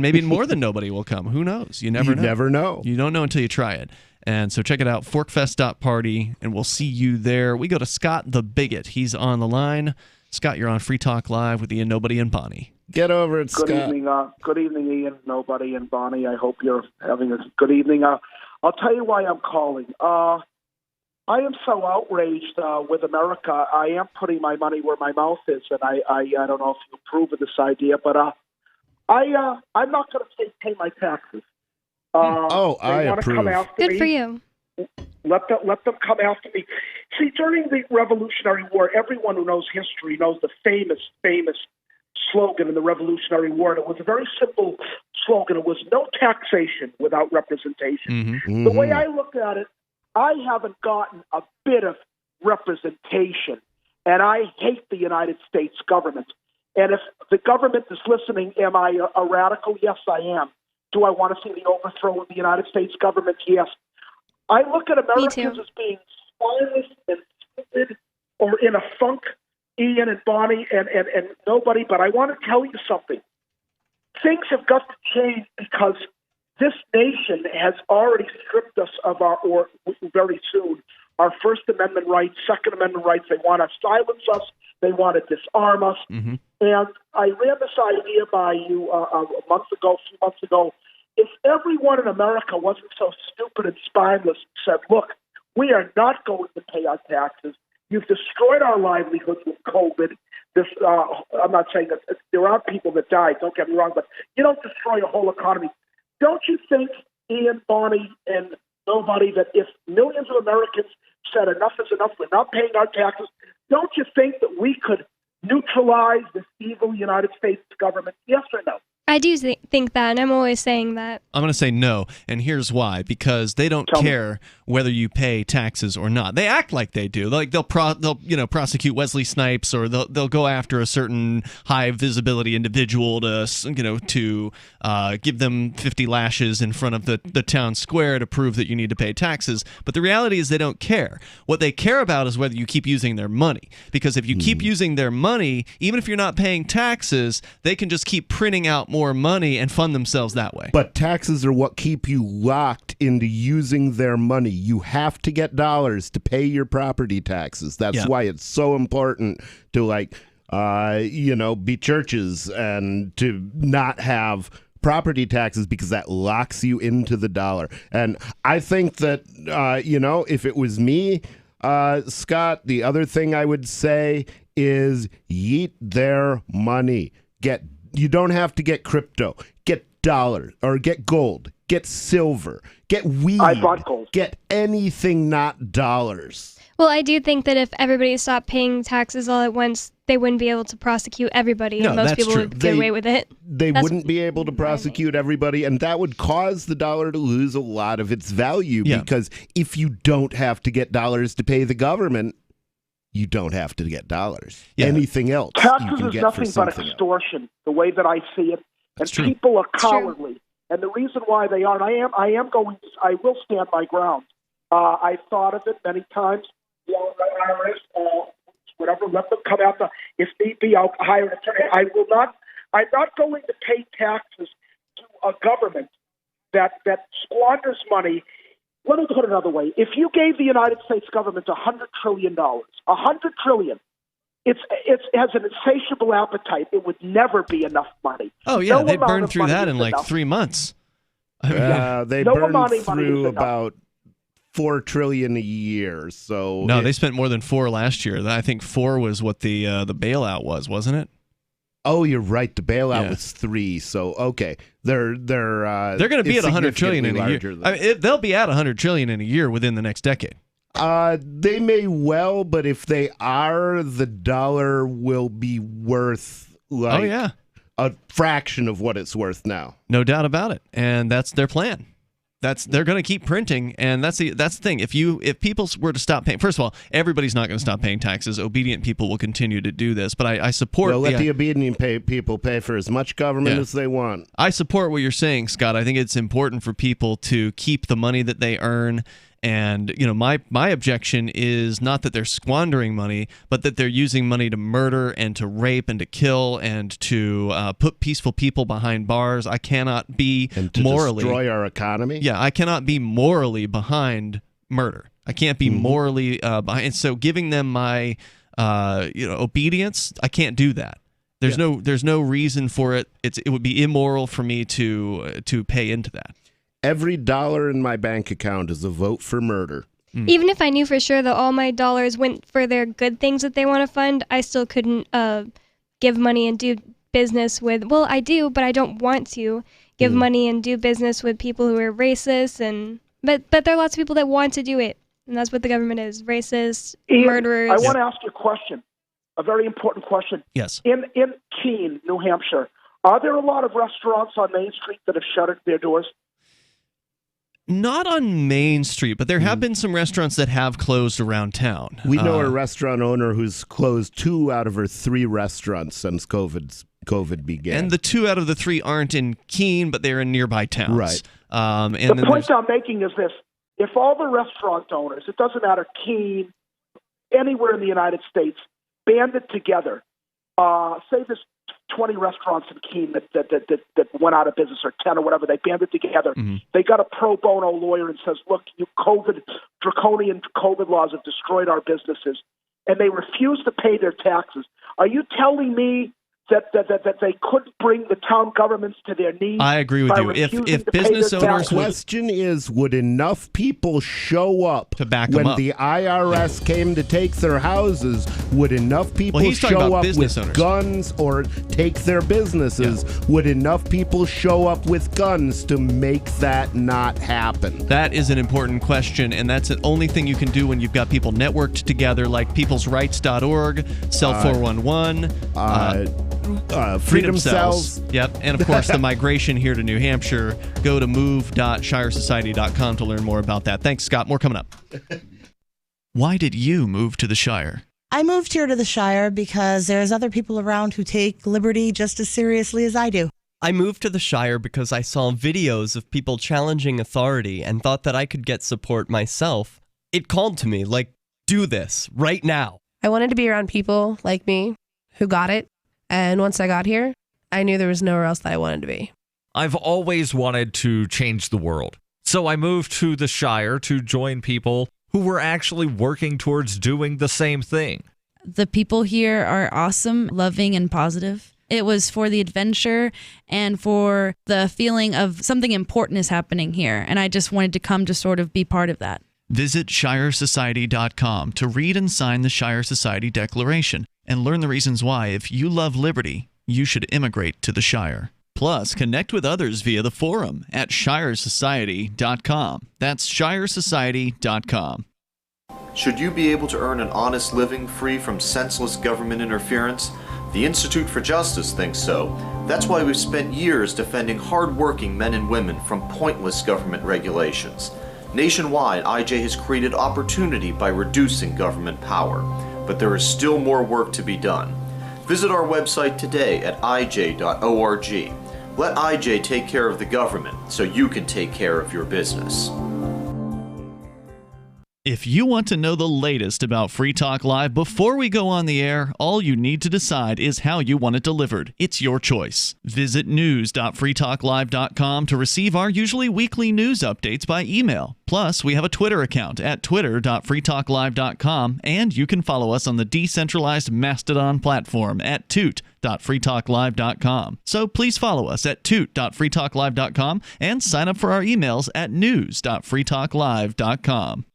maybe more than nobody will come. Who knows? You never know. Never know. You don't know until you try it. And so check it out, forkfest.party, and we'll see you there. We go to Scott the Bigot. He's on the line. Scott, you're on Free Talk Live with Ian, Nobody, and Bonnie. Get over it, Scott. Good evening, Ian, Nobody, and Bonnie. I hope you're having a good evening. I'll tell you why I'm calling. I am so outraged with America. I am putting my money where my mouth is, and I don't know if you approve of this idea, but I'm not going to pay my taxes. I approve. Good for you. Let them come after me. See, during the Revolutionary War, everyone who knows history knows the famous slogan in the Revolutionary War. And it was a very simple slogan. It was no taxation without representation. Mm-hmm. The way I look at it, I haven't gotten a bit of representation, and I hate the United States government. And if the government is listening, am I a radical? Yes, I am. Do I want to see the overthrow of the United States government? Yes. I look at Americans as being spineless and stupid or in a funk, Ian and Bonnie and nobody, but I want to tell you something. Things have got to change because this nation has already stripped us of or very soon, our First Amendment rights, Second Amendment rights. They want to silence us. They want to disarm us. Mm-hmm. And I ran this idea by you a few months ago. If everyone in America wasn't so stupid and spineless and said, look, we are not going to pay our taxes. You've destroyed our livelihoods with COVID. I'm not saying that there are people that died, don't get me wrong, but you don't destroy a whole economy. Don't you think, Ian, Bonnie, and nobody, that if millions of Americans said enough is enough, we're not paying our taxes, don't you think that we could neutralize this evil United States government? Yes or no? I do think that, and I'm always saying that. I'm going to say no, and here's why. Because they don't care whether you pay taxes or not. They act like they do. Like they'll prosecute Wesley Snipes, or they'll go after a certain high visibility individual to give them 50 lashes in front of the town square to prove that you need to pay taxes. But the reality is they don't care. What they care about is whether you keep using their money. Because if you keep using their money, even if you're not paying taxes, they can just keep printing out more money and fund themselves that way. But taxes are what keep you locked into using their money. You have to get dollars to pay your property taxes. That's why it's so important to be churches and to not have property taxes, because that locks you into the dollar. And I think that, if it was me, Scott, the other thing I would say is yeet their money. You don't have to get crypto. Get dollars or get gold. Get silver. Get weed. I bought gold. Get anything not dollars. Well, I do think that if everybody stopped paying taxes all at once, they wouldn't be able to prosecute everybody, and most people would get away with it. They wouldn't be able to prosecute everybody, and that would cause the dollar to lose a lot of its value, because if you don't have to get dollars to pay the government, you don't have to get dollars. Anything else taxes you can is get nothing for but something extortion, the way that I see it. And true. people are cowardly. And the reason why they are, and I will stand my ground. I've thought of it many times. The IRS, whatever, let them come out. If need be, I'll hire an attorney. I'm not going to pay taxes to a government that squanders money. Let me put it another way. If you gave the United States government $100 trillion, $100 trillion, it has an insatiable appetite. It would never be enough money. Oh, yeah, they burned through that in like 3 months. They burned through about $4 trillion a year. So no, they spent more than 4 last year. I think 4 was what the bailout was, wasn't it? Oh, you're right. The bailout was 3. So okay, they're going to be at $100 trillion in a year. They'll be at $100 trillion in a year within the next decade. They may well, but if they are, the dollar will be worth a fraction of what it's worth now. No doubt about it, and that's their plan. They're going to keep printing, and that's the thing. If people were to stop paying, first of all, everybody's not going to stop paying taxes. Obedient people will continue to do this, but I support. Well, let the obedient people pay for as much government as they want. I support what you're saying, Scott. I think it's important for people to keep the money that they earn And, my objection is not that they're squandering money, but that they're using money to murder and to rape and to kill and to put peaceful people behind bars. I cannot be and to destroy our economy. Yeah, I cannot be morally behind murder. I can't be morally behind. And so giving them my, obedience, I can't do that. There's no reason for it. It would be immoral for me to pay into that. Every dollar in my bank account is a vote for murder. Even if I knew for sure that all my dollars went for their good things that they want to fund, I still couldn't give money and do business with. Well, I do, but I don't want to give money and do business with people who are racist. But there are lots of people that want to do it, and that's what the government is: racist, Ian, murderers. I want to ask you a question, a very important question. Yes. In Keene, New Hampshire, are there a lot of restaurants on Main Street that have shuttered their doors? Not on Main Street, but there have been some restaurants that have closed around town. We know a restaurant owner who's closed 2 out of her 3 restaurants since COVID began. And the 2 out of the 3 aren't in Keene, but they're in nearby towns. Right. The point I'm making is this. If all the restaurant owners, it doesn't matter, Keene, anywhere in the United States, banded together, say there's 20 restaurants in Keene that went out of business, or 10 or whatever, they banded together. They got a pro bono lawyer and says, look, draconian COVID laws have destroyed our businesses, and they refuse to pay their taxes. Are you telling me that they couldn't bring the town governments to their knees? I agree with you. If business owners the question is, would enough people show up to back when them up? The IRS came to take their houses? Would enough people show up with guns or take their businesses? Yeah. Would enough people show up with guns to make that not happen? That is an important question, and that's the only thing you can do when you've got people networked together, like peoplesrights.org, Cell 411, Freedom Cells. Yep. And of course, the migration here to New Hampshire. Go to move.shiresociety.com to learn more about that. Thanks, Scott. More coming up. Why did you move to the Shire? I moved here to the Shire because there's other people around who take liberty just as seriously as I do. I moved to the Shire because I saw videos of people challenging authority and thought that I could get support myself. It called to me, like, do this right now. I wanted to be around people like me who got it. And once I got here, I knew there was nowhere else that I wanted to be. I've always wanted to change the world. So I moved to the Shire to join people who were actually working towards doing the same thing. The people here are awesome, loving, and positive. It was for the adventure and for the feeling of something important is happening here. And I just wanted to come to sort of be part of that. Visit shiresociety.com to read and sign the Shire Society Declaration and learn the reasons why, if you love liberty, you should immigrate to the Shire. Plus, connect with others via the forum at shiresociety.com. That's shiresociety.com. Should you be able to earn an honest living free from senseless government interference? The Institute for Justice thinks so. That's why we've spent years defending hard-working men and women from pointless government regulations. Nationwide, IJ has created opportunity by reducing government power. But there is still more work to be done. Visit our website today at ij.org. Let IJ take care of the government so you can take care of your business. If you want to know the latest about Free Talk Live before we go on the air, all you need to decide is how you want it delivered. It's your choice. Visit news.freetalklive.com to receive our usually weekly news updates by email. Plus, we have a Twitter account at twitter.freetalklive.com, and you can follow us on the decentralized Mastodon platform at toot.freetalklive.com. So please follow us at toot.freetalklive.com and sign up for our emails at news.freetalklive.com.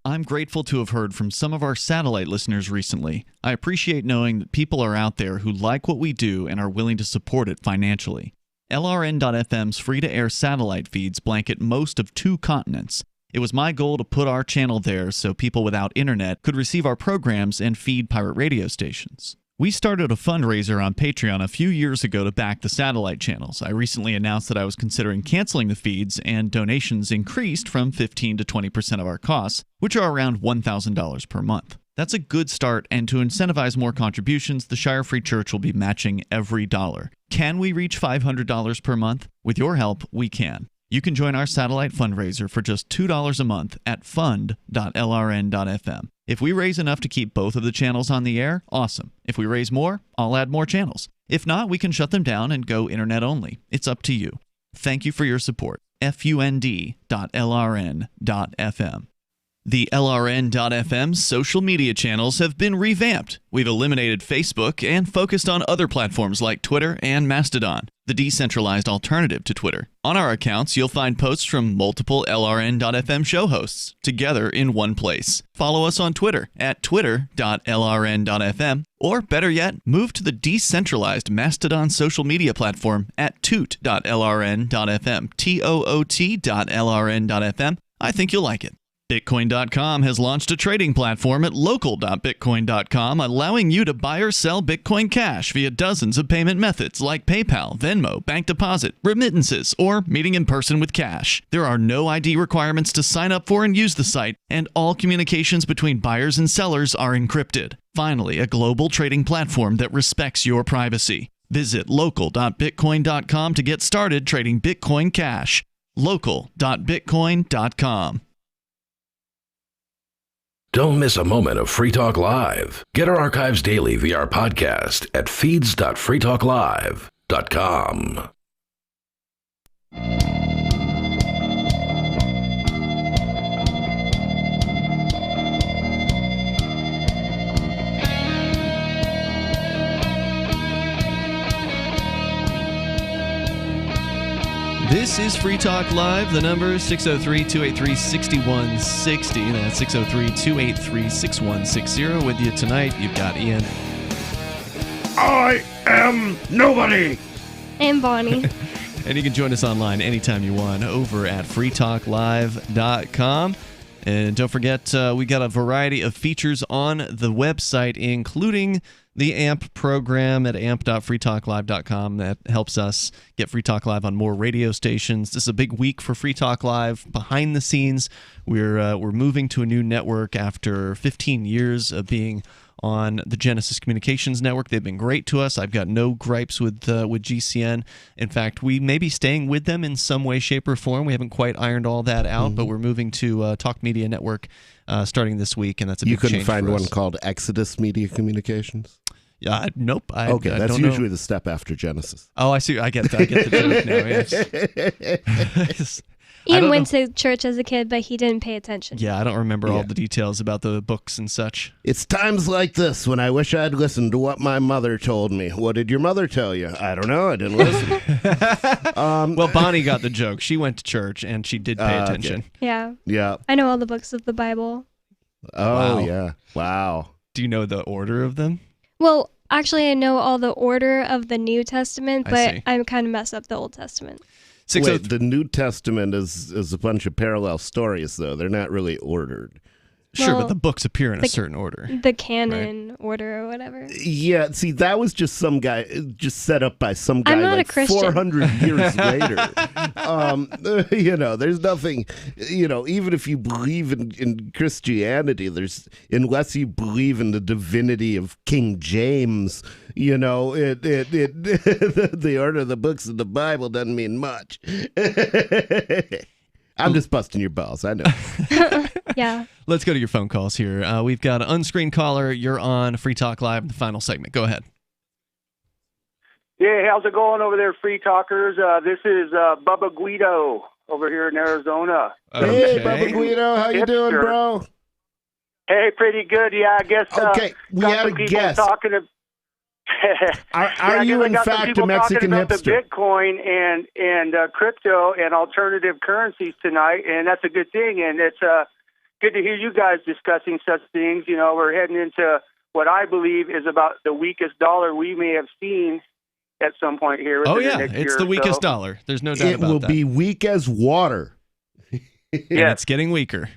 I'm grateful to have heard from some of our satellite listeners recently. I appreciate knowing that people are out there who like what we do and are willing to support it financially. LRN.FM's free-to-air satellite feeds blanket most of 2 continents. It was my goal to put our channel there so people without internet could receive our programs and feed pirate radio stations. We started a fundraiser on Patreon a few years ago to back the satellite channels. I recently announced that I was considering canceling the feeds, and donations increased from 15 to 20% of our costs, which are around $1,000 per month. That's a good start, and to incentivize more contributions, the Shire Free Church will be matching every dollar. Can we reach $500 per month? With your help, we can. You can join our satellite fundraiser for just $2 a month at fund.lrn.fm. If we raise enough to keep both of the channels on the air, awesome. If we raise more, I'll add more channels. If not, we can shut them down and go internet only. It's up to you. Thank you for your support. fund.lrn.fm. The LRN.FM social media channels have been revamped. We've eliminated Facebook and focused on other platforms like Twitter and Mastodon, the decentralized alternative to Twitter. On our accounts, you'll find posts from multiple LRN.FM show hosts together in one place. Follow us on Twitter at twitter.lrn.fm, or better yet, move to the decentralized Mastodon social media platform at toot.lrn.fm, toot.lrn.fm. I think you'll like it. Bitcoin.com has launched a trading platform at local.bitcoin.com, allowing you to buy or sell Bitcoin Cash via dozens of payment methods like PayPal, Venmo, bank deposit, remittances, or meeting in person with cash. There are no ID requirements to sign up for and use the site, and all communications between buyers and sellers are encrypted. Finally, a global trading platform that respects your privacy. Visit local.bitcoin.com to get started trading Bitcoin Cash. local.bitcoin.com. Don't miss a moment of Free Talk Live. Get our archives daily via our podcast at feeds.freetalklive.com. This is Free Talk Live. The number is 603-283-6160. That's 603-283-6160. With you tonight, you've got Ian. I am nobody. And Bonnie. And you can join us online anytime you want over at freetalklive.com. And don't forget, we got a variety of features on the website, including the AMP program at amp.freetalklive.com that helps us get Free Talk Live on more radio stations. This is a big week for Free Talk Live. Behind the scenes, we're moving to a new network after 15 years of being on the Genesis Communications Network. They've been great to us. I've got no gripes with GCN. In fact, we may be staying with them in some way, shape, or form. We haven't quite ironed all that out, but we're moving to Talk Media Network starting this week, and that's a big change for us. You couldn't find one called Exodus Media Communications? Nope. Okay, that's usually the step after Genesis. Oh, I see. I get the joke now. Yes. Ian went to church as a kid, but he didn't pay attention. Yeah, I don't remember all the details about the books and such. It's times like this when I wish I'd listened to what my mother told me. What did your mother tell you? I don't know. I didn't listen. Well, Bonnie got the joke. She went to church, and she did pay attention. Okay. Yeah. Yeah. I know all the books of the Bible. Oh, wow. Yeah. Wow. Do you know the order of them? Well, actually, I know all the order of the New Testament, but I kind of mess up the Old Testament. Wait, the New Testament is a bunch of parallel stories, though. They're not really ordered. Sure, but the books appear in a certain order. The canon order or whatever. Yeah, see, that was just some guy, just set up by some guy I'm not like a Christian. 400 years later. There's nothing, even if you believe in Christianity, unless you believe in the divinity of King James, the order of the books of the Bible doesn't mean much. I'm just busting your balls, I know. Yeah. Let's go to your phone calls here. We've got an unscreened caller. You're on Free Talk Live, the final segment. Go ahead. Yeah, how's it going over there, Free Talkers? This is Bubba Guido over here in Arizona. Hey, Bubba Guido, how you doing, bro? Hey, pretty good. Yeah, I guess. Okay, we had a guess. Are you in fact a Mexican hipster? The Bitcoin and crypto and alternative currencies tonight, and that's a good thing. And it's good to hear you guys discussing such things. We're heading into what I believe is about the weakest dollar we may have seen at some point here. Oh yeah, it's the weakest dollar. There's no doubt about that. It will be weak as water. And it's getting weaker.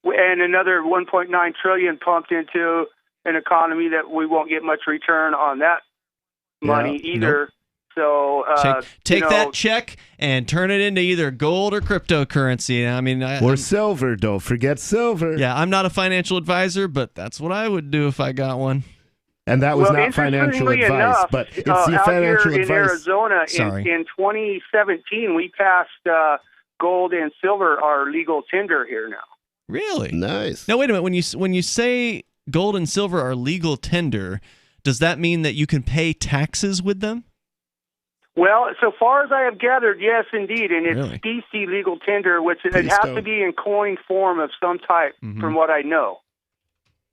And another 1.9 trillion pumped into an economy that we won't get much return on that money either. Nope. So take that check and turn it into either gold or cryptocurrency. I mean, or silver. Don't forget silver. Yeah, I'm not a financial advisor, but that's what I would do if I got one. And that was well, not financial interestingly advice, enough, but it's the out financial here advice. in Arizona, in 2017, we passed gold and silver are legal tender here now. Really? Nice. Now, wait a minute. When you say gold and silver are legal tender, does that mean that you can pay taxes with them? Well, so far as I have gathered, yes, indeed, and it's Really? specie legal tender, which it Please has don't. to be in coin form of some type, from what I know.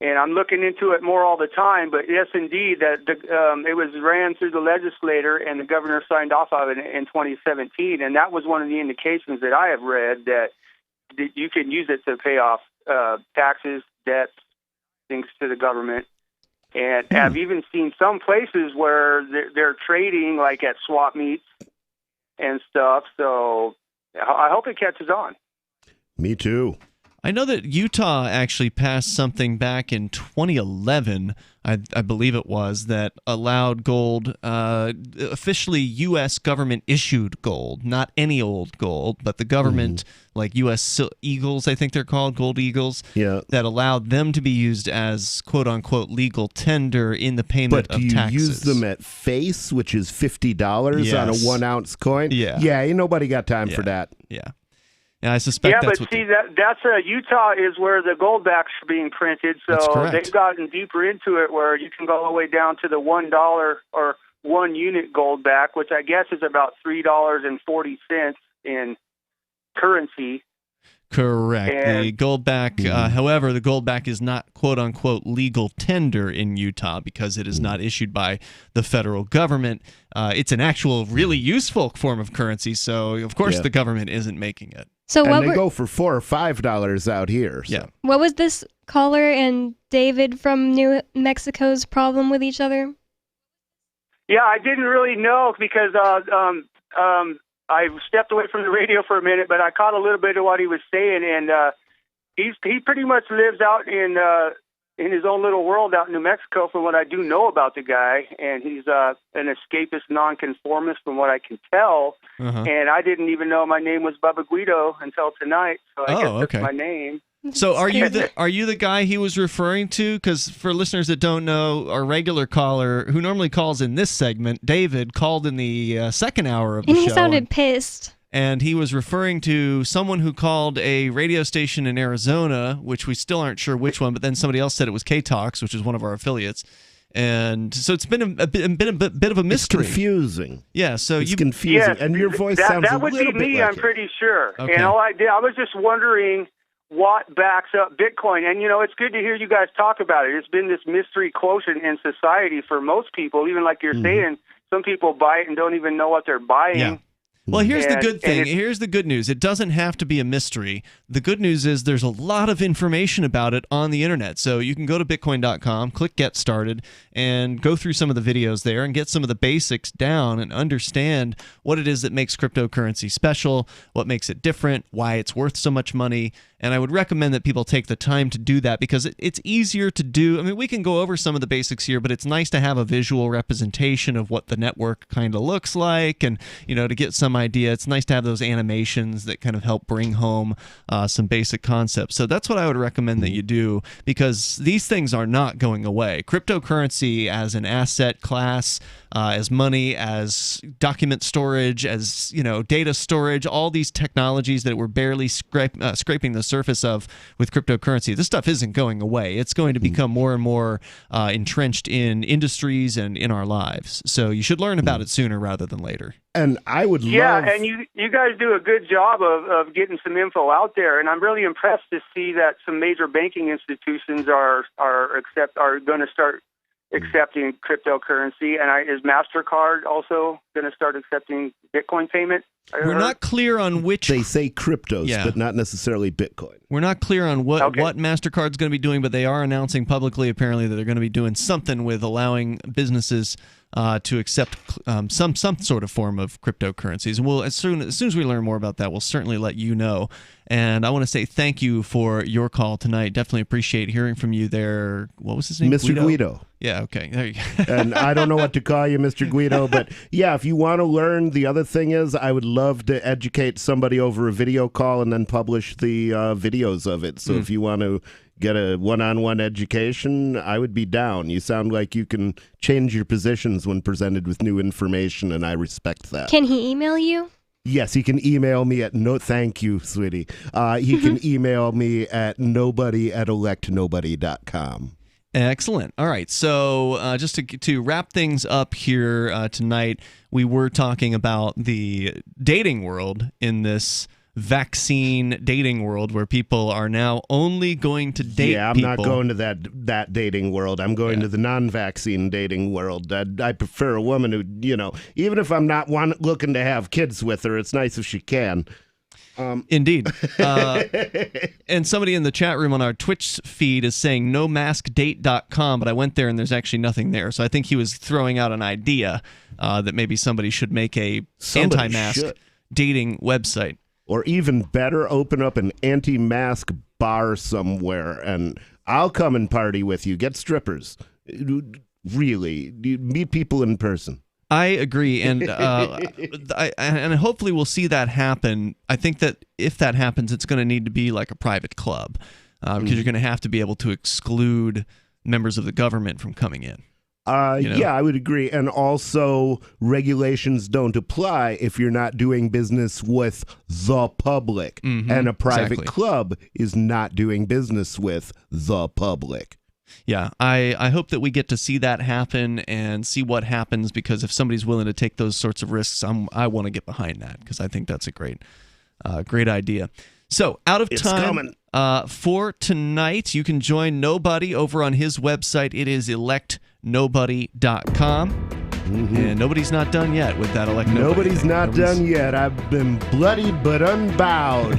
And I'm looking into it more all the time, but yes, indeed, that it was ran through the legislator, and the governor signed off of it in 2017, and that was one of the indications that I have read that you can use it to pay off taxes, debts, things to the government. And I've even seen some places where they're trading, like at swap meets and stuff. So I hope it catches on. Me too. I know that Utah actually passed something back in 2011, I believe it was, that allowed gold, officially U.S. government-issued gold, not any old gold, but the government, like U.S. Eagles, I think they're called, gold eagles, that allowed them to be used as quote-unquote legal tender in the payment But of do you taxes. use them at face, which is $50 on a Yes. 1-ounce coin? Yeah. Yeah, ain't nobody got time for that. Yeah. And I suspect that's but what see, that's Utah is where the goldbacks are being printed, That's so correct. they've gotten deeper into it where you can go all the way down to the $1 or 1 unit goldback, which I guess is about $3.40 in currency. Correct. And- The goldback, however, the goldback is not quote-unquote legal tender in Utah because it is not issued by the federal government. It's an actual really useful form of currency, so of course Yeah. the government isn't making it. So and what they were, go for $4 or $5 out here. So. Yeah. what was this caller and David from New Mexico's problem with each other? Yeah, I didn't really know because I stepped away from the radio for a minute, but I caught a little bit of what he was saying, and he pretty much lives out in his own little world out in New Mexico, from what I do know about the guy, and he's an escapist nonconformist, from what I can tell. And I didn't even know my name was Bubba Guido until tonight, so I guess okay. that's my name. So are you the guy he was referring to? Because for listeners that don't know, our regular caller, who normally calls in this segment, David, called in the second hour of the And show. he sounded pissed. And he was referring to someone who called a radio station in Arizona, which we still aren't sure which one, but then somebody else said it was K-Talks, which is one of our affiliates. And so it's been a bit of a mystery. It's confusing. Yeah, so it's confusing. Yes, and your voice sounds that a would little be bit me, like I'm it. pretty sure. Okay. And all I was just wondering what backs up Bitcoin. And, it's good to hear you guys talk about it. It's been this mystery quotient in society for most people, even like you're saying, some people buy it and don't even know what they're buying. Yeah. Well, here's the And- good and thing. it's- Here's the good news. It doesn't have to be a mystery. The good news is there's a lot of information about it on the internet. So you can go to bitcoin.com, click Get Started, and go through some of the videos there and get some of the basics down and understand what it is that makes cryptocurrency special, what makes it different, why it's worth so much money. And I would recommend that people take the time to do that because it's easier to do. I mean, we can go over some of the basics here, but it's nice to have a visual representation of what the network kind of looks like and, to get some idea. It's nice to have those animations that kind of help bring home some basic concepts. So that's what I would recommend that you do because these things are not going away. Cryptocurrency as an asset class, as money, as document storage, as, data storage, all these technologies that we're barely scraping the surface of with cryptocurrency. This stuff isn't going away. It's going to become more and more entrenched in industries and in our lives. So you should learn about it sooner rather than later. And I would Yeah, love... and you guys do a good job of getting some info out there, and I'm really impressed to see that some major banking institutions are going to start accepting cryptocurrency. And is MasterCard also going to start accepting Bitcoin payment? We're not clear on which... They say cryptos, but not necessarily Bitcoin. We're not clear on what MasterCard's going to be doing, but they are announcing publicly, apparently, that they're going to be doing something with allowing businesses to accept some sort of form of cryptocurrencies. And we'll as soon as we learn more about that, we'll certainly let you know. And I want to say thank you for your call tonight. Definitely appreciate hearing from you there. What was his name? Mr. Guido. Yeah, okay. There you go. And I don't know what to call you, Mr. Guido, but yeah, if you want to learn, the other thing is I would love to educate somebody over a video call and then publish the videos of it. So if you want to get a one-on-one education, I would be down. You sound like you can change your positions when presented with new information, and I respect that. Can he email you? Yes, he can email me at thank you, sweetie. He can email me at nobody@electnobody.com. Excellent. All right. So just to wrap things up here tonight, we were talking about the dating world in this vaccine dating world where people are now only going to date I'm people. not going to that dating world. I'm going to the non-vaccine dating world. I prefer a woman who, even if I'm not looking to have kids with her, it's nice if she can. Indeed. And somebody in the chat room on our Twitch feed is saying nomaskdate.com, but I went there and there's actually nothing there. So I think he was throwing out an idea that maybe somebody should make a anti-mask dating website. Or even better, open up an anti-mask bar somewhere, and I'll come and party with you. Get strippers. Really. Meet people in person. I agree, and and hopefully we'll see that happen. I think that if that happens, it's going to need to be like a private club, because you're going to have to be able to exclude members of the government from coming in. Yeah, I would agree. And also, regulations don't apply if you're not doing business with the public. And a private club is not doing business with the public. Yeah, I hope that we get to see that happen and see what happens, because if somebody's willing to take those sorts of risks, I want to get behind that, because I think that's a great idea. So, out of time for tonight, you can join Nobody over on his website. It is electnobody.com. And nobody's not done yet with that elect. Nobody's not done yet. I've been bloodied but unbowed.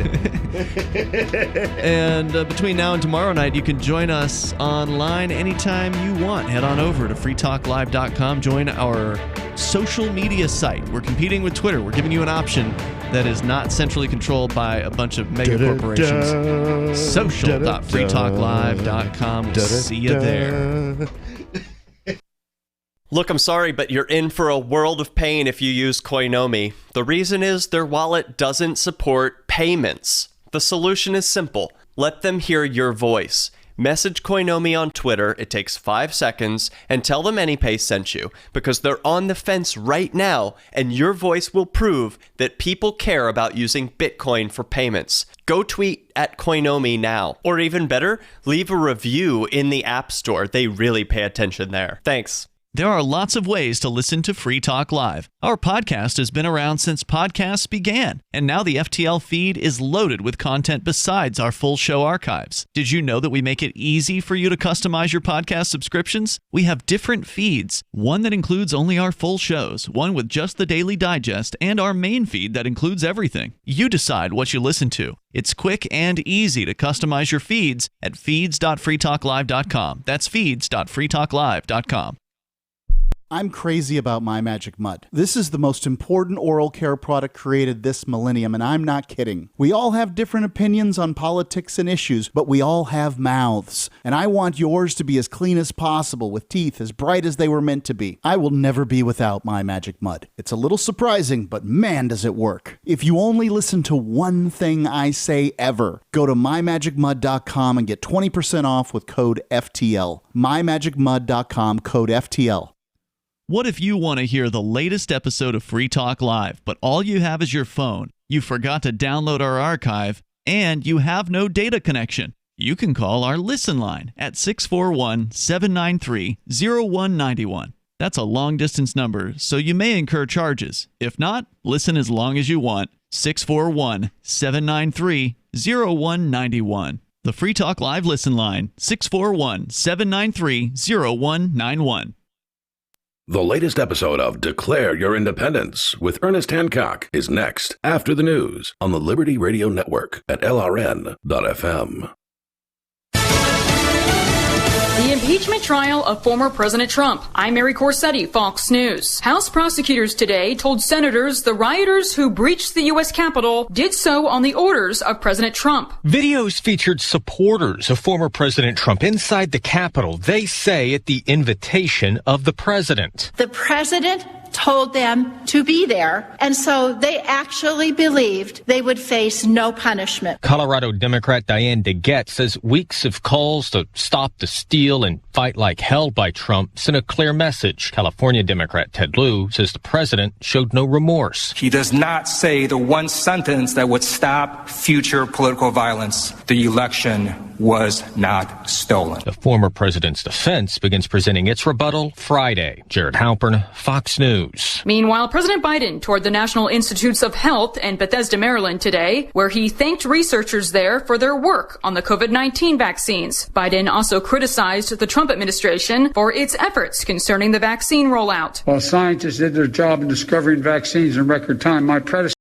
And between now and tomorrow night, you can join us online anytime you want. Head on over to freetalklive.com. Join our social media site. We're competing with Twitter. We're giving you an option that is not centrally controlled by a bunch of mega corporations. Social.freetalklive.com. We'll see you there. Look, I'm sorry, but you're in for a world of pain if you use Koinomi. The reason is their wallet doesn't support payments. The solution is simple. Let them hear your voice. Message Koinomi on Twitter, it takes 5 seconds, and tell them AnyPay sent you, because they're on the fence right now, and your voice will prove that people care about using Bitcoin for payments. Go tweet at Koinomi now. Or even better, leave a review in the App Store. They really pay attention there. Thanks. There are lots of ways to listen to Free Talk Live. Our podcast has been around since podcasts began, and now the FTL feed is loaded with content besides our full show archives. Did you know that we make it easy for you to customize your podcast subscriptions? We have different feeds, one that includes only our full shows, one with just the Daily Digest, and our main feed that includes everything. You decide what you listen to. It's quick and easy to customize your feeds at feeds.freetalklive.com. That's feeds.freetalklive.com. I'm crazy about My Magic Mud. This is the most important oral care product created this millennium, and I'm not kidding. We all have different opinions on politics and issues, but we all have mouths. And I want yours to be as clean as possible, with teeth as bright as they were meant to be. I will never be without My Magic Mud. It's a little surprising, but man, does it work. If you only listen to one thing I say ever, go to mymagicmud.com and get 20% off with code FTL. mymagicmud.com, code FTL. What if you want to hear the latest episode of Free Talk Live, but all you have is your phone, you forgot to download our archive, and you have no data connection? You can call our Listen line at 641-793-0191. That's a long-distance number, so you may incur charges. If not, listen as long as you want. 641-793-0191. The Free Talk Live Listen line, 641-793-0191. The latest episode of Declare Your Independence with Ernest Hancock is next after the news on the Liberty Radio Network at LRN.FM. The impeachment trial of former President Trump. I'm Mary Corsetti, Fox News. House prosecutors today told senators the rioters who breached the U.S. Capitol did so on the orders of President Trump. Videos featured supporters of former President Trump inside the Capitol, they say at the invitation of the president. The president told them to be there, and so they actually believed they would face no punishment. Colorado Democrat Diane DeGette says weeks of calls to stop the steal and fight like hell by Trump sent a clear message. California Democrat Ted Lieu says the president showed no remorse. He does not say the one sentence that would stop future political violence. The election was not stolen. The former president's defense begins presenting its rebuttal Friday. Jared Halpern, Fox News. Meanwhile, President Biden toured the National Institutes of Health in Bethesda, Maryland today, where he thanked researchers there for their work on the COVID-19 vaccines. Biden also criticized the Trump administration for its efforts concerning the vaccine rollout. While scientists did their job in discovering vaccines in record time, my predecessor